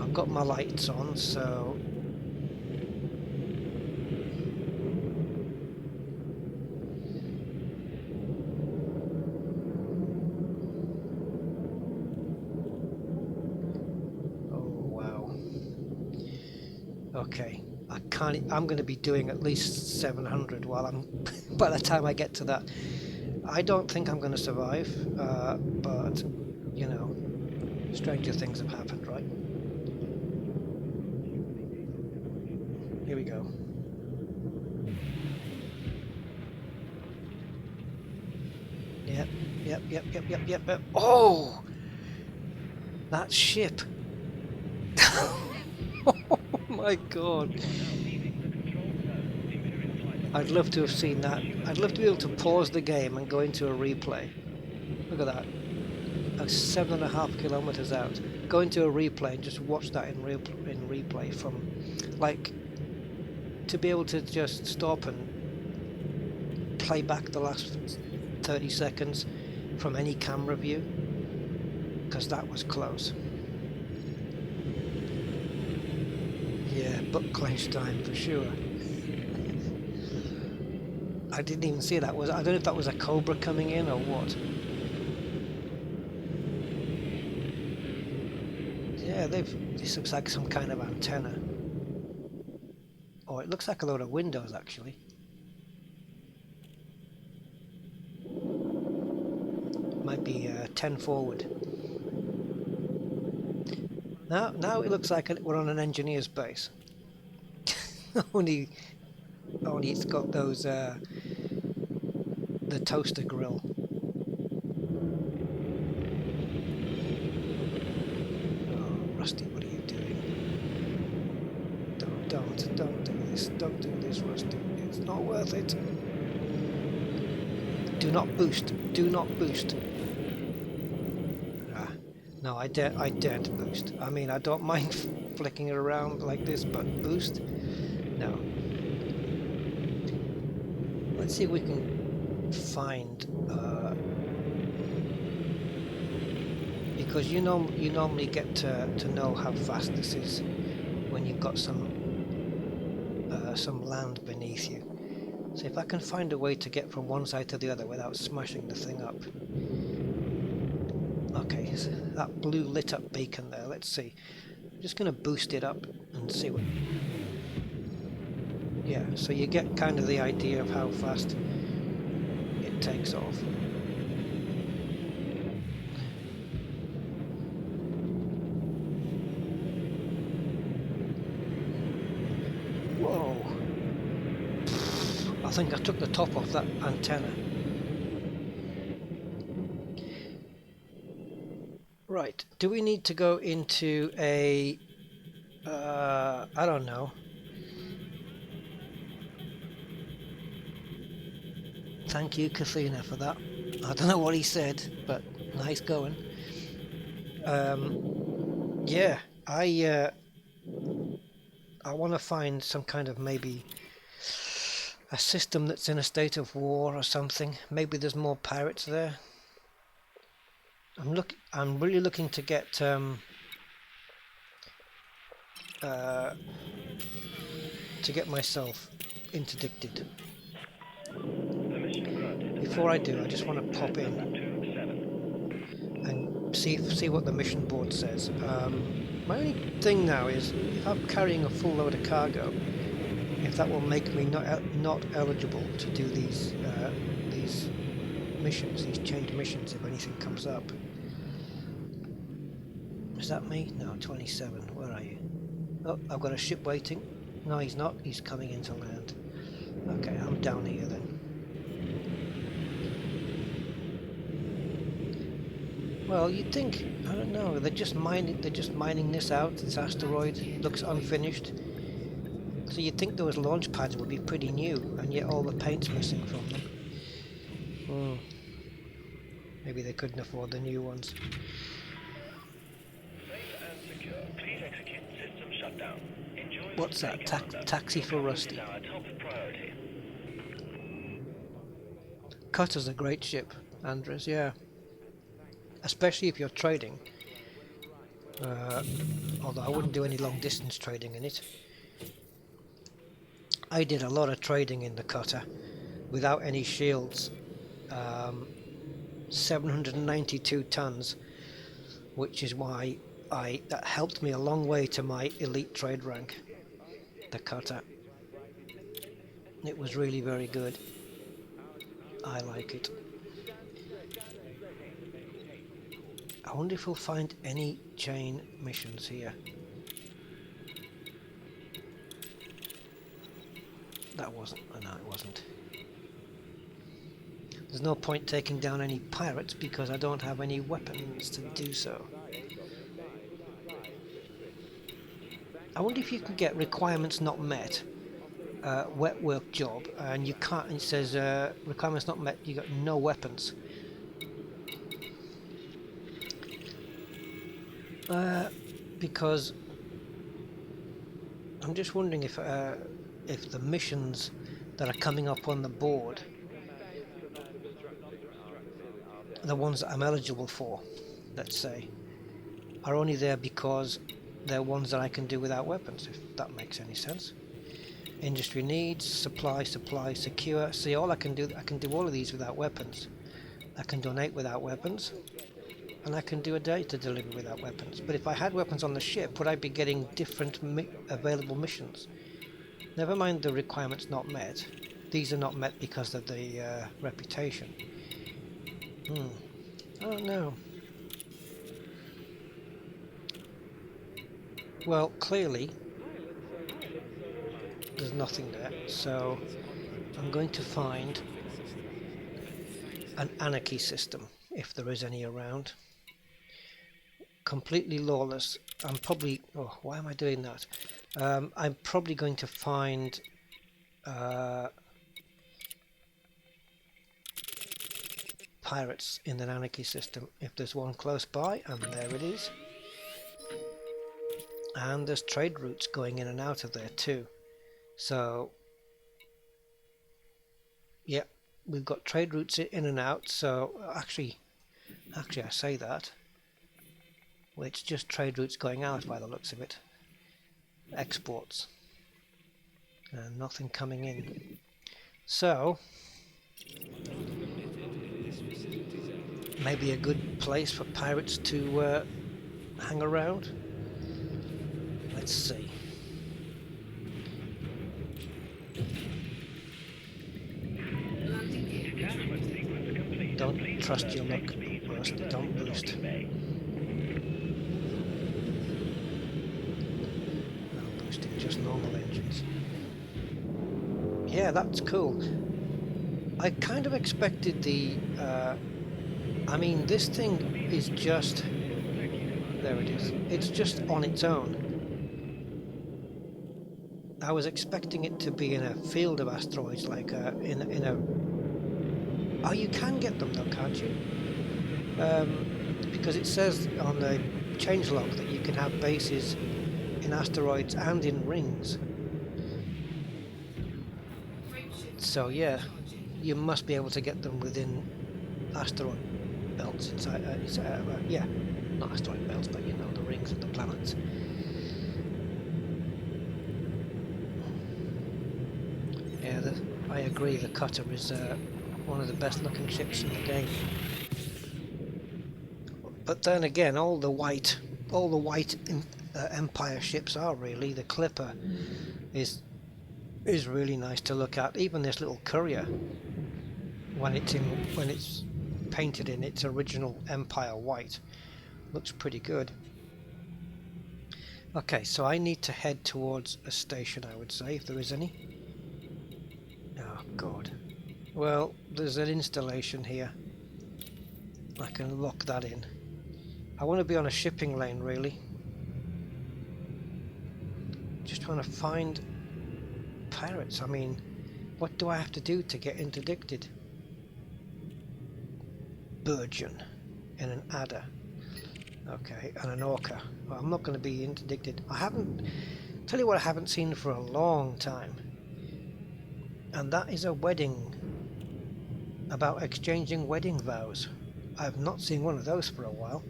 I've got my lights on, so okay, I'm going to be doing at least 700 while I'm by the time I get to that. I don't think I'm going to survive, but you know, stranger things have happened, right? Here we go. Yep. Oh! That ship! Oh my god! I'd love to have seen that. I'd love to be able to pause the game and go into a replay. Look at that. That's 7.5 kilometers out. Go into a replay and just watch that in replay from, like, to be able to just stop and play back the last 30 seconds from any camera view, because that was close. Yeah, butt clench time for sure. I didn't even see that. I don't know if that was a Cobra coming in or what. Yeah, this looks like some kind of antenna. Oh, it looks like a load of windows actually. Might be 10 forward. Now it looks like we're on an engineer's base. only it's got those the toaster grill. Oh, Rusty, what are you doing? Don't do this. Don't do this, Rusty. It's not worth it. Do not boost. Do not boost. No, I daren't boost. I mean, I don't mind flicking it around like this, but boost? No. Let's see if we can find, because you normally get to know how fast this is when you've got some land beneath you. So if I can find a way to get from one side to the other without smashing the thing up. Okay, so that blue lit up beacon there, let's see. I'm just going to boost it up and see what... Yeah, so you get kind of the idea of how fast it takes off. Whoa! I think I took the top off that antenna. Right, do we need to go into a... I don't know. Thank you, Kathina, for that. I don't know what he said, but nice going. Yeah, I want to find some kind of maybe a system that's in a state of war or something. Maybe there's more pirates there. I'm really looking to get myself interdicted. Before I do, I just want to pop in and see what the mission board says. My only thing now is if I'm carrying a full load of cargo, if that will make me not eligible to do these missions, these chained missions, if anything comes up. Is that me? No, 27. Where are you? Oh, I've got a ship waiting. No, he's not. He's coming into land. Okay, I'm down here then. Well, you'd think, I don't know, they're just mining this out. This asteroid looks unfinished. So you'd think those launch pads would be pretty new, and yet all the paint's missing from them. Maybe they couldn't afford the new ones. Please execute system shutdown. Enjoy What's that? Taxi for Rusty. our top priority. Cutter's a great ship, Andres, yeah. Especially if you're trading. Although I wouldn't do any long distance trading in it. I did a lot of trading in the cutter without any shields. 792 tons, which is why that helped me a long way to my elite trade rank. The cutter. It was really very good. I like it. I wonder if we'll find any chain missions here. That wasn't. No, it wasn't. There's no point taking down any pirates because I don't have any weapons to do so. I wonder if you can get requirements not met, wet work job, and you can't. It says requirements not met. You got no weapons. Because I'm just wondering if the missions that are coming up on the board, the ones that I'm eligible for, let's say, are only there because they're ones that I can do without weapons, if that makes any sense. Industry needs, supply, secure. See, I can do all of these without weapons. I can donate without weapons, and I can do a data delivery without weapons. But if I had weapons on the ship, would I be getting different available missions? Never mind the requirements not met. These are not met because of the reputation. I don't know. Well, clearly there's nothing there, so I'm going to find an anarchy system, if there is any around. Completely lawless. I'm probably... Oh, why am I doing that? I'm probably going to find... pirates in an anarchy system, if there's one close by, and there it is. And there's trade routes going in and out of there too. So, yeah, we've got trade routes in and out. So actually I say that. Well, it's just trade routes going out by the looks of it. Exports. And nothing coming in. So, maybe a good place for pirates to hang around. Let's see. Don't trust your luck, Rust. Don't boost. No boosting, just normal engines. yeah, that's cool. I kind of expected the... I mean, this thing is just... There it is. It's just on its own. I was expecting it to be in a field of asteroids, like in a... Oh, you can get them though, can't you? Because it says on the changelog that you can have bases in asteroids and in rings. So yeah, you must be able to get them within asteroid belts inside. Yeah, not asteroid belts, but you know, the rings of the planets. Yeah, I agree. The cutter is one of the best looking ships in the game. But then again, all the white Empire ships are really. The Clipper is really nice to look at. Even this little Courier, when it's painted in its original Empire white, looks pretty good. Okay, so I need to head towards a station, I would say, if there is any. Oh god. Well, there's an installation here. I can lock that in. I want to be on a shipping lane, really. Just trying to find pirates. I mean, what do I have to do to get interdicted? Burgeon in an adder. Okay, and an orca. Well, I'm not going to be interdicted. Tell you what I haven't seen for a long time. And that is a wedding. About exchanging wedding vows. I've not seen one of those for a while.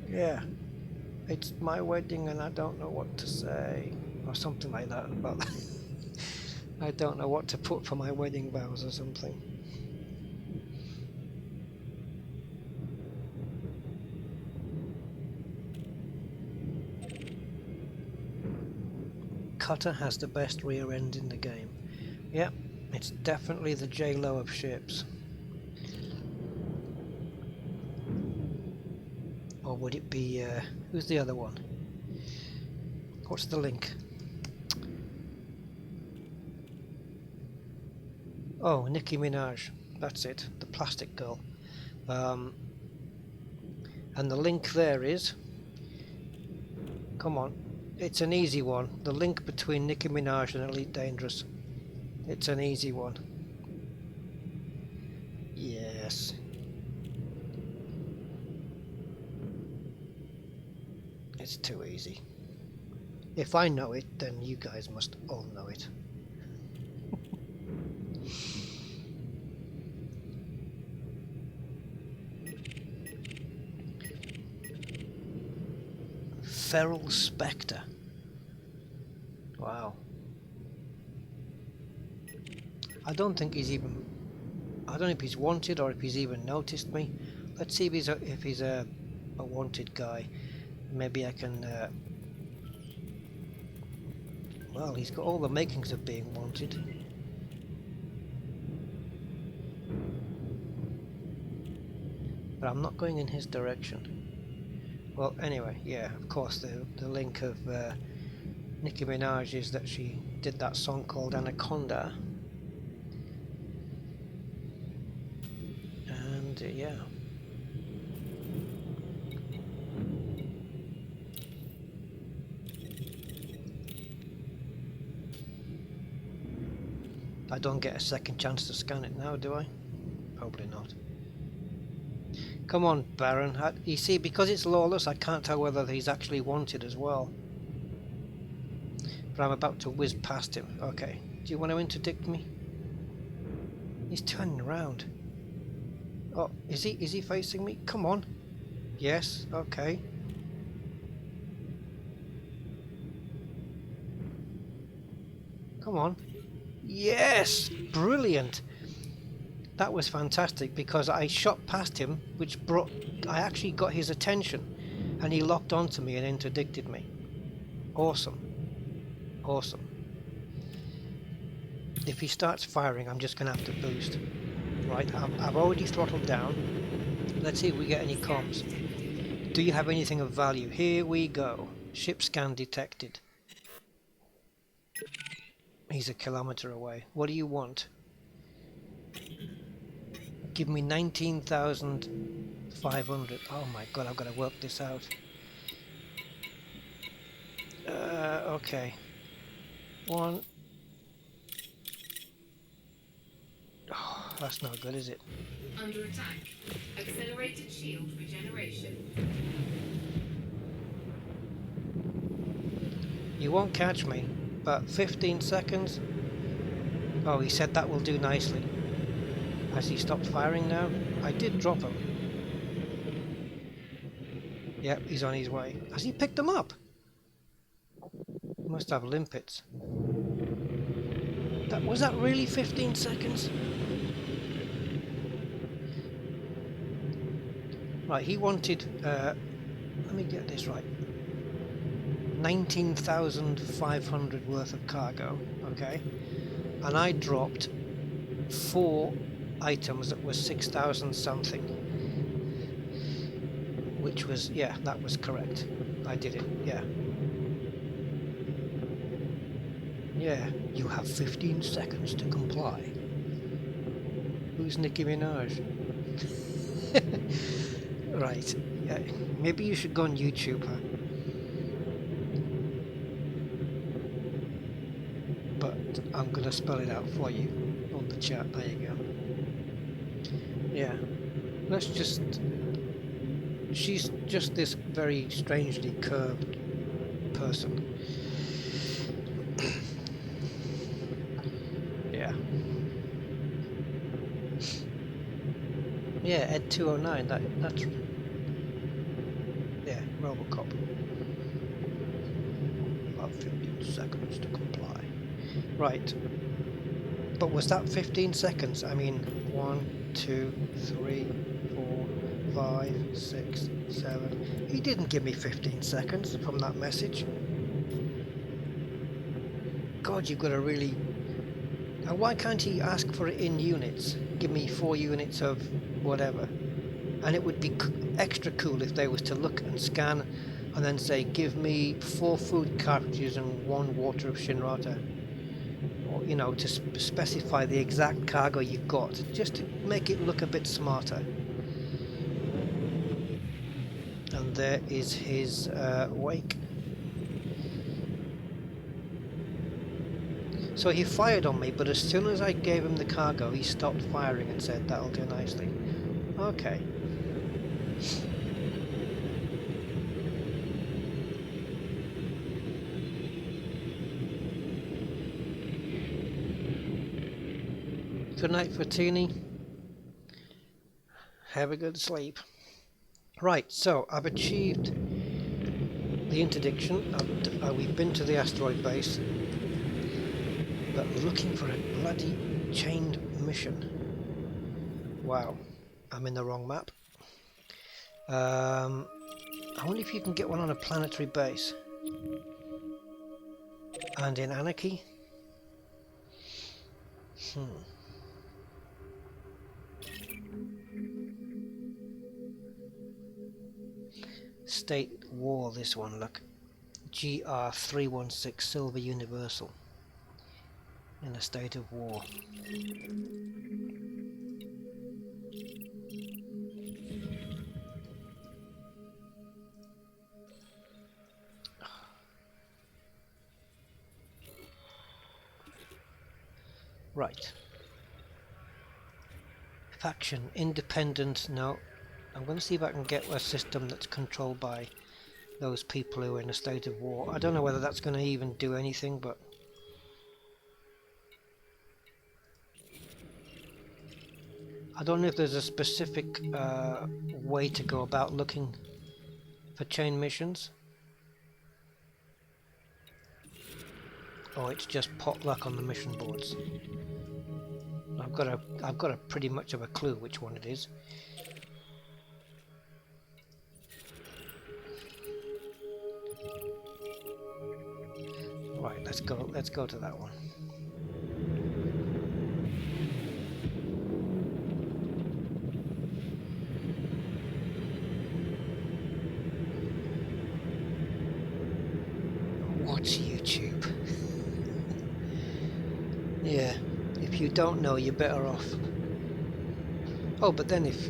Yeah. It's my wedding and I don't know what to say. Or something like that. But I don't know what to put for my wedding vows or something. Cutter has the best rear end in the game. Yep, it's definitely the J-Lo of ships. Or would it be, who's the other one? What's the link? Oh, Nicki Minaj. That's it, the plastic girl. And the link there is... Come on. It's an easy one. The link between Nicki Minaj and Elite Dangerous. It's an easy one. Yes. It's too easy. If I know it, then you guys must all know it. Feral Spectre. Wow. I don't think he's even... I don't know if he's wanted or if he's even noticed me. Let's see if he's a wanted guy. Maybe I can... Well, he's got all the makings of being wanted. But I'm not going in his direction. Well, anyway, yeah, of course, the link of Nicki Minaj is that she did that song called Anaconda. And, yeah. I don't get a second chance to scan it now, do I? Probably not. Come on, Baron. You see, because it's lawless, I can't tell whether he's actually wanted as well. But I'm about to whiz past him. Okay. Do you want to interdict me? He's turning around. Oh, is he facing me? Come on. Yes, okay. Come on. Yes! Brilliant! That was fantastic because I shot past him, which I actually got his attention, and he locked onto me and interdicted me. Awesome. Awesome. If he starts firing, I'm just going to have to boost. Right, I've already throttled down. Let's see if we get any comms. Do you have anything of value? Here we go. Ship scan detected. He's a kilometre away. What do you want? Give me 19,500. Oh my god, I've got to work this out. Okay. One. Oh, that's not good, is it? Under attack. Accelerated shield regeneration. You won't catch me, but 15 seconds? Oh, he said that will do nicely. Has he stopped firing now? I did drop him. Yep, he's on his way. Has he picked them up? He must have limpets. Was that really 15 seconds? Right, he wanted, let me get this right. 19,500 worth of cargo, okay? And I dropped 4 items that were 6,000 something. Which was, yeah, that was correct. I did it, yeah. Yeah, you have 15 seconds to comply. Who's Nicki Minaj? Right, yeah, maybe you should go on YouTube, huh? But I'm going to spell it out for you on the chat. There you go. Yeah, let's just... She's just this very strangely curved person. Yeah. Yeah, Ed 209, that's... Yeah, Robocop. About 15 seconds to comply. Right. But was that 15 seconds? I mean, 1, 2, 3, 4, 5, 6, 7. He didn't give me 15 seconds from that message. God, you've got to really... And why can't he ask for it in units? Give me 4 units of whatever. And it would be extra cool if they was to look and scan and then say, give me 4 food cartridges and 1 water of Shinrata. Or, you know, to specify the exact cargo you've got, just to make it look a bit smarter. And there is his wake. So he fired on me, but as soon as I gave him the cargo, he stopped firing and said, that'll do nicely. Okay. Good night, Fatini. Have a good sleep. Right, so I've achieved the interdiction. We've been to the asteroid base, but looking for a bloody chained mission. Wow, I'm in the wrong map. I wonder if you can get one on a planetary base. And in Anarchy? State War, this one, look. GR316 Silver Universal. In a state of war. Right. Faction, independent, no. I'm going to see if I can get a system that's controlled by those people who are in a state of war. I don't know whether that's going to even do anything, but... I don't know if there's a specific way to go about looking for chain missions. Or it's just potluck on the mission boards. I've got a pretty much of a clue which one it is. Right, let's go to that one. What's YouTube? Yeah, if you don't know, you're better off. Oh, but then if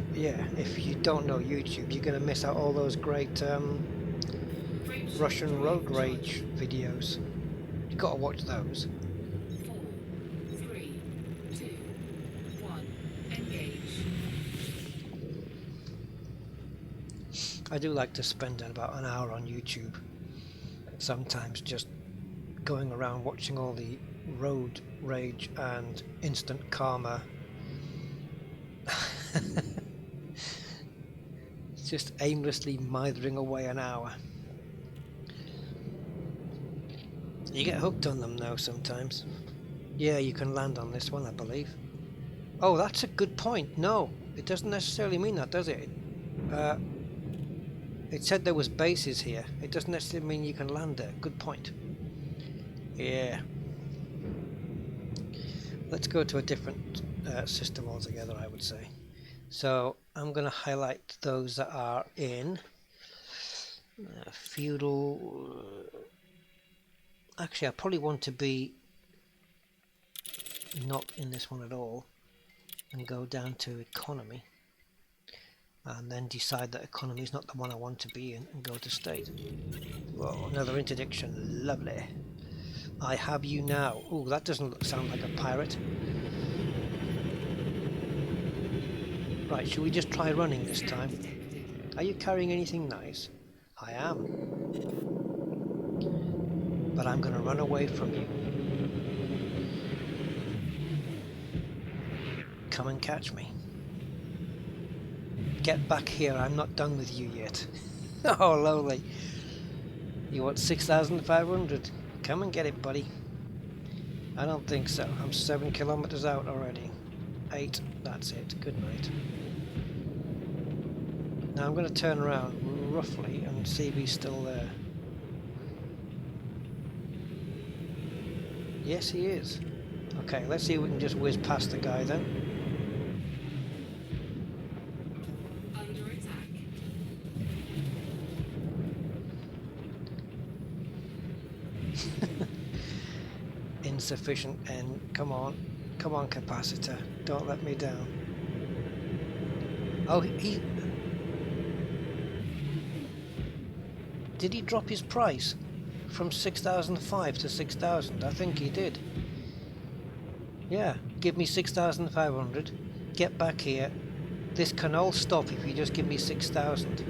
you don't know YouTube, you're gonna miss out all those great Russian road rage videos. You gotta watch those. 4, 3, 2, 1. Engage. I do like to spend about an hour on YouTube. Sometimes just going around watching all the road rage and instant karma. It's just aimlessly mithering away an hour. You get hooked on them though sometimes. Yeah, you can land on this one, I believe. Oh, that's a good point. No, it doesn't necessarily mean that, does it? It said there was bases here. It doesn't necessarily mean you can land there. Good point. Yeah. Let's go to a different system altogether, I would say. So I'm going to highlight those that are in feudal. Actually, I probably want to be not in this one at all and go down to economy and then decide that economy is not the one I want to be in and go to state. Whoa, another interdiction. Lovely. I have you now. Oh, that doesn't sound like a pirate. Right, should we just try running this time? Are you carrying anything nice? I am. But I'm going to run away from you. Come and catch me. Get back here, I'm not done with you yet. Oh, lowly. You want 6,500? Come and get it, buddy. I don't think so. I'm 7 kilometers out already. 8, that's it. Good night. Now I'm going to turn around roughly and see if he's still there. Yes, he is. Okay, let's see if we can just whiz past the guy then. Under attack. Insufficient N. Come on. Come on, capacitor. Don't let me down. Oh, he... Did he drop his price from 6,005 to 6,000? I think he did. Yeah, give me 6,500. Get back here. This can all stop if you just give me 6,000.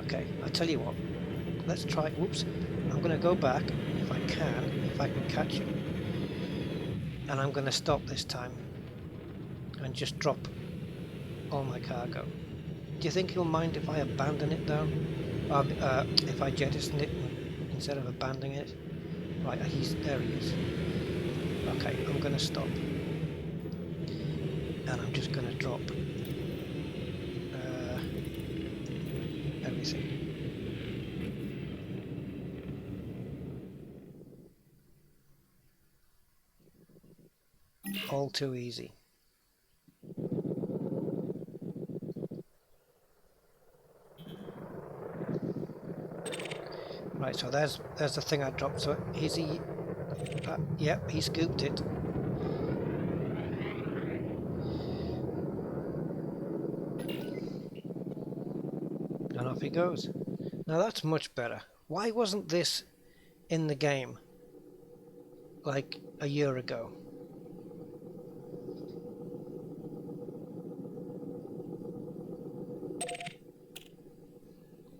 Okay, I'll tell you what. Let's try... Whoops. I'm going to go back, if I can catch him. And I'm going to stop this time. And just drop all my cargo. Do you think he'll mind if I abandon it though? If I jettison it instead of abandoning it? Right, there he is. Okay, I'm going to stop. And I'm just going to drop everything. All too easy. Right, so there's the thing I dropped. So is he? Yep, he scooped it. And off he goes. Now that's much better. Why wasn't this in the game like a year ago?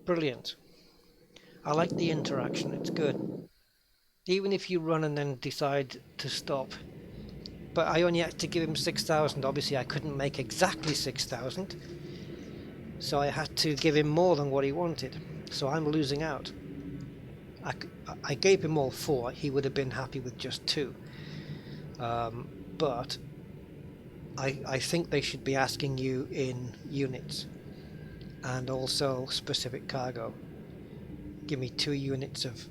Brilliant. I like the interaction, it's good. Even if you run and then decide to stop. But I only had to give him 6,000. Obviously I couldn't make exactly 6,000. So I had to give him more than what he wanted. So I'm losing out. I gave him all 4. He would have been happy with just 2. But I think they should be asking you in units. And also specific cargo. Give me 2 units of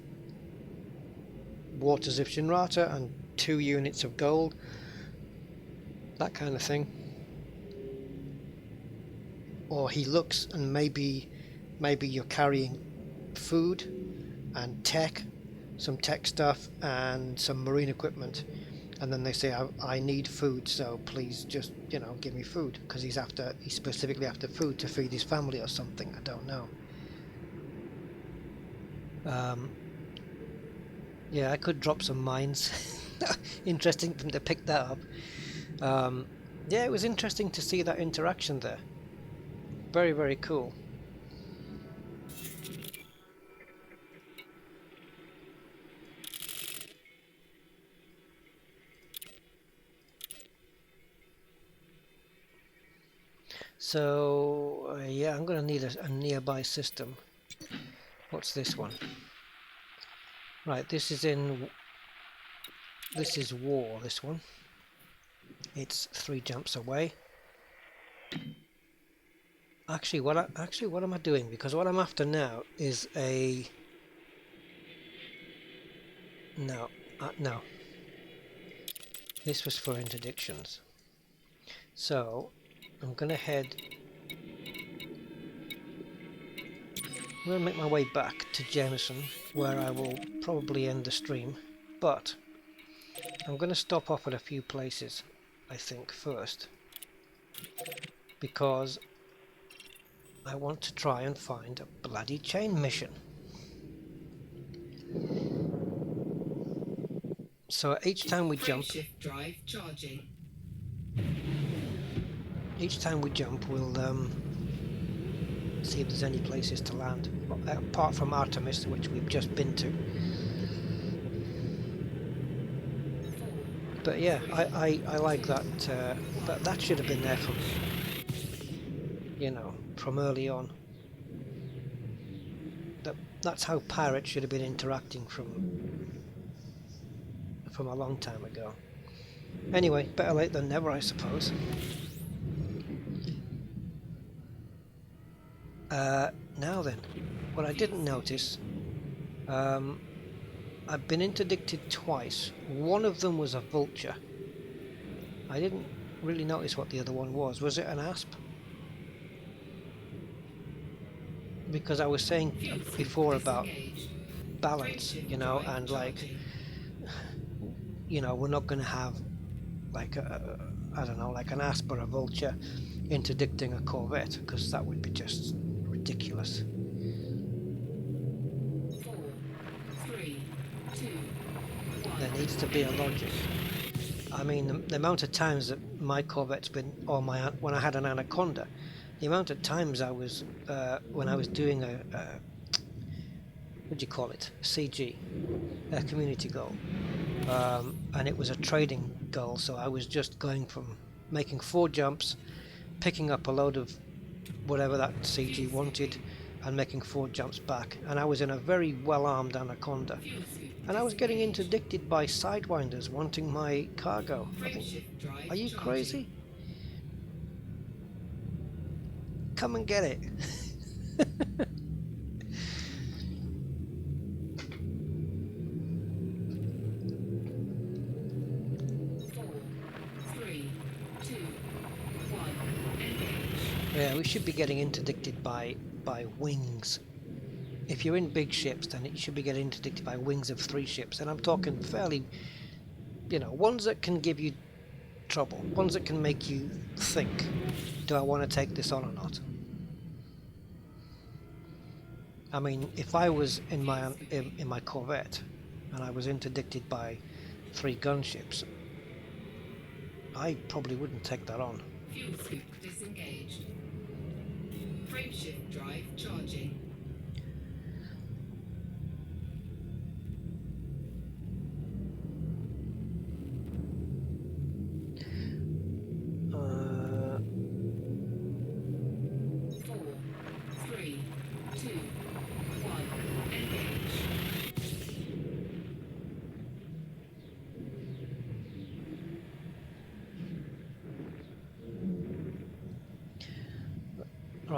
water Zipshinrata and 2 units of gold. That kind of thing. Or he looks and maybe you're carrying food and tech, some tech stuff and some marine equipment. and then they say I need food, so please just, you know, give me food, because he's specifically after food to feed his family or something. I don't know. Yeah, I could drop some mines. Interesting for them to pick that up. Yeah, it was interesting to see that interaction there. Very, very cool. So yeah, I'm gonna need a nearby system. What's this one? Right, this is war, this one. It's 3 jumps away. Actually, what am I doing? Because what I'm after now is a... No, no. This was for interdictions. So, I'm gonna make my way back to Jameson, where I will probably end the stream. But, I'm gonna stop off at a few places, I think, first. Because I want to try and find a bloody chain mission. So each time we jump, Shift drive charging. we'll see if there's any places to land, apart from Artemis, which we've just been to. But yeah, I like that, but that should have been there from, you know, from early on. That's how pirates should have been interacting from a long time ago. Anyway, better late than never, I suppose. Now then, what I didn't notice, I've been interdicted twice. One of them was a vulture. I didn't really notice what the other one was. Was it an asp? Because I was saying before about balance, you know, and like, you know, we're not going to have like I don't know, like an asp or a vulture interdicting a Corvette, because that would be just ridiculous. 4, 3, 2, 1. There needs to be a logic. I mean, the amount of times that my Corvette's been, or when I had an Anaconda, the amount of times I was, when I was doing a what do you call it, CG, a community goal, and it was a trading goal, so I was just going from making 4 jumps, picking up a load of whatever that CG wanted, and making 4 jumps back, and I was in a very well-armed Anaconda, and I was getting interdicted by sidewinders wanting my cargo. I think, are you crazy? Come and get it. 4, 3, 2, 1. Engage. Yeah, we should be getting interdicted by wings. If you're in big ships, then it should be getting interdicted by wings of 3 ships, and I'm talking fairly, you know, ones that can give you trouble, ones that can make you think, do I want to take this on or not? I mean, if I was in my Corvette and I was interdicted by 3 gunships, I probably wouldn't take that on. Fuel scoop disengaged. Frameshift drive charging. Uh, 4, 3, 2, 1. Engage.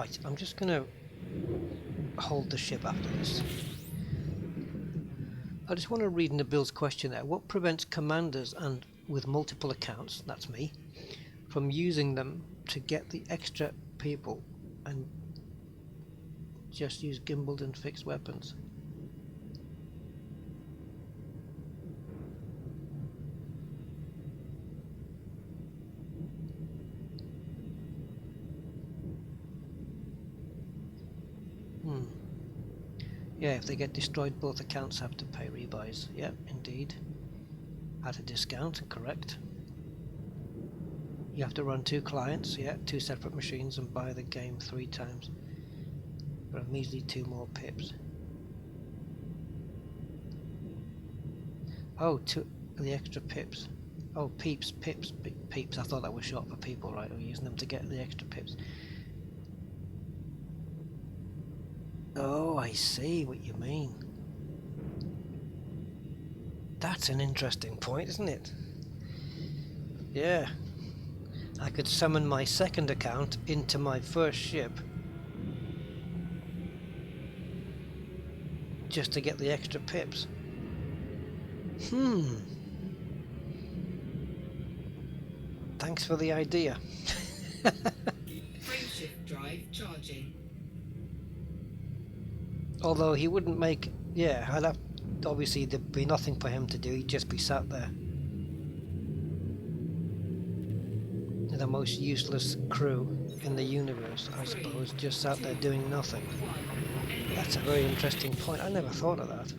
right, I'm just going to hold the ship after this. I just want to read Nabil's question there. What prevents commanders and with multiple accounts, that's me, from using them to get the extra people and just use gimbaled and fixed weapons? Yeah, if they get destroyed, both accounts have to pay rebuys. Yeah, indeed. At a discount, correct. You have to run 2 clients, yeah, 2 separate machines and buy the game 3 times. For a measly 2 more pips. Oh, the extra pips. Oh, peeps. I thought that was short for people, right? We're using them to get the extra pips. Oh, I see what you mean. That's an interesting point, isn't it? Yeah. I could summon my second account into my first ship just to get the extra pips. Thanks for the idea. Frameshift drive charging. Although he wouldn't make... Yeah, I'd have... Obviously there'd be nothing for him to do, he'd just be sat there. The most useless crew in the universe, I suppose, just sat there doing nothing. That's a very interesting point. I never thought of that.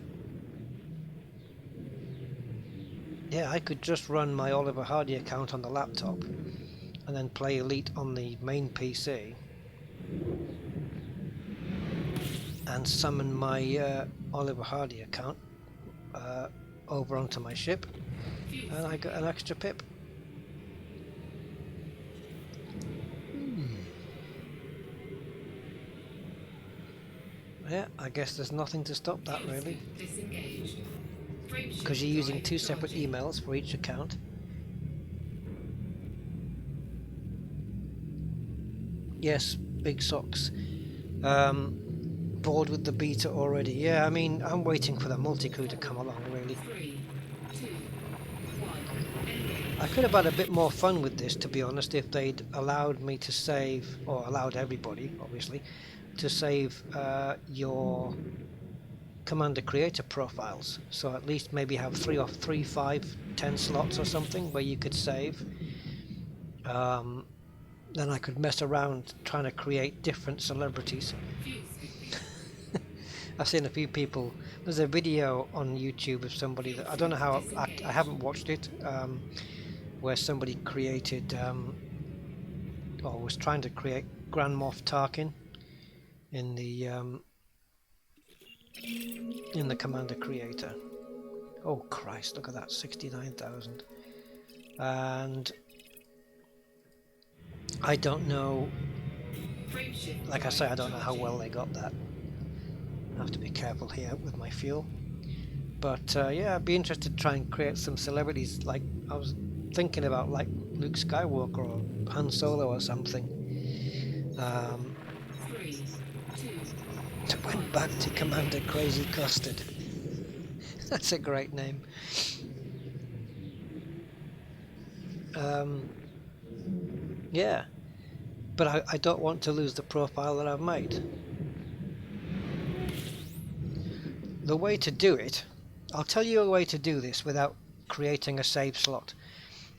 Yeah, I could just run my Oliver Hardy account on the laptop and then play Elite on the main PC and summon my Oliver Hardy account over onto my ship, and I got an extra pip. Yeah, I guess there's nothing to stop that really, because you're using 2 separate emails for each account. Yes, Big Socks. Bored with the beta already. Yeah, I mean, I'm waiting for the multi-crew to come along really. I could have had a bit more fun with this, to be honest, if they'd allowed me to save, or allowed everybody, obviously, to save your Commander Creator profiles. So at least maybe have 3 or 3, 5, 10 slots or something where you could save. Then I could mess around trying to create different celebrities. I've seen a few people. There's a video on YouTube of somebody that I don't know how I haven't watched it, where somebody created or was trying to create Grand Moff Tarkin in the Commander Creator. Oh Christ! Look at that, 69,000. And I don't know. Like I say, I don't know how well they got that. I have to be careful here with my fuel. But yeah, I'd be interested to try and create some celebrities. Like I was thinking about, like Luke Skywalker or Han Solo or something. Went back to Commander Crazy Custard. That's a great name. Yeah, but I don't want to lose the profile that I've made. The way to do it, I'll tell you a way to do this without creating a save slot,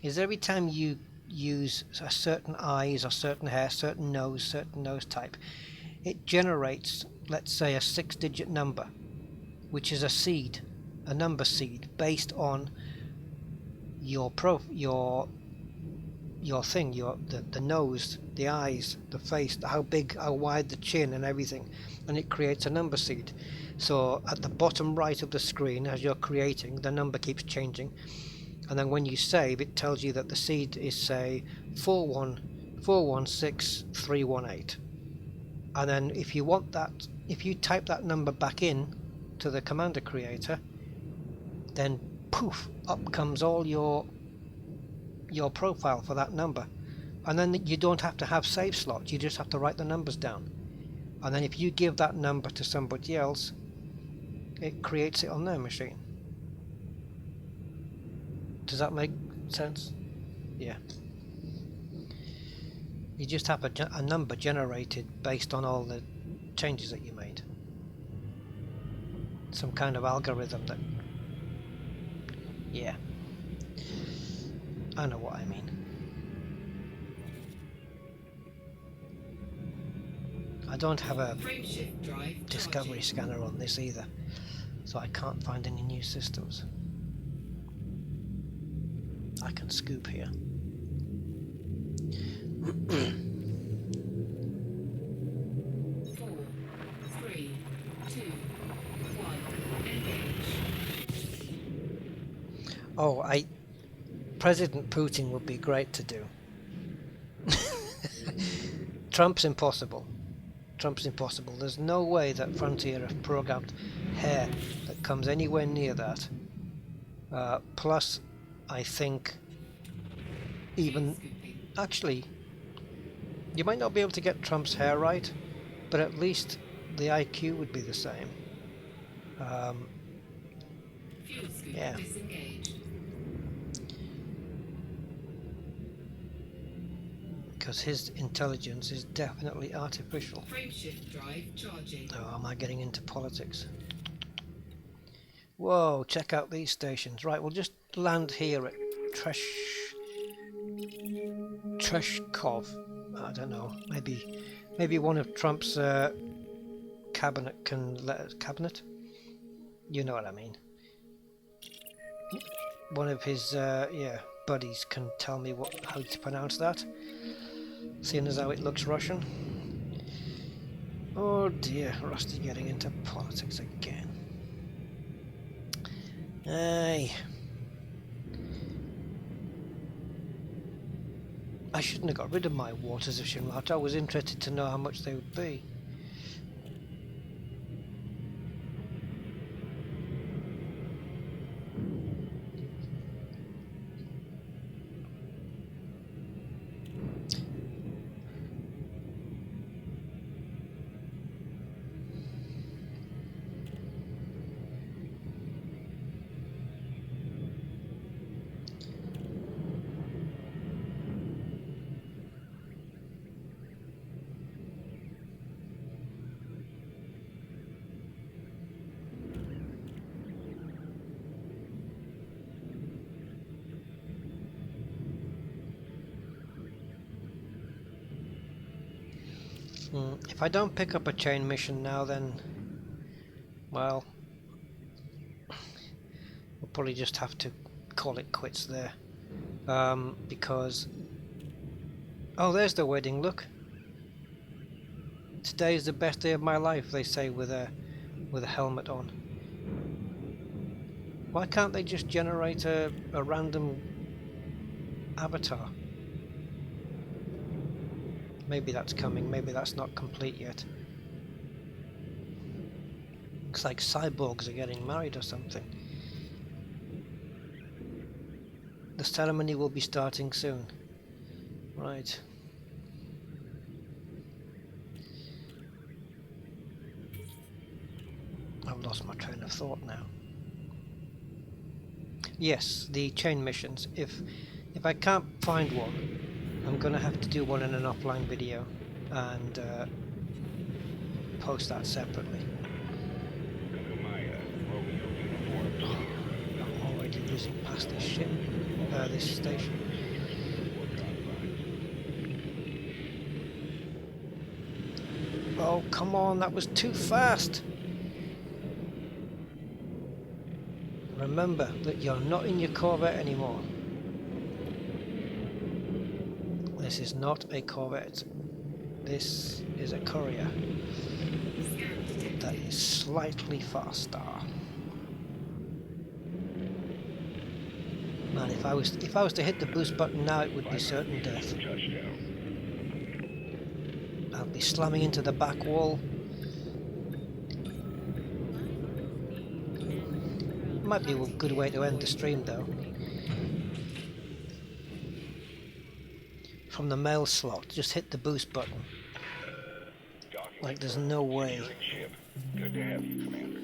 is every time you use a certain eyes or certain hair, certain nose type, it generates, let's say, a 6-digit number, which is a seed, a number seed, based on your thing, the nose, the eyes, the face, how big, how wide the chin and everything, and it creates a number seed. So at the bottom right of the screen, as you're creating, the number keeps changing, and then when you save, it tells you that the seed is, say, 4116318. And then if you want that, if you type that number back in to the Commander Creator, then poof, up comes all your profile for that number. And then you don't have to have save slots, you just have to write the numbers down. And then if you give that number to somebody else, it creates it on their machine. Does that make sense? Yeah. You just have a number generated based on all the changes that you made. Some kind of algorithm that... Yeah. I know what I mean. I don't have a Frameshift drive discovery charging. scanner on this either, so I can't find any new systems. I can scoop here. 4, 3, 2, 1. Engage. Oh, President Putin would be great to do. Trump's impossible. Trump's impossible. There's no way that Frontier have programmed hair that comes anywhere near that. Plus, I think even... Scooping. Actually, you might not be able to get Trump's hair right, but at least the IQ would be the same. Fuel scoop Yeah. disengaged. Because his intelligence is definitely artificial. Frameshift drive charging. Oh, am I getting into politics? Whoa, check out these stations. Right, we'll just land here at Treshkov. I don't know. Maybe one of Trump's cabinet can let us... Cabinet? You know what I mean. One of his buddies can tell me how to pronounce that, seeing as how it looks Russian. Oh dear, Rusty getting into politics again. Aye. I shouldn't have got rid of my waters of Shinrata. I was interested to know how much they would be. If I don't pick up a chain mission now, then, well, we'll probably just have to call it quits there. Because, oh, there's the wedding. Look, today is the best day of my life, they say with a helmet on. Why can't they just generate a random avatar? Maybe that's coming, maybe that's not complete yet. Looks like cyborgs are getting married or something. The ceremony will be starting soon. Right. I've lost my train of thought now. Yes, the chain missions. If I can't find one, I'm gonna have to do one in an offline video and post that separately. I'm already losing past this ship, this station. Oh, come on, that was too fast! Remember that you're not in your Corvette anymore. This is not a Corvette. This is a Courier that is slightly faster. Man, if I was to hit the boost button now, it would be certain death. I'd be slamming into the back wall. Might be a good way to end the stream though. From the mail slot, just hit the boost button. Like there's no way. Good to have you, Commander.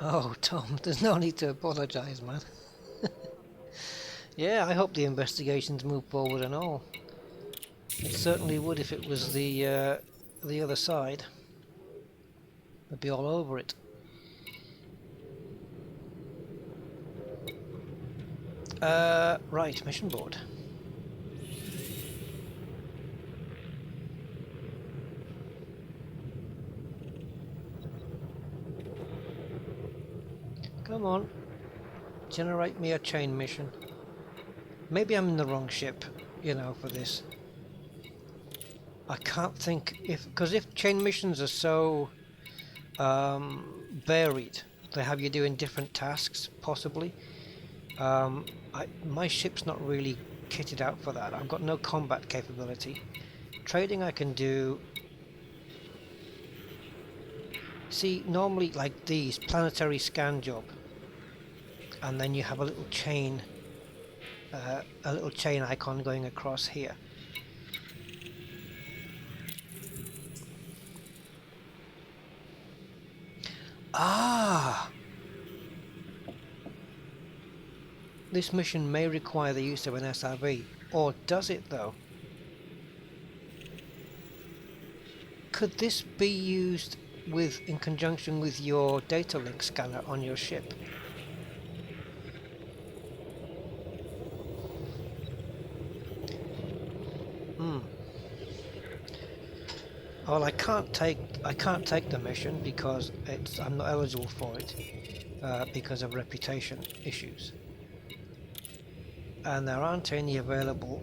Oh, Tom, there's no need to apologise, man. Yeah, I hope the investigations move forward and all. It certainly would if it was the other side. They'd be all over it. Right, mission board. Come on, generate me a chain mission. Maybe I'm in the wrong ship, you know, for this. I can't think because if chain missions are so varied, they have you doing different tasks, possibly. My ship's not really kitted out for that. I've got no combat capability. Trading I can do. See, normally like these, planetary scan job, and then you have a little chain icon going across here. Ah! This mission may require the use of an SRV, or does it though? Could this be used in conjunction with your data link scanner on your ship? Well, I can't take the mission because I'm not eligible for it because of reputation issues, and there aren't any available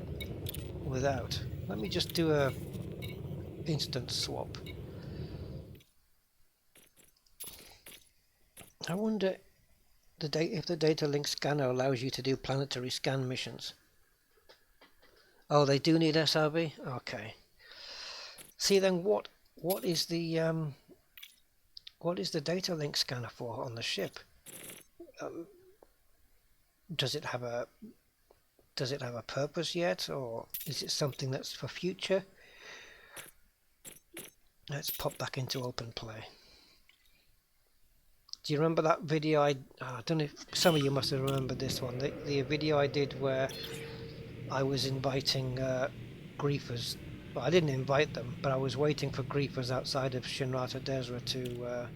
without. Let me just do a instance swap. I wonder if the data link scanner allows you to do planetary scan missions. Oh, they do need SRV? Okay. See then, what is the data link scanner for on the ship? Does it have a purpose yet, or is it something that's for future? Let's pop back into open play. Do you remember that video I don't know if some of you must have remembered this one, the video I did where I was inviting griefers. Well, I didn't invite them, but I was waiting for griefers outside of Shinrata Desra to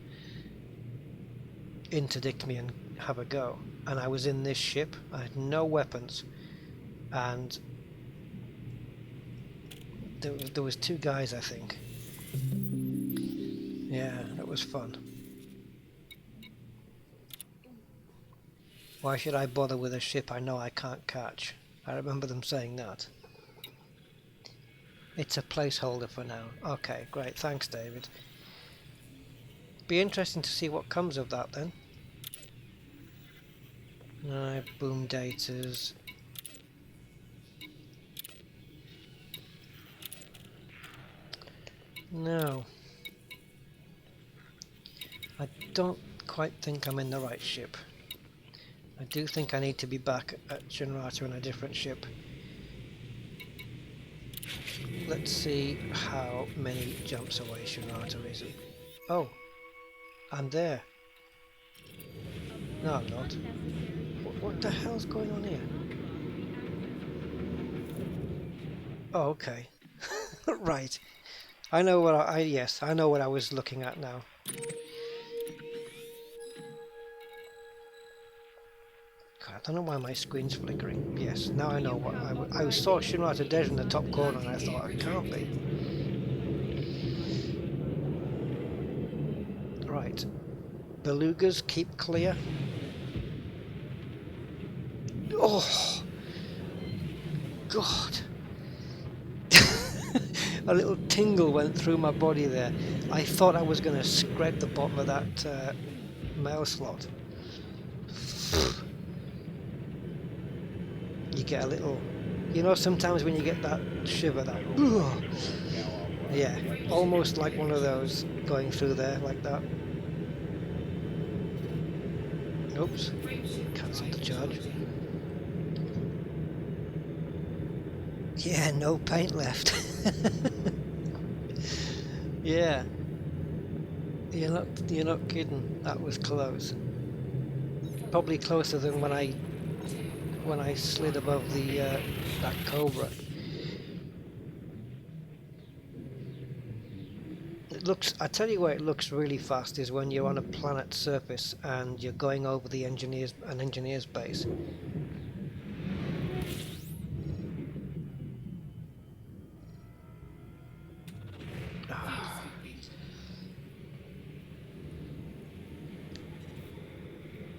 interdict me and have a go. And I was in this ship. I had no weapons, and there was two guys, I think. Yeah, that was fun. Why should I bother with a ship I know I can't catch? I remember them saying that. It's a placeholder for now. Okay, great. Thanks, David. Be interesting to see what comes of that then. Boom datas. No. I don't quite think I'm in the right ship. I do think I need to be back at Shinrata in a different ship. Let's see how many jumps away Shinrata is. Oh, I'm there. No, I'm not. What the hell's going on here? Oh, okay. Right. I know what I know what I was looking at now. God, I don't know why my screen's flickering. Yes, now I know what I saw Shinrata Deja in the top corner and I thought it can't be. Right. Belugas, keep clear. Oh! God! A little tingle went through my body there. I thought I was going to scrape the bottom of that mail slot. You get a little, you know, sometimes when you get that shiver, that yeah, almost like one of those going through there like that. Oops, cancelled the charge. Yeah, no paint left. Yeah, you're not kidding. That was close. Probably closer than when I slid above the that Cobra. It looks. I tell you where it looks really fast is when you're on a planet's surface and you're going over the engineer's base.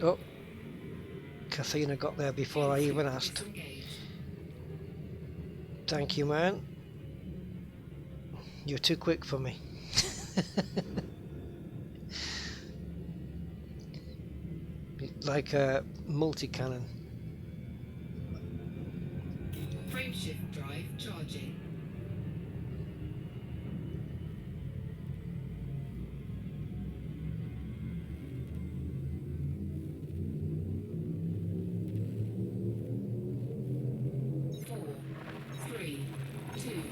Oh, Kathina got there before I even asked. Disengaged. Thank you, man. You're too quick for me. Like a multi-cannon. Frameshift drive charging. Four, three, two,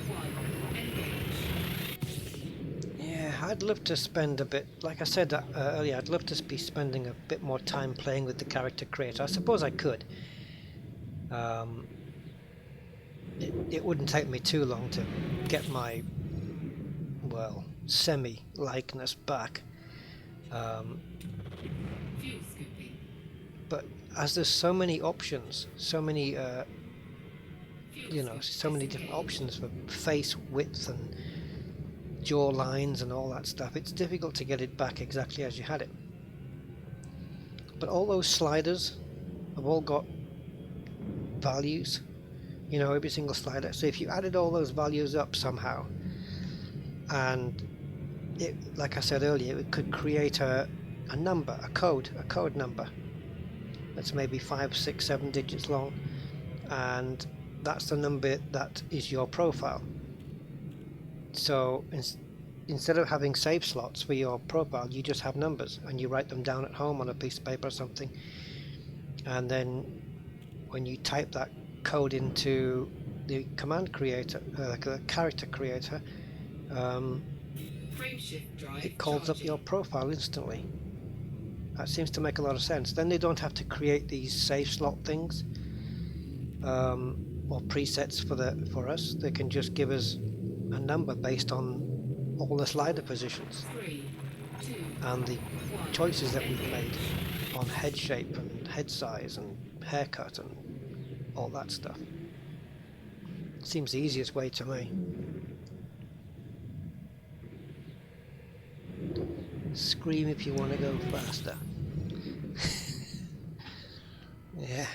one. Engage. Yeah, I'd love to spend a bit, like I said earlier, I'd love to be spending a bit more time playing with the character creator. I suppose I could. It wouldn't take me too long to get my, well, semi-likeness back. Fuel scooping. But as there's so many options, so many, Fuel you know, scoop so many different disengaged. options for face width and jaw lines and all that stuff, it's difficult to get it back exactly as you had it. But all those sliders have all got values, you know, every single slider. So if you added all those values up somehow, and it, like I said earlier, it could create a number, a code number that's maybe 5, 6, 7 digits long, and that's the number that is your profile. So instead of having save slots for your profile, you just have numbers and you write them down at home on a piece of paper or something, and then when you type that code into the command creator, the character creator, Frameshift drive it calls up charging. your profile instantly. That seems to make a lot of sense. Then they don't have to create these save slot things or presets for us. They can just give us a number based on all the slider positions 3, 2, and the 1. choices that we've made on head shape and head size and haircut and all that stuff. Seems the easiest way to me. Scream if you want to go faster. Yeah.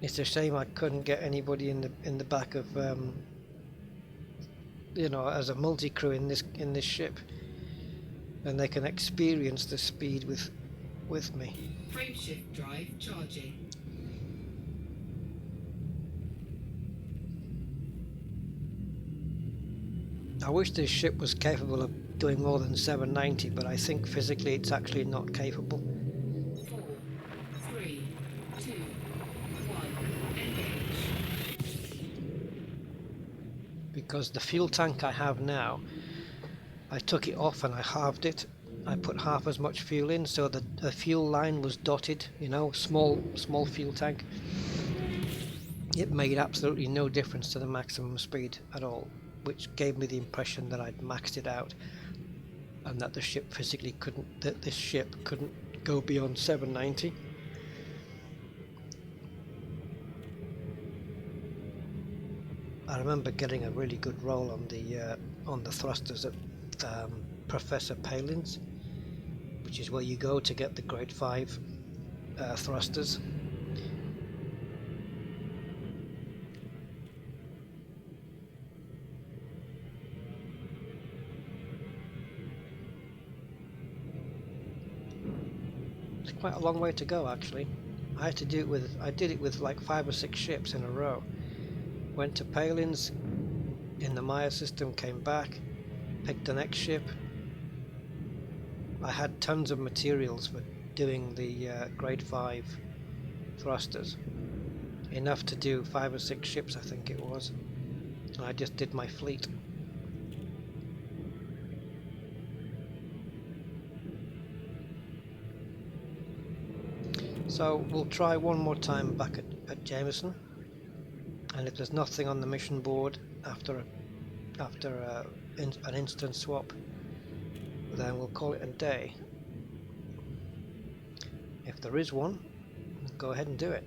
It's a shame I couldn't get anybody in the back of you know, as a multi-crew in this ship, and they can experience the speed with me. Frameshift drive charging. I wish this ship was capable of doing more than 790, but I think physically it's actually not capable. 4, 3, 2, 1. Engage. Because the fuel tank I have now, I took it off and I halved it. I put half as much fuel in, so the fuel line was dotted, you know, small fuel tank. It made absolutely no difference to the maximum speed at all, which gave me the impression that I'd maxed it out and that the ship physically couldn't, that this ship couldn't go beyond 790. I remember getting a really good roll on the thrusters at Professor Palin's, which is where you go to get the grade 5 thrusters. It's quite a long way to go actually. I did it with like 5 or 6 ships in a row. Went to Palin's in the Maya system, came back, picked the next ship. I had tons of materials for doing the grade 5 thrusters, enough to do 5 or 6 ships I think it was, and I just did my fleet. So we'll try one more time back at Jameson, and if there's nothing on the mission board after an instant swap, then we'll call it a day. If there is one, we'll go ahead and do it.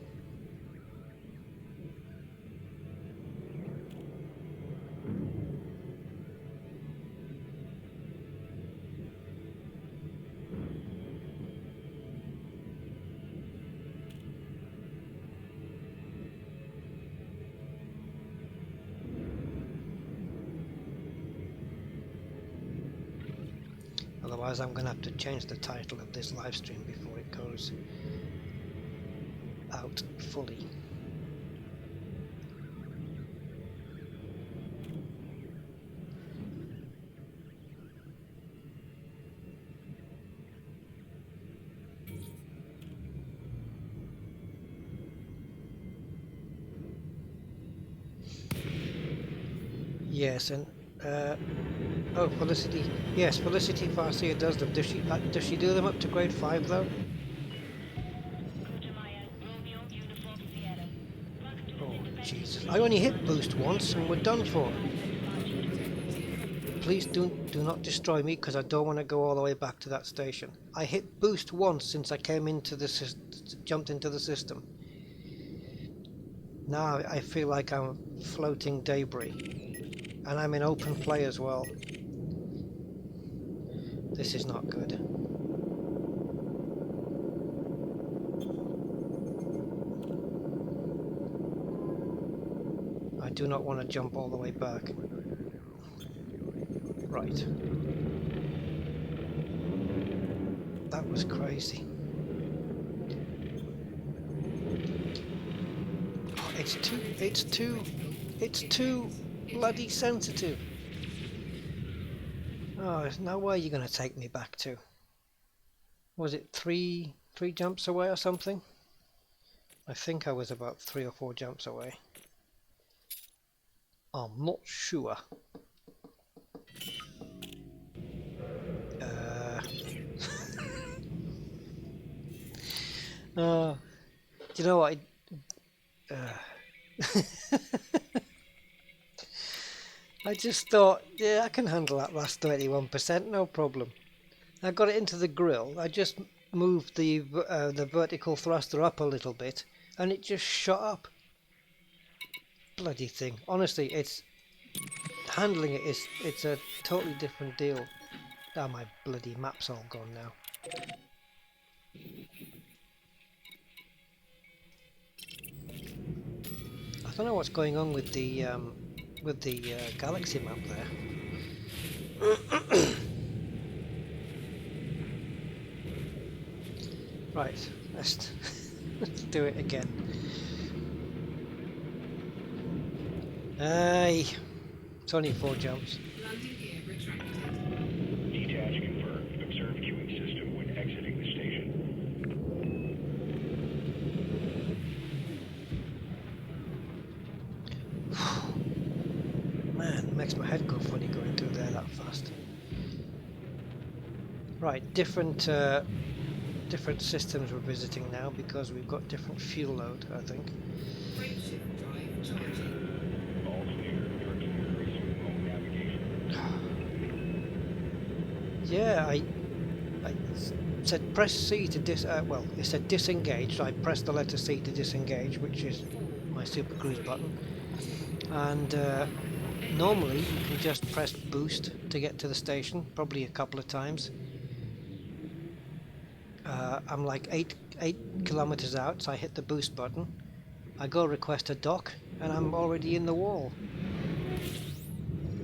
Otherwise I'm going to have to change the title of this live stream before it goes out fully. Yes, and oh, Felicity. Yes, Felicity Farcia does them. Does she do them up to grade 5 though? Oh Jesus! I only hit boost once, and we're done for. Please do not destroy me, because I don't want to go all the way back to that station. I hit boost once since I came into the jumped into the system. Now I feel like I'm floating debris, and I'm in open play as well. This is not good. I do not want to jump all the way back. Right. That was crazy. Oh, it's too bloody sensitive. Oh, there's no way you're going to take me back to. Was it three jumps away or something? I think I was about 3 or 4 jumps away. I'm not sure. Do you know what? I just thought, yeah, I can handle that last 31%, no problem. I got it into the grill. I just moved the vertical thruster up a little bit, and it just shot up. Bloody thing. Honestly, it's handling it is it's a totally different deal. Oh, my bloody map's all gone now. I don't know what's going on with the galaxy map there. Right, let's do it again. Aye, it's only 4 jumps. Landing gear retracted. Detach confirmed. Observe queuing system when exiting the station. Man, it makes my head go funny going through there that fast. Right, different systems we're visiting now because we've got different fuel load, I think. Frameshift drive charging. All clear. You're clear. Resume home navigation. Yeah, I said press C to well, it said disengage, so I pressed the letter C to disengage, which is my super cruise button. And normally you can just press boost to get to the station, probably a couple of times. I'm like 8 kilometers out, so I hit the boost button. I go request a dock, and I'm already in the wall.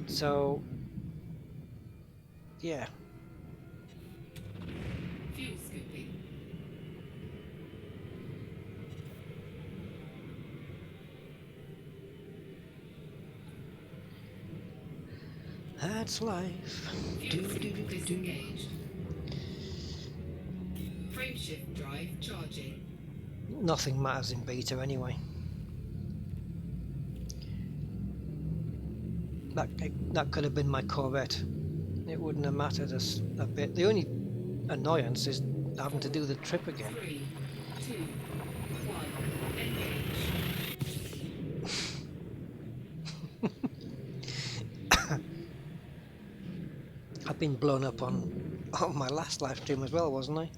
So, yeah. Fuel scooping. That's life. Fuel scoop disengaged. Frameshift drive charging. Nothing matters in beta anyway. That could have been my Corvette. It wouldn't have mattered a bit. The only annoyance is having to do the trip again. 3, 2, 1, engage. I've been blown up on my last live stream as well, wasn't I?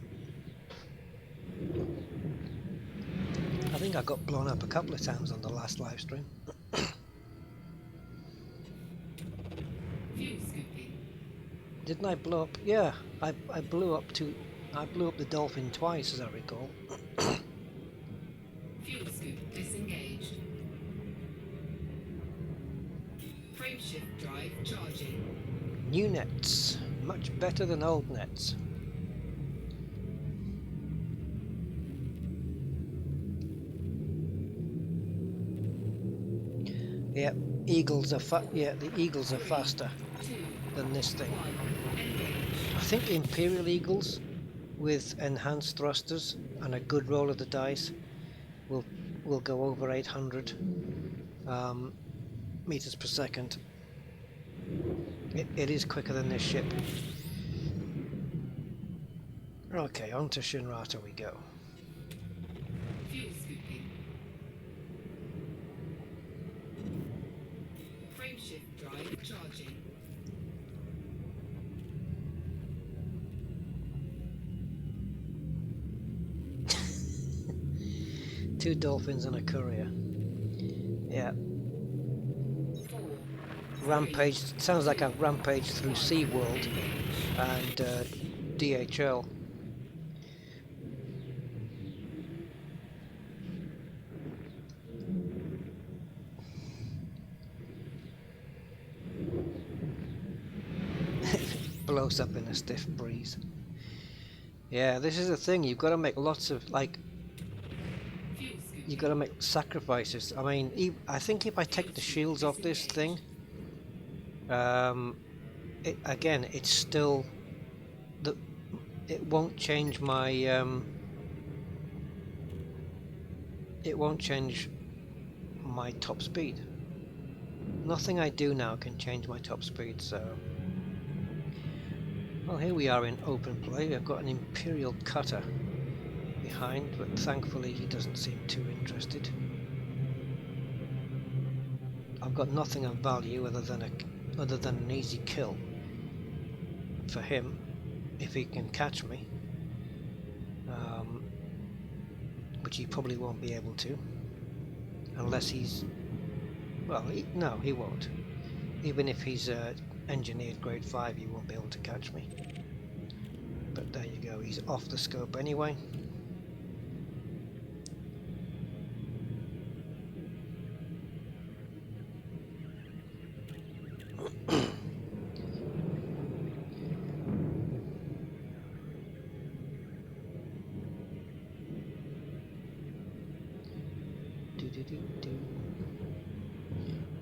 I think I got blown up a couple of times on the last live stream. Fuel scooping. Didn't I blow up? Yeah, I blew up the Dolphin twice, as I recall. Fuel scoop disengaged. Frameshift drive charging. New nets, Much better than old nets. Yep, eagles are the eagles are faster than this thing. I think the Imperial Eagles with enhanced thrusters and a good roll of the dice will go over 800 meters per second. It is quicker than this ship. Okay, on to Shinrata we go. Fuel scooping. Frameshift drive charging. Two dolphins and a courier. Yeah. 4. Rampage, sounds like I've rampaged through SeaWorld and DHL. Blows up in a stiff breeze. Yeah, this is the thing, you've got to make lots of, like, you've got to make sacrifices. I mean, I think if I take the shields off this thing, again, it's still, it won't change my, it won't change my top speed. Nothing I do now can change my top speed, so... Well, here we are in open play. I've got an Imperial cutter behind, but thankfully he doesn't seem too interested. I've got nothing of value other than an easy kill for him if he can catch me, which he probably won't be able to unless he's, well, no, he won't. Even if he's engineered grade 5, he won't be able to catch me. But there you go, he's off the scope anyway.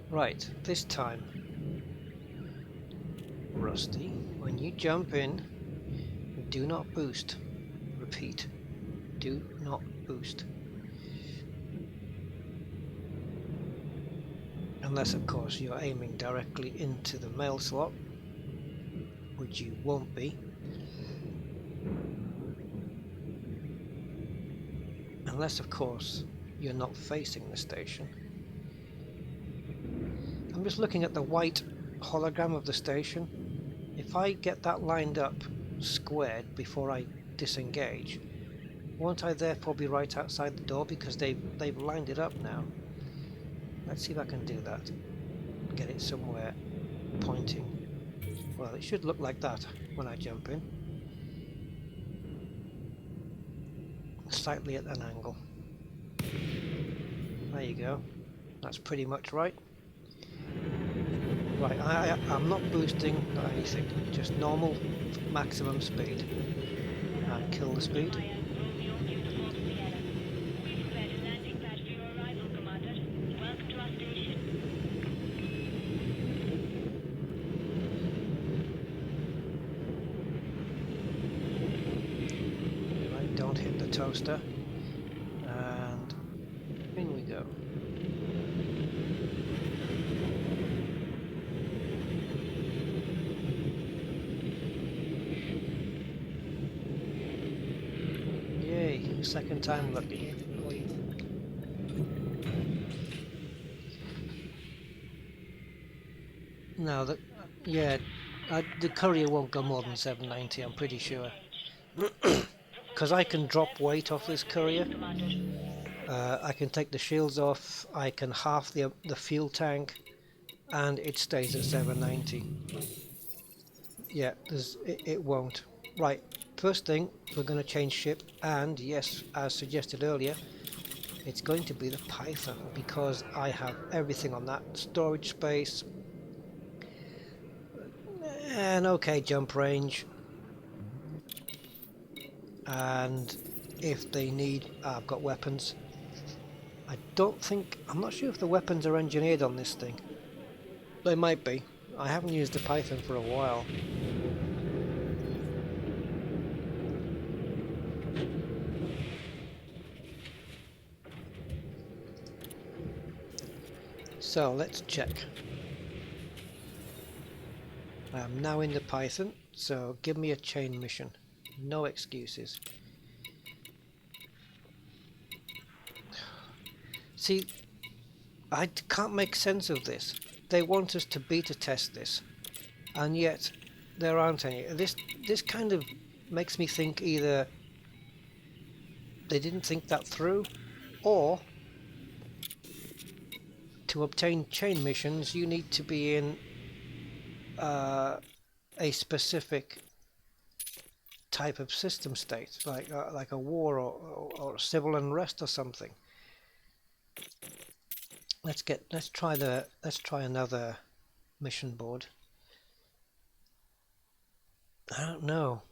Right, this time, Rusty, when you jump in, do not boost. Repeat, do not boost. Unless, of course, you're aiming directly into the mail slot, which you won't be. Unless, of course, you're not facing the station. I'm just looking at the white hologram of the station. If I get that lined up squared before I disengage, won't I therefore be right outside the door because they've lined it up now? Let's see if I can do that. Get it somewhere pointing. Well, it should look like that when I jump in. Slightly at an angle. There you go. That's pretty much right. Right, I'm not boosting, not anything, just normal maximum speed. And kill the speed. Right, don't hit the toaster. And in we go. Second time lucky. No, the Courier won't go more than 790, I'm pretty sure. Because I can drop weight off this Courier. I can take the shields off, I can half the fuel tank, and it stays at 790. Yeah, it won't. Right. First thing, we're going to change ship, and yes, as suggested earlier, it's going to be the Python because I have everything on that. Storage space, Yeah, an okay jump range. And if they need... I've got weapons. I don't think... I'm not sure if the weapons are engineered on this thing. They might be. I haven't used the Python for a while. So let's check. I am now in the Python, so give me a chain mission. No excuses. See, I can't make sense of this. They want us to beta test this, and yet there aren't any. This kind of makes me think either they didn't think that through, or to obtain chain missions you need to be in a specific type of system state, like a war or civil unrest or something. Let's try another mission board. I don't know.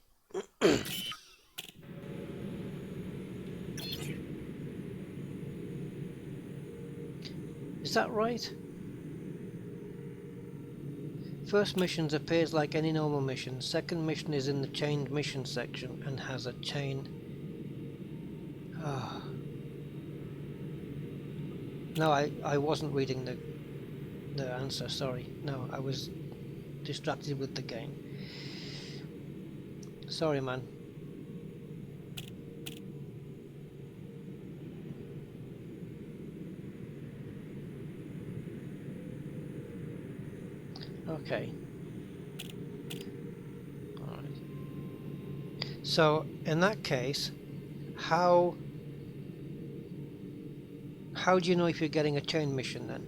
Is that right? First mission appears like any normal mission. Second mission is in the chained mission section and has a chain. Oh. No, I wasn't reading the answer, sorry. No, I was distracted with the game. Sorry, man. Okay. Alright. So, in that case, how do you know if you're getting a chain mission then?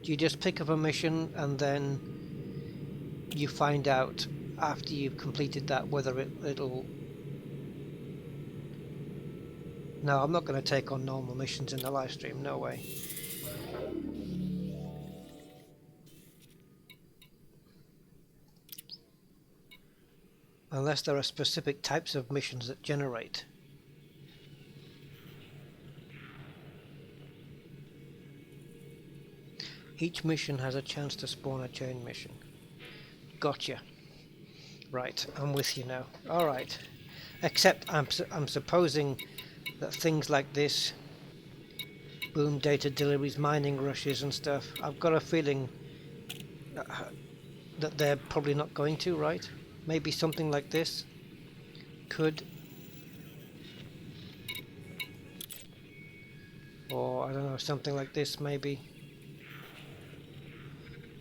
Do you just pick up a mission and then you find out after you've completed that whether it'll... No, I'm not going to take on normal missions in the live stream, no way. Unless there are specific types of missions that generate. Each mission has a chance to spawn a chain mission. Gotcha. Right, I'm with you now. Alright. Except I'm supposing that things like this, boom data deliveries, mining rushes and stuff, I've got a feeling that they're probably not going to, right? Maybe something like this could, or I don't know, something like this maybe.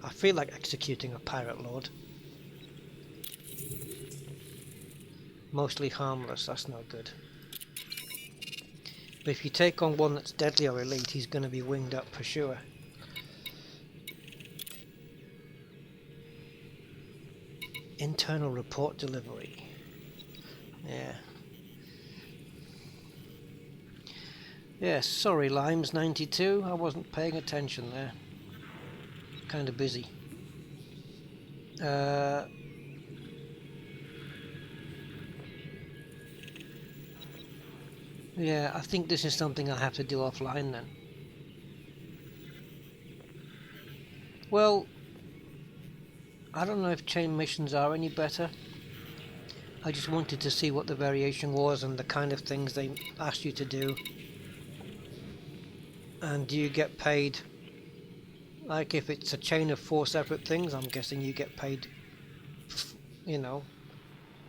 I feel like executing a pirate lord. Mostly harmless, that's no good. But if you take on one that's deadly or elite, he's going to be winged up for sure. Internal report delivery. Yeah. Yeah, sorry Limes 92, I wasn't paying attention there. Kind of busy. Yeah, I think this is something I'll have to do offline then. Well, I don't know if chain missions are any better. I just wanted to see what the variation was and the kind of things they asked you to do. And do you get paid? Like if it's a chain of 4 separate things, I'm guessing you get paid, you know,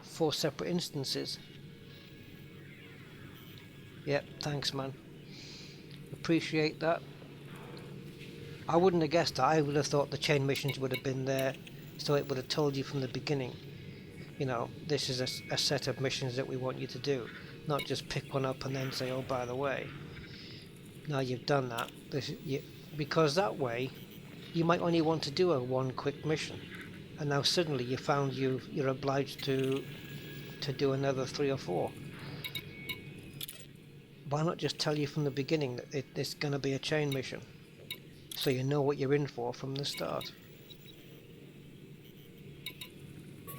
4 separate instances. Yep, thanks man. Appreciate that. I wouldn't have guessed that. I would have thought the chain missions would have been there, so it would have told you from the beginning, you know, this is a set of missions that we want you to do. Not just pick one up and then say, oh, by the way, now you've done that. Because that way, you might only want to do one quick mission. And now suddenly you found you're obliged to do another 3 or 4. Why not just tell you from the beginning that it's going to be a chain mission, so you know what you're in for from the start?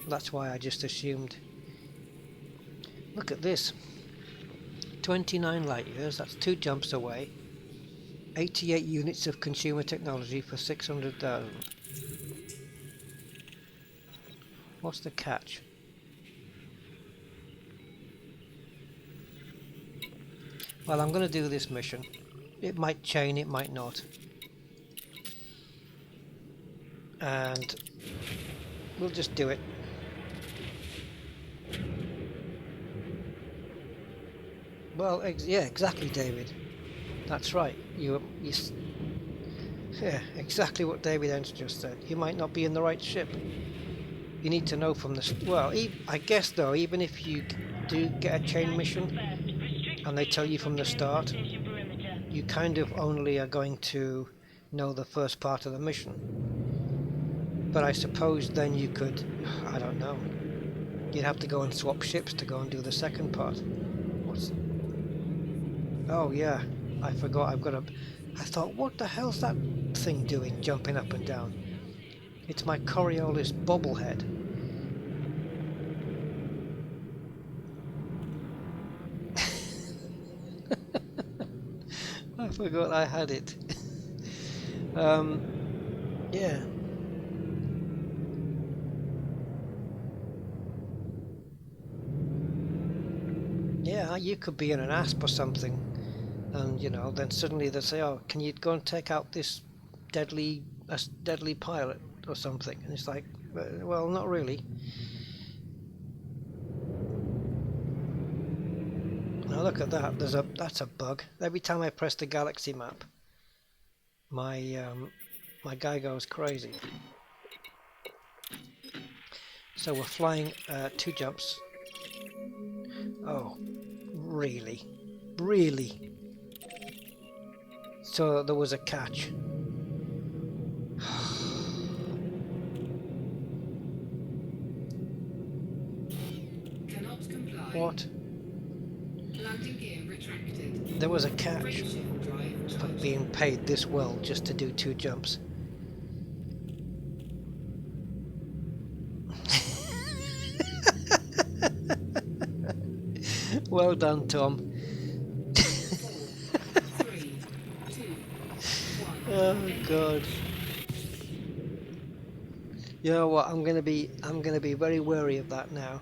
That's why I just assumed. Look at this. 29 light years, that's 2 jumps away. 88 units of consumer technology for 600,000. What's the catch? Well, I'm going to do this mission. It might chain, it might not. And we'll just do it. Well, yeah, exactly, David. That's right. Yeah, exactly what David Ents just said. You might not be in the right ship. You need to know from the well. I guess though, even if you do get a chain mission, and they tell you from the start, you kind of only are going to know the first part of the mission. But I suppose then you could, I don't know. You'd have to go and swap ships to go and do the second part. Oh yeah, I forgot. I thought, what the hell's that thing doing, jumping up and down? It's my Coriolis bobblehead. I forgot I had it. Yeah. Yeah, you could be in an asp or something, and you know, then suddenly they say, "Oh, can you go and take out this deadly pilot or something?" And it's like, well, not really. Now look at that. That's a bug. Every time I press the galaxy map, my guy goes crazy. So we're flying 2 jumps. Oh, really? Really? So there was a catch. Cannot comply. What? Landing gear retracted. There was a catch Frameshift drive for charging. being paid this well just to do 2 jumps. Well done, Tom. 4, 3, 2, 1. Oh God. You know what? I'm gonna be very wary of that now.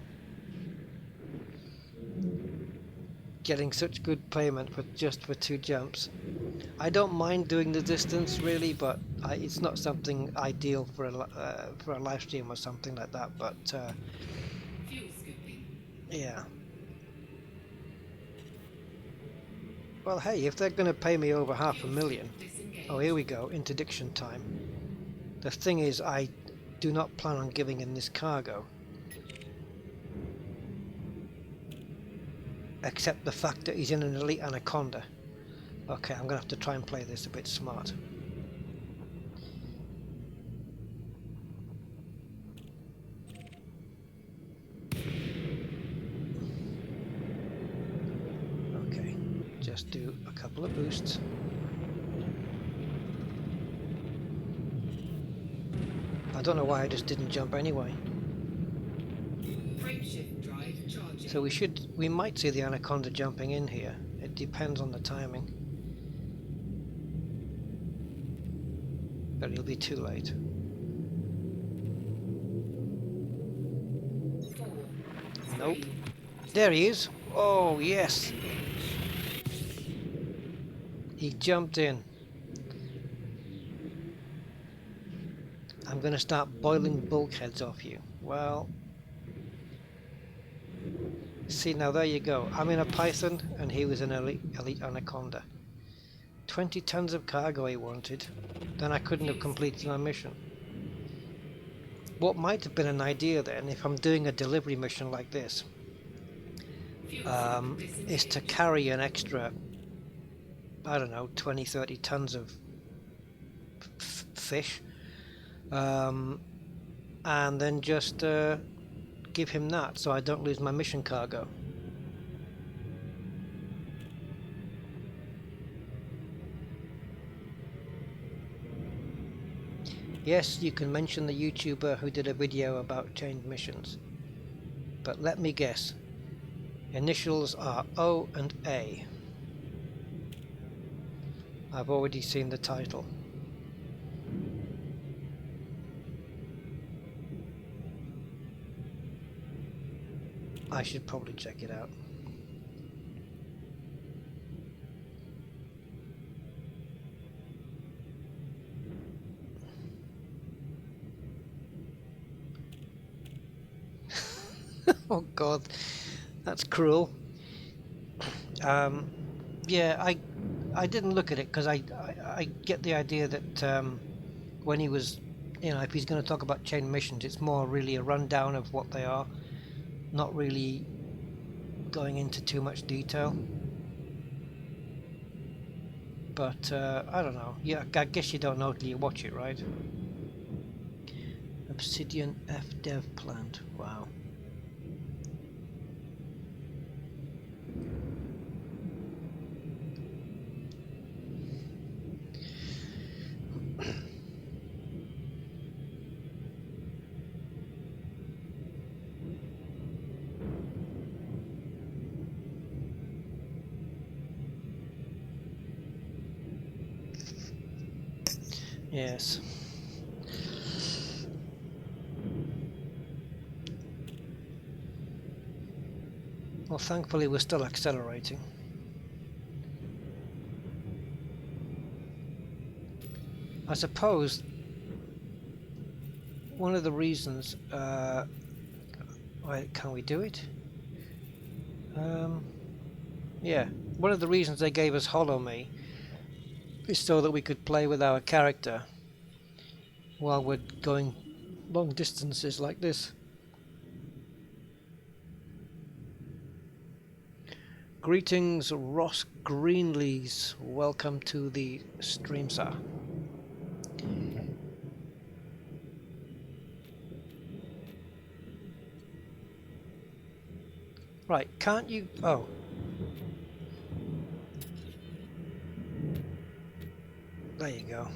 Getting such good payment for just 2 jumps. I don't mind doing the distance really, but it's not something ideal for a live stream or something like that. But Fuel scooping. yeah. Well, hey, if they're going to pay me over $500,000, oh, here we go, interdiction time. The thing is, I do not plan on giving him this cargo. Except the fact that he's in an elite anaconda. Okay, I'm going to have to try and play this a bit smart. Okay, just do a couple of boosts. I don't know why I just didn't jump anyway. Frameshift drive charging. So we might see the anaconda jumping in here. It depends on the timing. But it'll be too late. 4, Nope. 3, There he is. Oh yes. He jumped in. I'm going to start boiling bulkheads off you. Well, see, now there you go. I'm in a Python and he was an elite anaconda. 20 tons of cargo he wanted. Then I couldn't have completed my mission. What might have been an idea then, if I'm doing a delivery mission like this, is to carry an extra, I don't know, 20-30 tons of fish, and then just give him that so I don't lose my mission cargo. Yes, you can mention the YouTuber who did a video about chained missions. But let me guess. Initials are O and A. I've already seen the title. I should probably check it out. Oh God, that's cruel. Yeah, I didn't look at it because I get the idea that when he was, you know, if he's going to talk about chain missions, it's more really a rundown of what they are, not really going into too much detail. But I don't know. Yeah, I guess you don't know till you watch it, right? Obsidian FDev plant. Wow. Yes. Well, thankfully we're still accelerating. I suppose one of the reasons why can we do it? Yeah, one of the reasons they gave us Hollow Me is so that we could play with our character while we're going long distances like this. Greetings, Ross Greenlees. Welcome to the stream, sir. Right, can't you... Oh. There you go.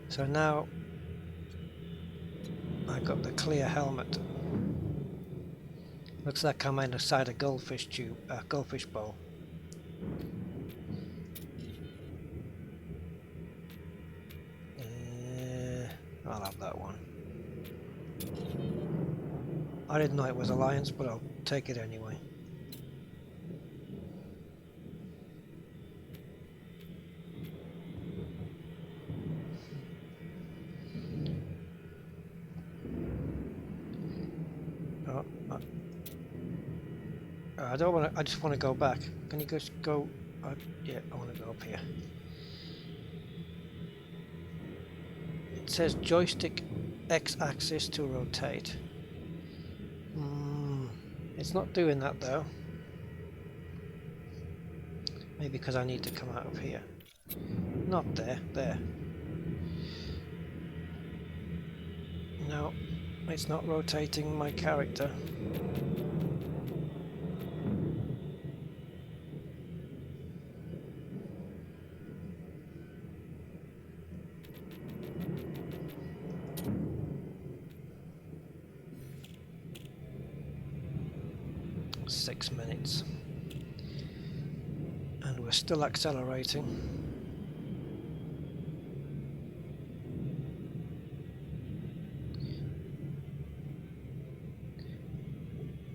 So now I got the clear helmet. Looks like I'm inside a goldfish tube, goldfish bowl. I'll have that one. I didn't know it was Alliance, but I'll take it anyway. I don't want to. I just want to go back. Can you just go? Yeah, I want to go up here. It says joystick X-axis to rotate. It's not doing that though. Maybe because I need to come out of here. Not there. There. No, it's not rotating my character. And we're still accelerating.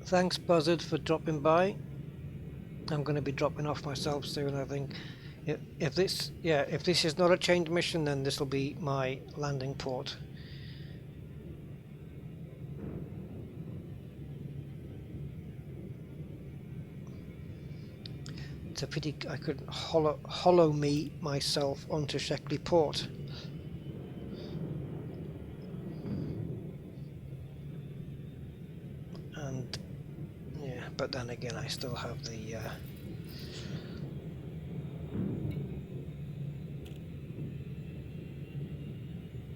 Thanks Buzzard for dropping by. I'm going to be dropping off myself soon, I think. If this is not a chained mission, then this will be my landing port. It's a pity I couldn't hollow me myself onto Sheckley Port. And yeah, but then again I still have the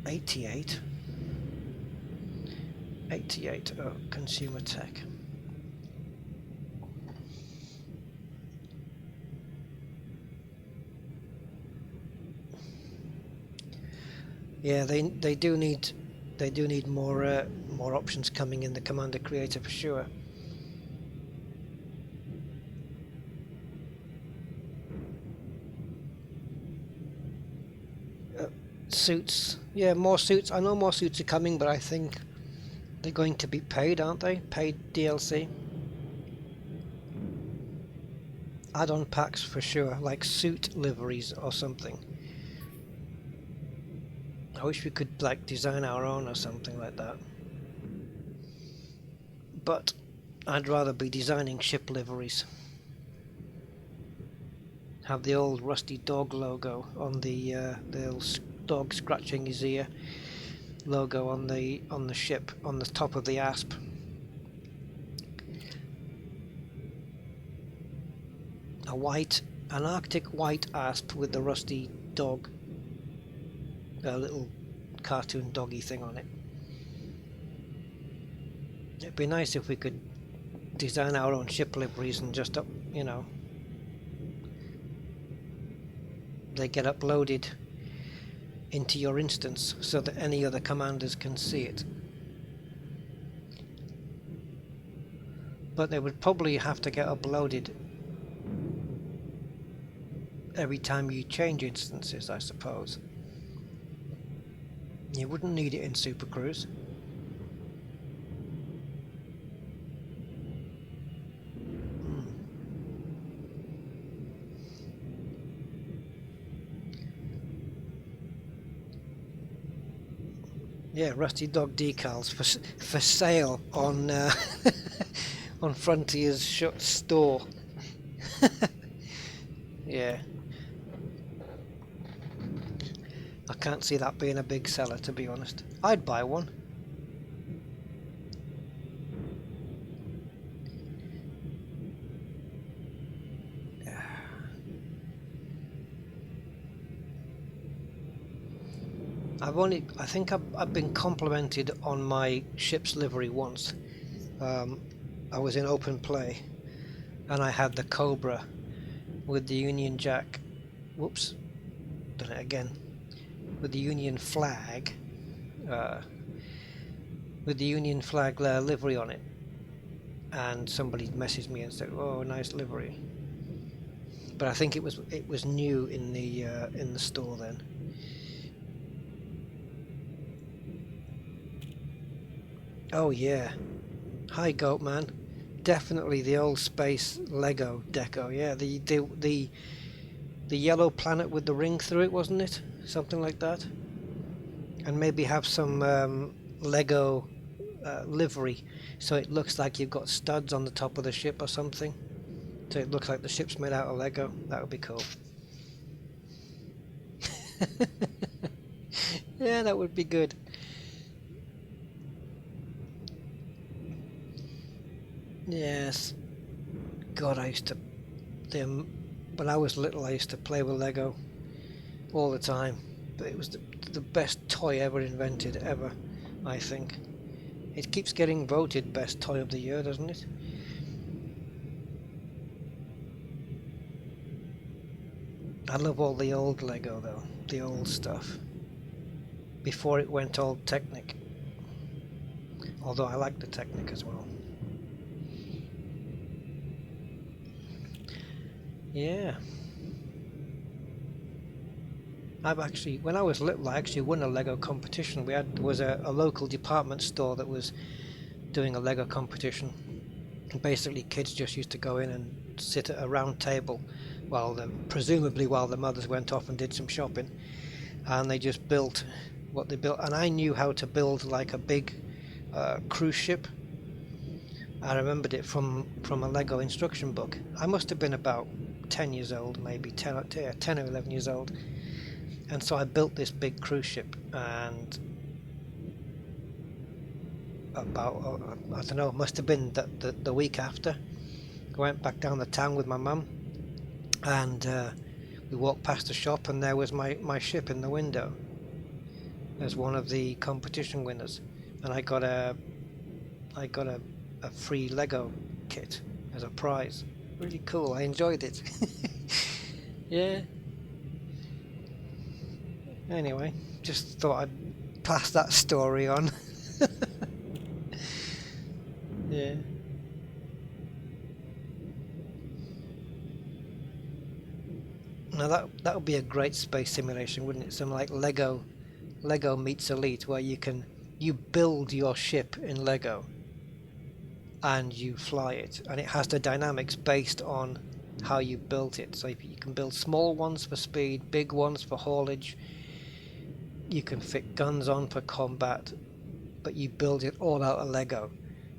88. Oh, consumer tech. Yeah, they do need more options coming in the Commander Creator for sure. Suits, yeah, more suits. I know more suits are coming, but I think they're going to be paid, aren't they? Paid DLC. Add-on packs for sure, like suit liveries or something. I wish we could like design our own or something like that. But I'd rather be designing ship liveries. Have the old rusty dog logo on the old dog scratching his ear logo on the ship on the top of the asp. An Arctic white asp with the rusty dog, a little cartoon doggy thing on it. It'd be nice if we could design our own ship liveries and just they get uploaded into your instance so that any other commanders can see it. But they would probably have to get uploaded every time you change instances, I suppose. You wouldn't need it in Super Cruise. Yeah, rusty dog decals for sale on on Frontier's shut store. Yeah, I can't see that being a big seller, to be honest. I'd buy one. I think I've been complimented on my ship's livery once. I was in open play and I had the Cobra with the Union Jack, whoops, done it again, with the Union flag, livery on it, and somebody messaged me and said, "Oh, nice livery," but I think it was new in the store then. Oh yeah, hi Goatman, definitely the old space Lego deco. Yeah, the yellow planet with the ring through it, wasn't it? Something like that. And maybe have some Lego livery, so it looks like you've got studs on the top of the ship or something. So it looks like the ship's made out of Lego. That would be cool. Yeah, that would be good. Yes. God, when I was little, I used to play with Lego all the time. But it was the best toy ever invented, ever, I think. It keeps getting voted best toy of the year, doesn't it? I love all the old Lego though, the old stuff. Before it went all Technic. Although I like the Technic as well. Yeah. When I was little, I actually won a Lego competition. There was a local department store that was doing a Lego competition. And basically, kids just used to go in and sit at a round table presumably while the mothers went off and did some shopping. And they just built what they built. And I knew how to build like a big cruise ship. I remembered it from a Lego instruction book. I must have been about 10 years old, maybe 10 or 11 years old, and so I built this big cruise ship, and about I don't know, it must have been the week after, I went back down the town with my mum, and we walked past the shop, and there was my ship in the window as one of the competition winners, and I got a free Lego kit as a prize. Really cool. I enjoyed it. Yeah. Anyway, just thought I'd pass that story on. Yeah. Now that would be a great space simulation, wouldn't it? Something like Lego meets Elite, where you build your ship in Lego and you fly it, and it has the dynamics based on how you built it. So you can build small ones for speed, big ones for haulage. You can fit guns on for combat, but you build it all out of Lego.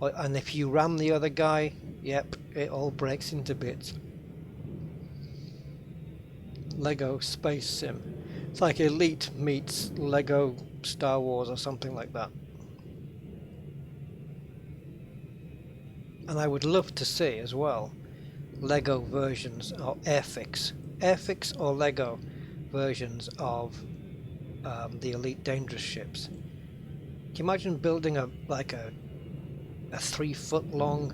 And if you ram the other guy, yep, it all breaks into bits. Lego Space Sim. It's like Elite meets Lego Star Wars or something like that. And I would love to see as well Lego versions or Airfix or Lego versions of the Elite Dangerous ships. Can you imagine building a 3-foot long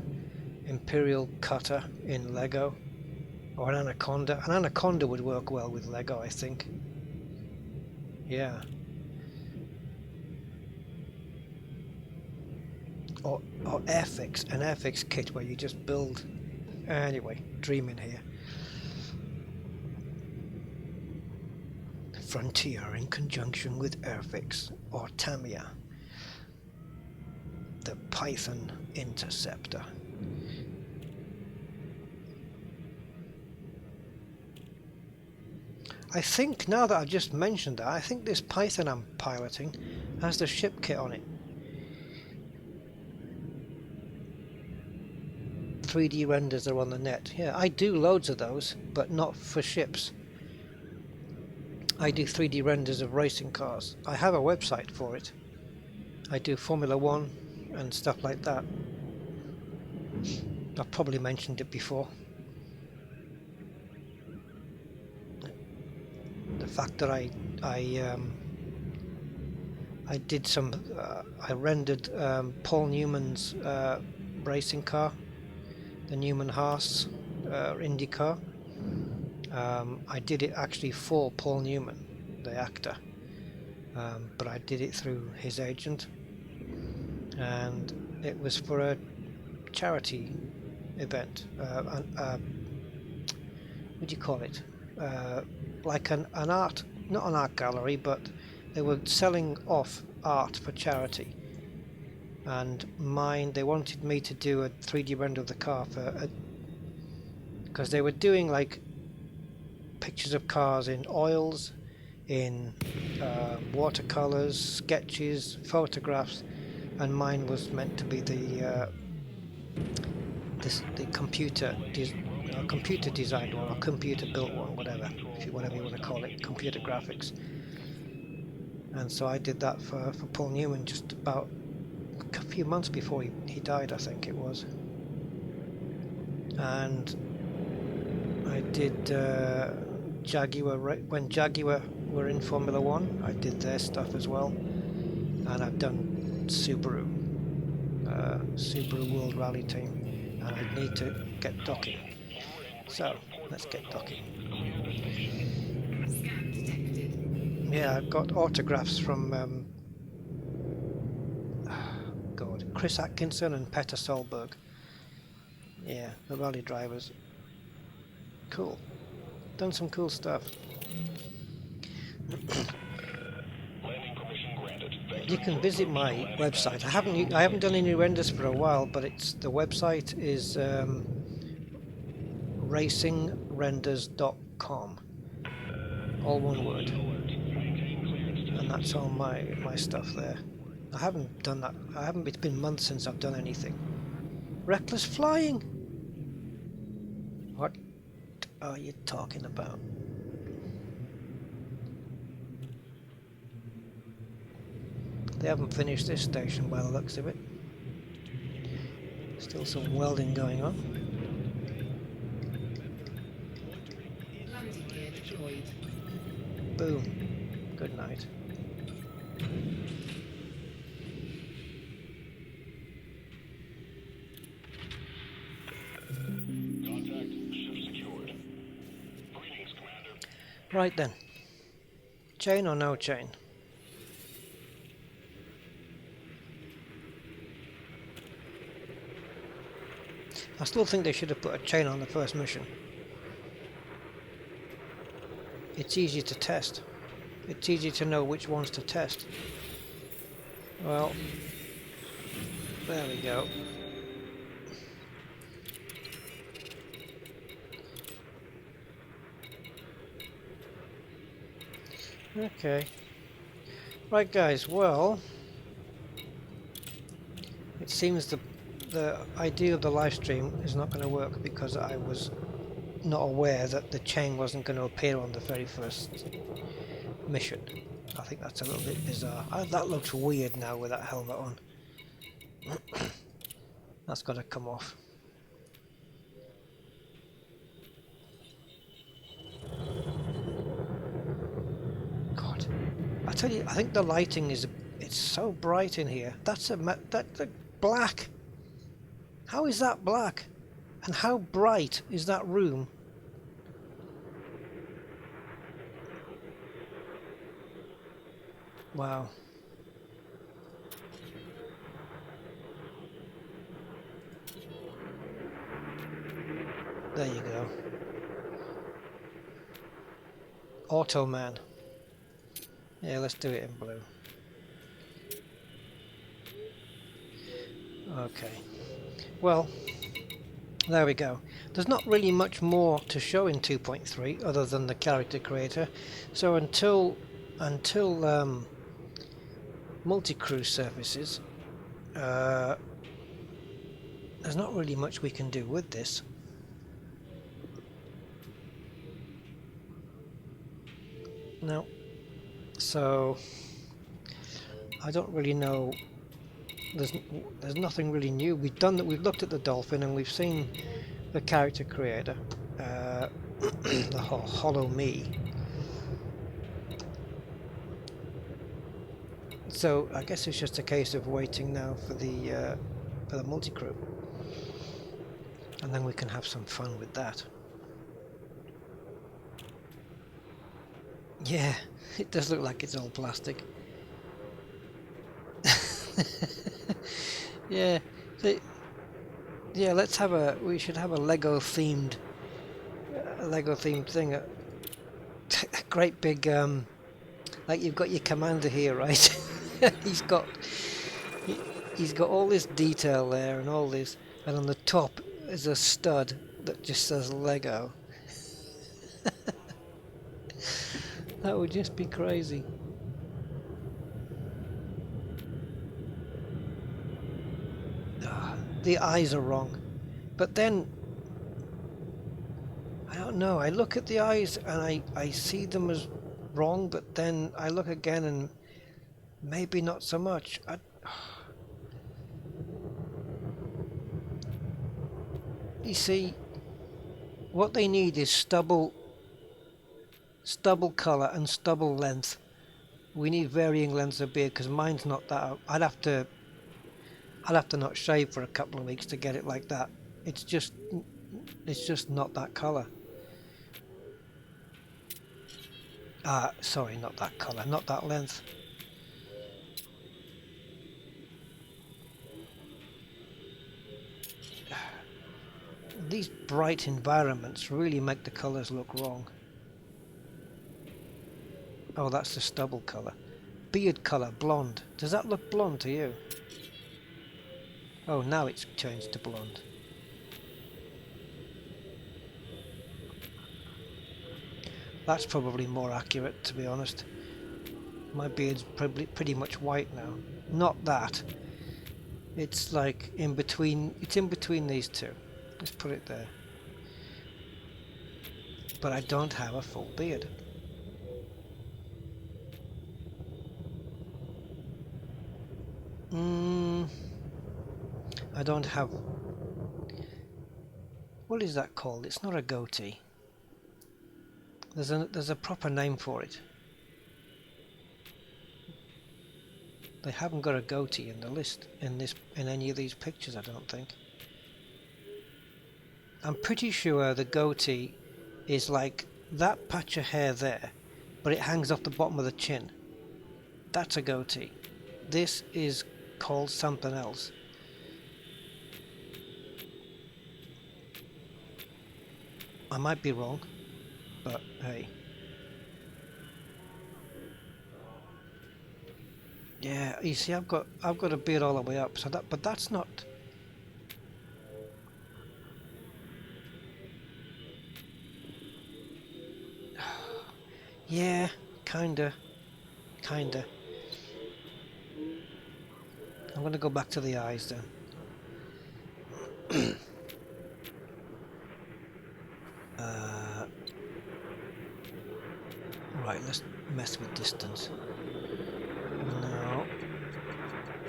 Imperial cutter in Lego? Or an Anaconda? An Anaconda would work well with Lego, I think. Yeah. Or Airfix, an Airfix kit where you just build. Anyway, dreaming here. Frontier in conjunction with Airfix or Tamiya. The Python Interceptor. I think, now that I've just mentioned that, I think this Python I'm piloting has the ship kit on it. 3D renders are on the net. Yeah, I do loads of those, but not for ships. I do 3D renders of racing cars. I have a website for it. I do Formula 1 and stuff like that. I've probably mentioned it before. The fact that I did some, I rendered Paul Newman's racing car, the Newman Haas Indy car. I did it actually for Paul Newman, the actor, but I did it through his agent, and it was for a charity event. What do you call it? Like an art, not an art gallery, but they were selling off art for charity. And they wanted me to do a 3D render of the car because they were doing like pictures of cars in oils, in watercolors, sketches, photographs, and mine was meant to be the computer designed one or computer built one, whatever you want to call it, computer graphics. And so I did that for Paul Newman just about a few months before he died, I think it was. And I did Jaguar, when Jaguar were in Formula 1, I did their stuff as well. And I've done Subaru World Rally Team, and I need to get docking. So let's get docking. Scan detected. Yeah, I've got autographs from Chris Atkinson and Petter Solberg. Yeah, the rally drivers. Cool. Done some cool stuff. You can visit my website. I haven't done any renders for a while, but the website is racingrenders.com. All one word. And that's all my stuff there. I haven't done that. It's been months since I've done anything. Reckless flying. What are you talking about? They haven't finished this station by the looks of it. Still some welding going on. Landing gear deployed. Boom. Good night. Contact, ship secured. Greetings, Commander. Right then. Chain or no chain? I still think they should have put a chain on the first mission. It's easy to test. It's easy to know which ones to test. Well, there we go. Okay. Right guys, well, it seems the idea of the live stream is not going to work because I was not aware that the chain wasn't going to appear on the very first mission. I think that's a little bit bizarre. That looks weird now with that helmet on. That's got to come off. God, I tell you, I think the lighting it's so bright in here. That's black. How is that black? And how bright is that room? Wow. There you go. Auto Man. Yeah, let's do it in blue. Okay. Well, there we go. There's not really much more to show in 2.3 other than the character creator. So until multi-crew surfaces, there's not really much we can do with this. No. So I don't really know. There's nothing really new. We've looked at the dolphin and we've seen the character creator, the Hollow Me. So I guess it's just a case of waiting now for the multi-crew, and then we can have some fun with that. Yeah, it does look like it's all plastic. Yeah, yeah. We should have a Lego themed thing. A great big like you've got your commander here, right? he's got all this detail there and all this, and on the top is a stud that just says Lego. That would just be crazy. The eyes are wrong, but then I don't know, I look at the eyes and I see them as wrong, but then I look again and maybe not so much. You see, what they need is stubble colour and stubble length. We need varying lengths of beard because mine's not that. I'd have to not shave for a couple of weeks to get it like that. It's just not that colour. Sorry, not that colour, not that length. These bright environments really make the colours look wrong. Oh, that's the stubble colour. Beard colour, blonde. Does that look blonde to you? Oh, now it's changed to blonde. That's probably more accurate, to be honest. My beard's probably pretty much white now. Not that. It's like in between. It's in between these two. Let's put it there. But I don't have a full beard. I don't have... What is that called? It's not a goatee. There's a proper name for it. They haven't got a goatee in the list in any of these pictures, I don't think. I'm pretty sure the goatee is like that patch of hair there, but it hangs off the bottom of the chin. That's a goatee. This is called something else. I might be wrong, but hey. Yeah, you see, I've got a beard all the way up, so but that's not. Yeah, kinda. I'm gonna go back to the eyes then. Right, let's mess with distance. No.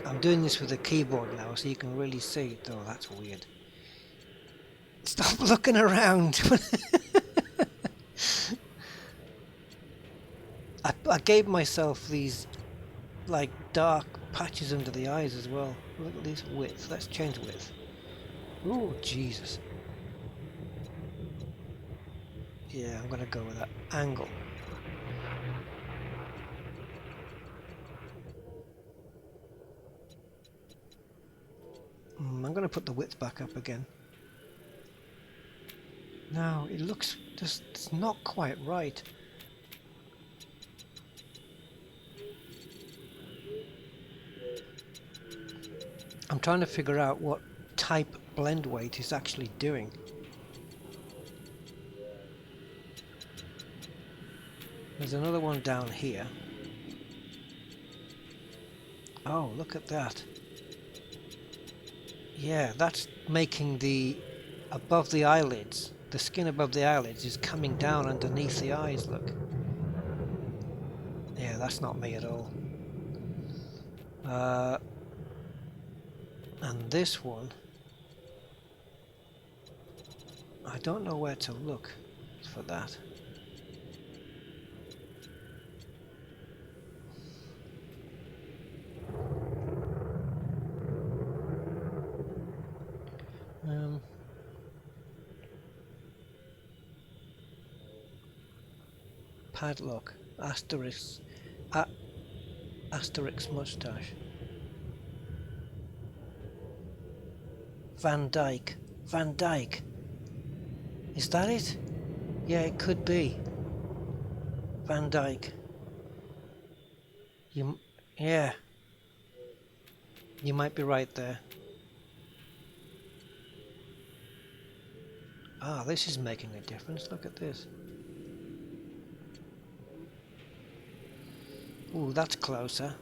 I'm doing this with the keyboard now, so you can really see. Oh, that's weird. Stop looking around! I gave myself these, like, dark patches under the eyes as well. Look at this width. Let's change width. Oh, Jesus. Yeah, I'm gonna go with that angle. I'm gonna put the width back up again. No, it looks just, it's not quite right. I'm trying to figure out what type blend weight is actually doing. There's another one down here. Oh, look at that. Yeah, that's making the above the eyelids, the skin above the eyelids is coming down underneath the eyes, look. Yeah, that's not me at all. And this one, I don't know where to look for that. Padlock, asterisk, asterisk mustache. Van Dyke. Van Dyke. Is that it? Yeah, it could be. Van Dyke. Yeah. You might be right there. Ah, this is making a difference. Look at this. Ooh, that's closer.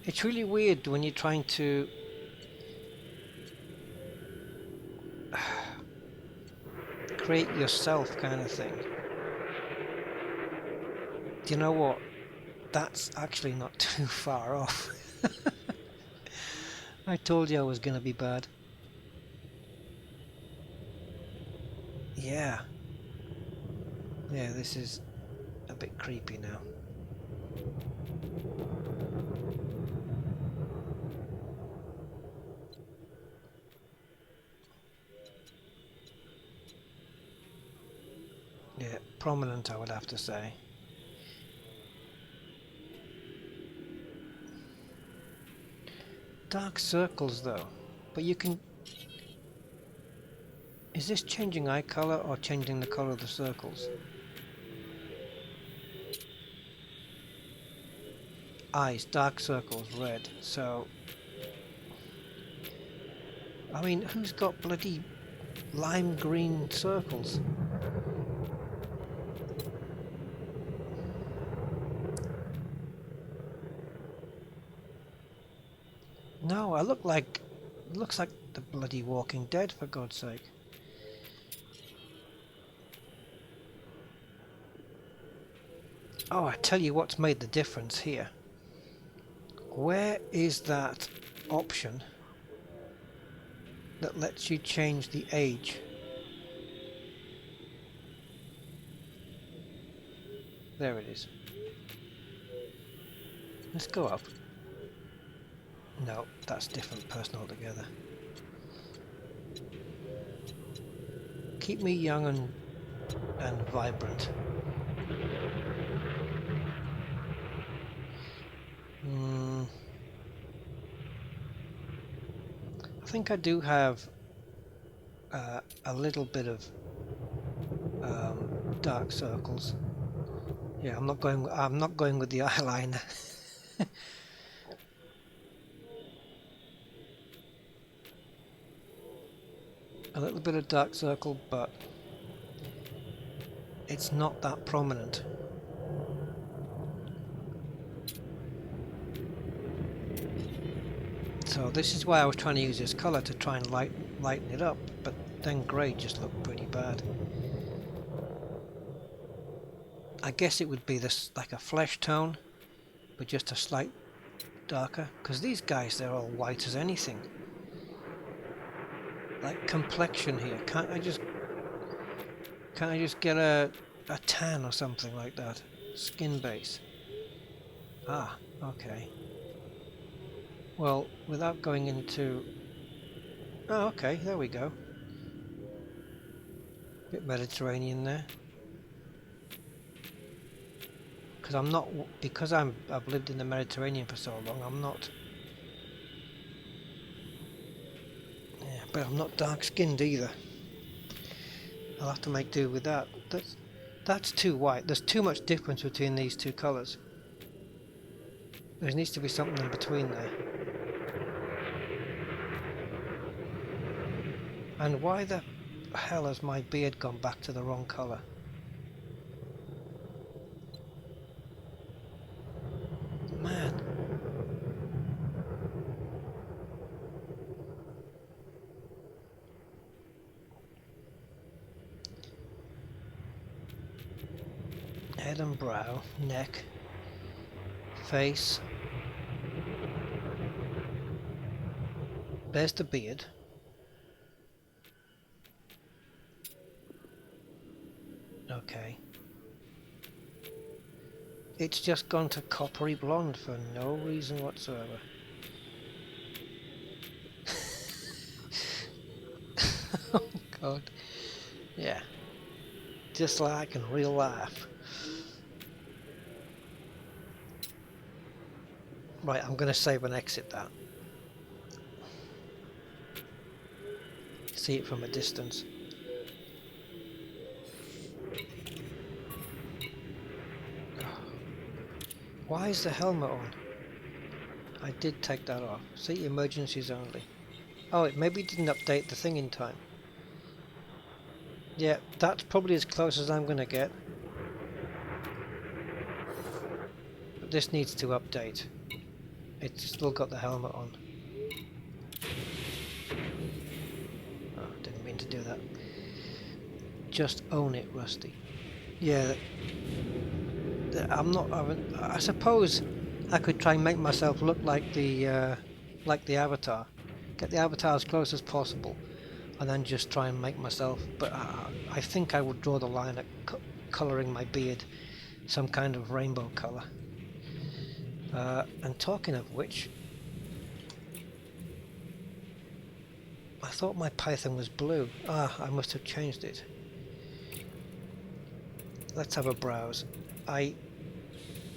It's really weird when you're trying to create yourself kind of thing. Do you know what? That's actually not too far off. I told you I was going to be bad. Yeah. Yeah, this is a bit creepy now. Yeah, prominent I would have to say. Dark circles though, but you can... Is this changing eye color or changing the color of the circles? Eyes, dark circles, red, so... I mean, who's got bloody lime green circles? No, I look like... looks like the bloody Walking Dead, for God's sake. Oh, I tell you what's made the difference here. Where is that option that lets you change the age? There it is. Let's go up. No, that's a different person altogether. keep me young and vibrant. I think I do have a little bit of dark circles. Yeah, I'm not going with the eyeliner. A little bit of dark circle, but it's not that prominent. So this is why I was trying to use this colour to try and lighten it up, but then grey just looked pretty bad. I guess it would be this like a flesh tone, but just a slight darker, because these guys, they're all white as anything. Like complexion here, can't I just get a tan or something like that? Skin base. Ah, okay. Well, without going into... Oh, okay, there we go. Bit Mediterranean there. Because I've lived in the Mediterranean for so long, I'm not... Yeah, but I'm not dark-skinned either. I'll have to make do with that. That's too white. There's too much difference between these two colours. There needs to be something in between there. And why the hell has my beard gone back to the wrong colour? Man. Head and brow, neck, face. There's the beard. Okay. It's just gone to coppery blonde for no reason whatsoever. Oh god. Yeah. Just like in real life. Right, I'm going to save and exit that. See it from a distance. Why is the helmet on? I did take that off. See, emergencies only. Oh, it maybe didn't update the thing in time. Yeah, that's probably as close as I'm going to get. But this needs to update. It's still got the helmet on. Oh, didn't mean to do that. Just own it, Rusty. Yeah, I suppose I could try and make myself look like the Avatar. Get the Avatar as close as possible, and then just try and make myself. But I think I would draw the line at colouring my beard some kind of rainbow colour. And talking of which, I thought my Python was blue. Ah, I must have changed it. Let's have a browse. I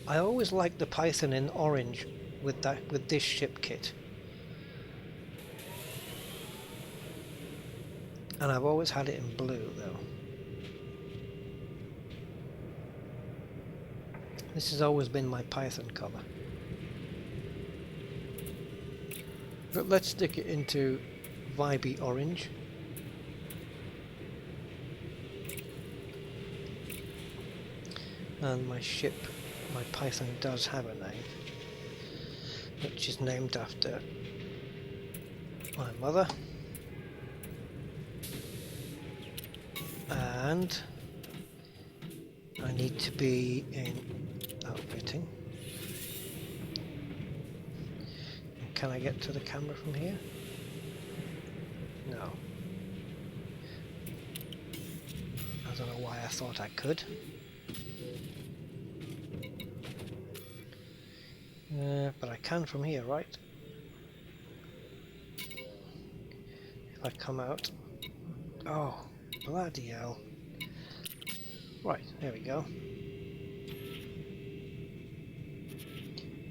always liked the Python in orange with this ship kit. And I've always had it in blue though. This has always been my Python colour. But let's stick it into vibey orange. And my ship, my Python does have a name, which is named after my mother. And I need to be in outfitting. Can I get to the camera from here? No. I don't know why I thought I could. But I can from here, right? If I come out... Oh, Bloody hell. Right, there we go.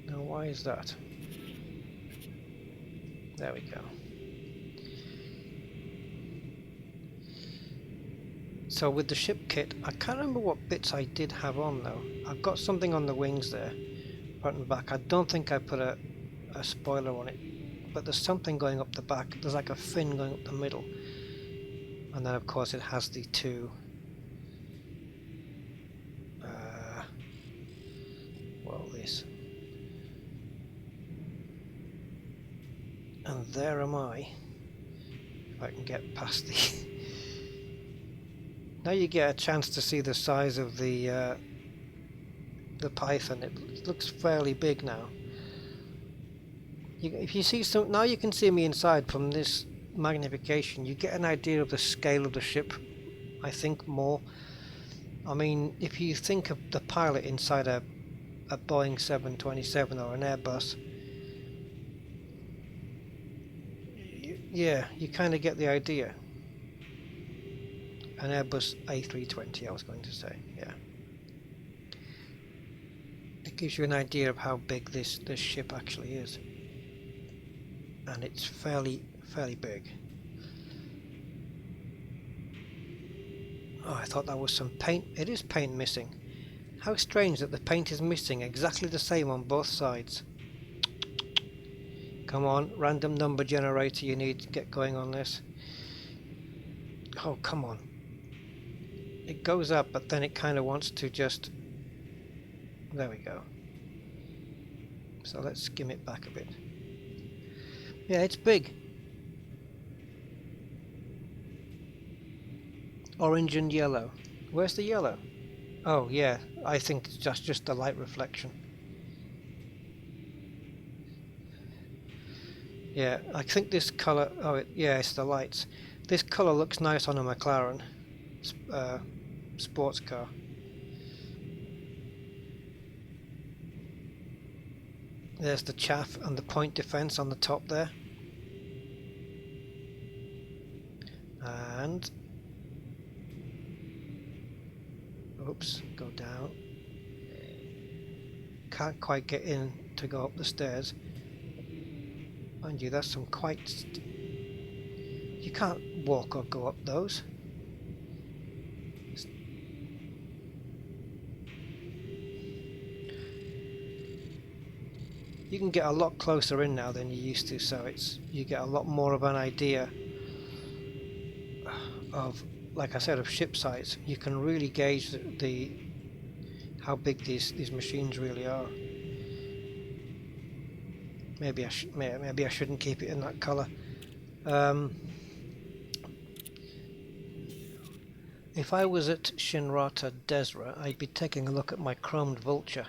Now why is that? There we go. So with the ship kit, I can't remember what bits I did have on though. I've got something on the wings there, front and back. I don't think I put a spoiler on it, but there's something going up the back. There's like a fin going up the middle. And then of course it has the two well, this. And there am I. If I can get past the now you get a chance to see the size of the Python. It looks fairly big now. If you see some, now you can see me inside from this magnification. You get an idea of the scale of the ship, I think, more. I mean, if you think of the pilot inside a Boeing 727 or an Airbus, yeah, you kind of get the idea. An Airbus A320, I was going to say, yeah. It gives you an idea of how big this ship actually is, and it's fairly big. Oh, I thought that was some paint. It is paint missing. How strange that the paint is missing exactly the same on both sides. Come on, random number generator, you need to get going on this. Oh, come on. It goes up, but then it kind of wants to just... There we go. So let's skim it back a bit. Yeah, it's big. Orange and yellow. Where's the yellow? Oh yeah, I think it's just the light reflection. Yeah, I think this colour... Oh, yeah, it's the lights. This colour looks nice on a McLaren sports car. There's the chaff and the point defence on the top there. And... Oops, go down. Can't quite get in to go up the stairs. Mind you, there's some quite... You can't walk or go up those. You can get a lot closer in now than you used to, so you get a lot more of an idea of, like I said, of ship size. You can really gauge how big these machines really are. Maybe I shouldn't keep it in that colour. If I was at Shinrata Desra, I'd be taking a look at my chromed vulture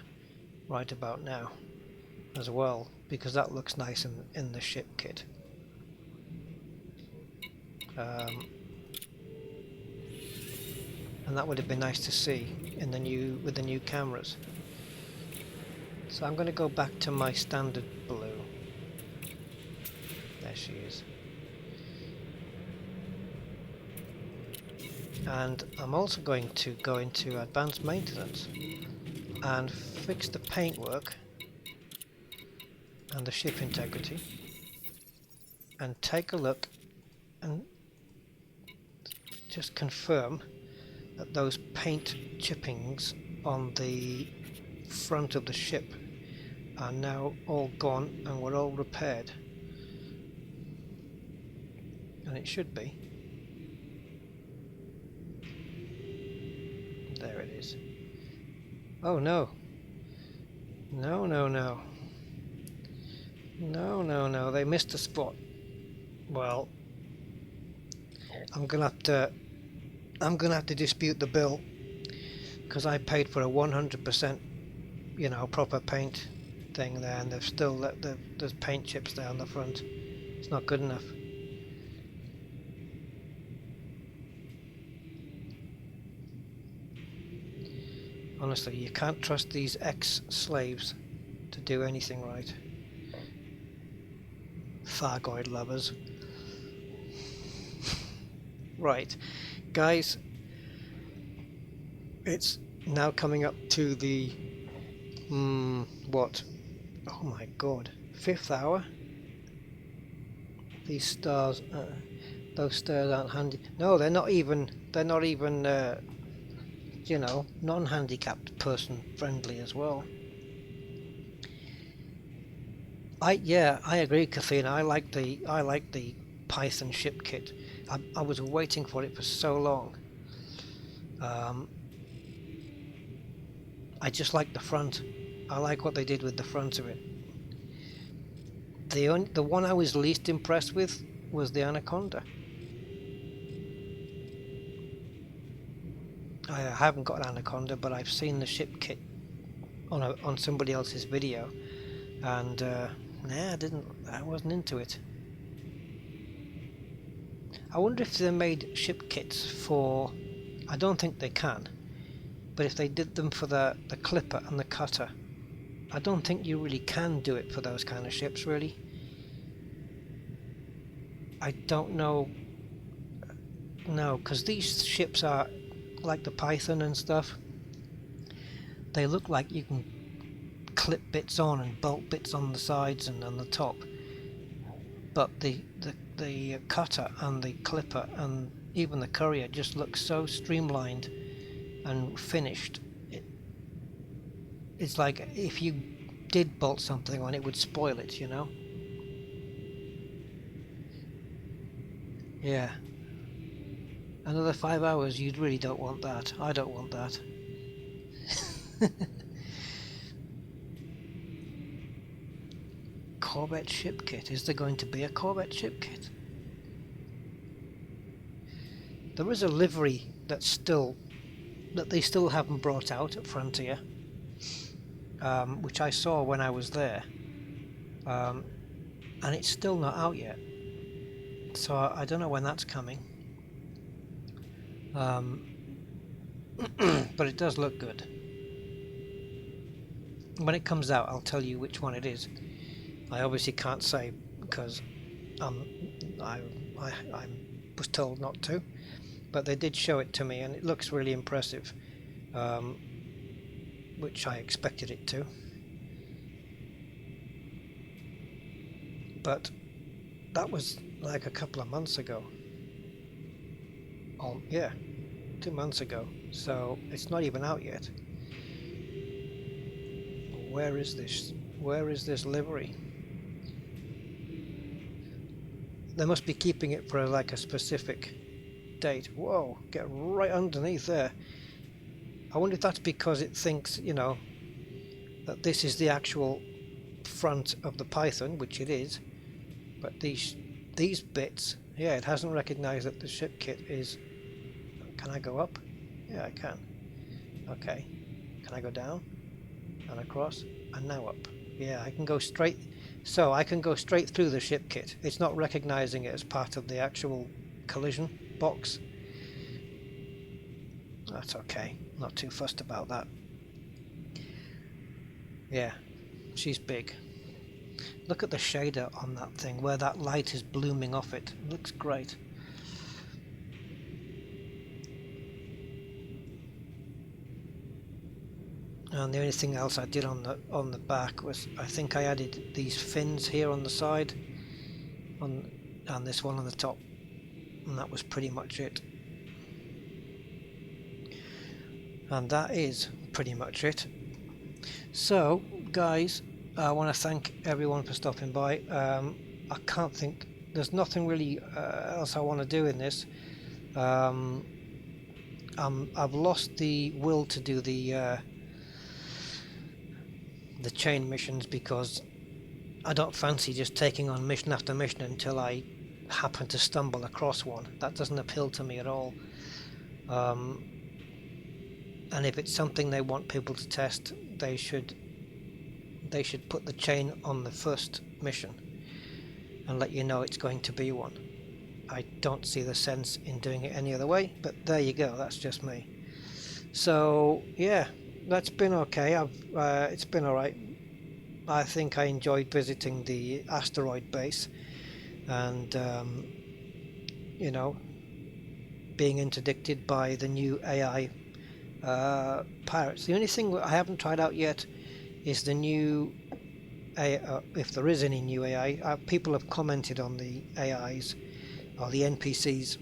right about now as well, because that looks nice in the ship kit. And that would have been nice to see in with the new cameras. So I'm going to go back to my standard blue. There she is. And I'm also going to go into advanced maintenance and fix the paintwork and the ship integrity, and take a look and just confirm that those paint chippings on the front of the ship are now all gone and were all repaired. And it should be. There it is. Oh no. No, no, no. No, no, no. They missed a spot. Well, I'm gonna have to dispute the bill, because I paid for a 100%, proper paint thing there, and they've still there's paint chips there on the front. It's not good enough. Honestly, you can't trust these ex-slaves to do anything right. Thargoid lovers. Right, guys, it's now coming up to the what? Oh my god, 5th hour. These stars, those stars aren't handy. No, they're not even. You know, non-handicapped person friendly as well. I agree, Kathina. I like the Python ship kit. I was waiting for it for so long. I just like the front. I like what they did with the front of it. The one I was least impressed with was the Anaconda. I haven't got an Anaconda, but I've seen the ship kit on somebody else's video, and nah, I wasn't into it. I wonder if they made ship kits for. I don't think they can, but if they did them for the Clipper and the Cutter, I don't think you really can do it for those kind of ships, really. I don't know. No, because these ships are like the Python and stuff. They look like you can clip bits on and bolt bits on the sides and on the top. But the Cutter and the Clipper and even the Courier just look so streamlined and finished. It's like if you did bolt something on, it would spoil it, you know? Yeah. Another 5 hours, you really don't want that. I don't want that. Corvette ship kit. Is there going to be a Corvette ship kit? There is a livery that they still haven't brought out at Frontier, which I saw when I was there, and it's still not out yet. So I don't know when that's coming. But it does look good. When it comes out, I'll tell you which one it is. I obviously can't say because I was told not to, but they did show it to me, and it looks really impressive, which I expected it to. But that was like a couple of months ago. Oh yeah, 2 months ago. So it's not even out yet. Where is this? Where is this livery? They must be keeping it for like a specific date. Whoa, get right underneath there. I wonder if that's because it thinks, you know, that this is the actual front of the Python, which it is. But these bits, yeah, it hasn't recognized that the ship kit is. Can I go up? Yeah, I can. Okay. Can I go down and across and now up? Yeah, I can go straight. So I can go straight through the ship kit. It's not recognizing it as part of the actual collision box. That's okay. Not too fussed about that. Yeah, she's big. Look at the shader on that thing, where that light is blooming off it. It looks great. And the only thing else I did on the back was I think I added these fins here on the side, and this one on the top, and that was pretty much it. And that is pretty much it. So guys, I want to thank everyone for stopping by. I can't think, there's nothing really else I want to do in this. I've lost the will to do the chain missions because I don't fancy just taking on mission after mission until I happen to stumble across one. That doesn't appeal to me at all. And if it's something they want people to test, they should put the chain on the first mission and let you know it's going to be one. I don't see the sense in doing it any other way, but there you go, that's just me. So yeah, that's been okay. It's been alright. I think I enjoyed visiting the asteroid base, and you know, being interdicted by the new AI pirates. The only thing I haven't tried out yet is the new AI, if there is any new AI. People have commented on the AIs or the NPCs,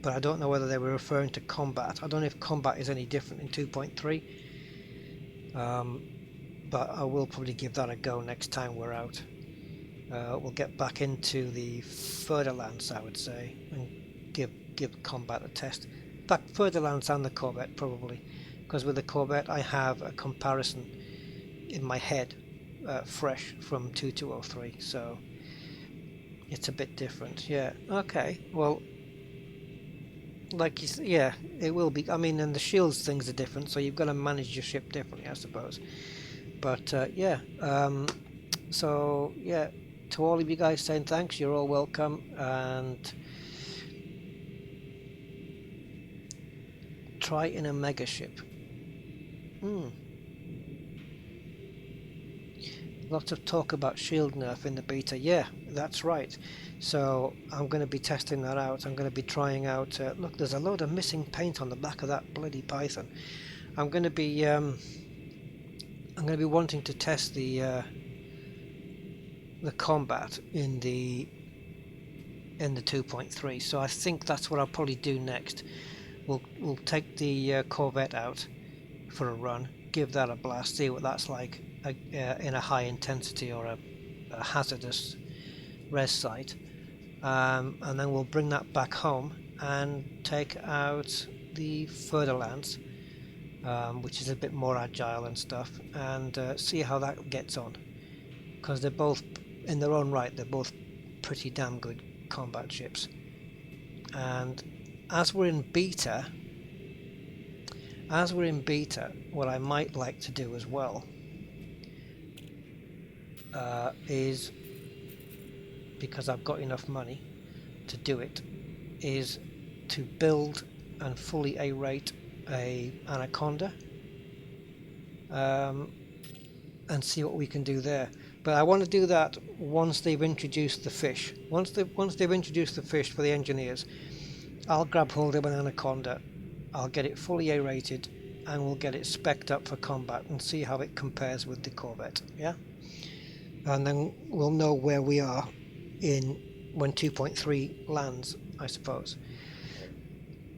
but I don't know whether they were referring to combat. I don't know if combat is any different in 2.3, but I will probably give that a go next time we're out. We'll get back into the further lands, I would say, and give combat a test. In fact, further lands and the Corvette probably, because with the Corvette I have a comparison in my head, fresh from 2.2.3, so it's a bit different. Yeah. Okay. Well, like you yeah, it will be. I mean, and the shields things are different, so you've got to manage your ship differently, I suppose. But yeah. So yeah. To all of you guys saying thanks, you're all welcome, and try in a mega ship. Lots of talk about shield nerf in the beta. Yeah, that's right. So I'm going to be testing that out. I'm going to be trying out. Look, there's a load of missing paint on the back of that bloody Python. I'm going to be wanting to test the combat in the 2.3, so I think that's what I'll probably do next. We'll take the Corvette out for a run, give that a blast, see what that's like in a high intensity or a hazardous res site, and then we'll bring that back home and take out the further lands, which is a bit more agile and stuff, and see how that gets on, because they're both, in their own right, they're both pretty damn good combat ships. And as we're in beta, what I might like to do as well is, because I've got enough money to do it, is to build and fully A-rate a Anaconda, and see what we can do there. But I want to do that once they've introduced the fish. Once they've introduced the fish for the engineers, I'll grab hold of an Anaconda, I'll get it fully A-rated, and we'll get it spec'd up for combat and see how it compares with the Corvette. Yeah, and then we'll know where we are when 2.3 lands, I suppose.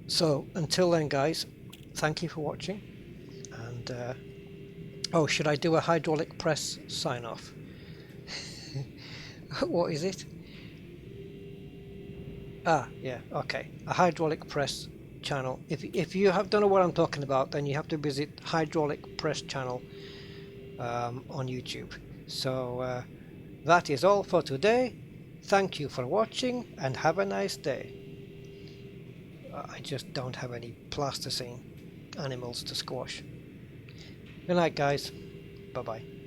So until then, guys, thank you for watching. And oh, should I do a hydraulic press sign off? What is it? Ah, yeah, okay. A hydraulic press channel. If you don't know what I'm talking about, then you have to visit hydraulic press channel on YouTube. So that is all for today. Thank you for watching and have a nice day. I just don't have any plasticine animals to squash. Good night, guys. Bye bye.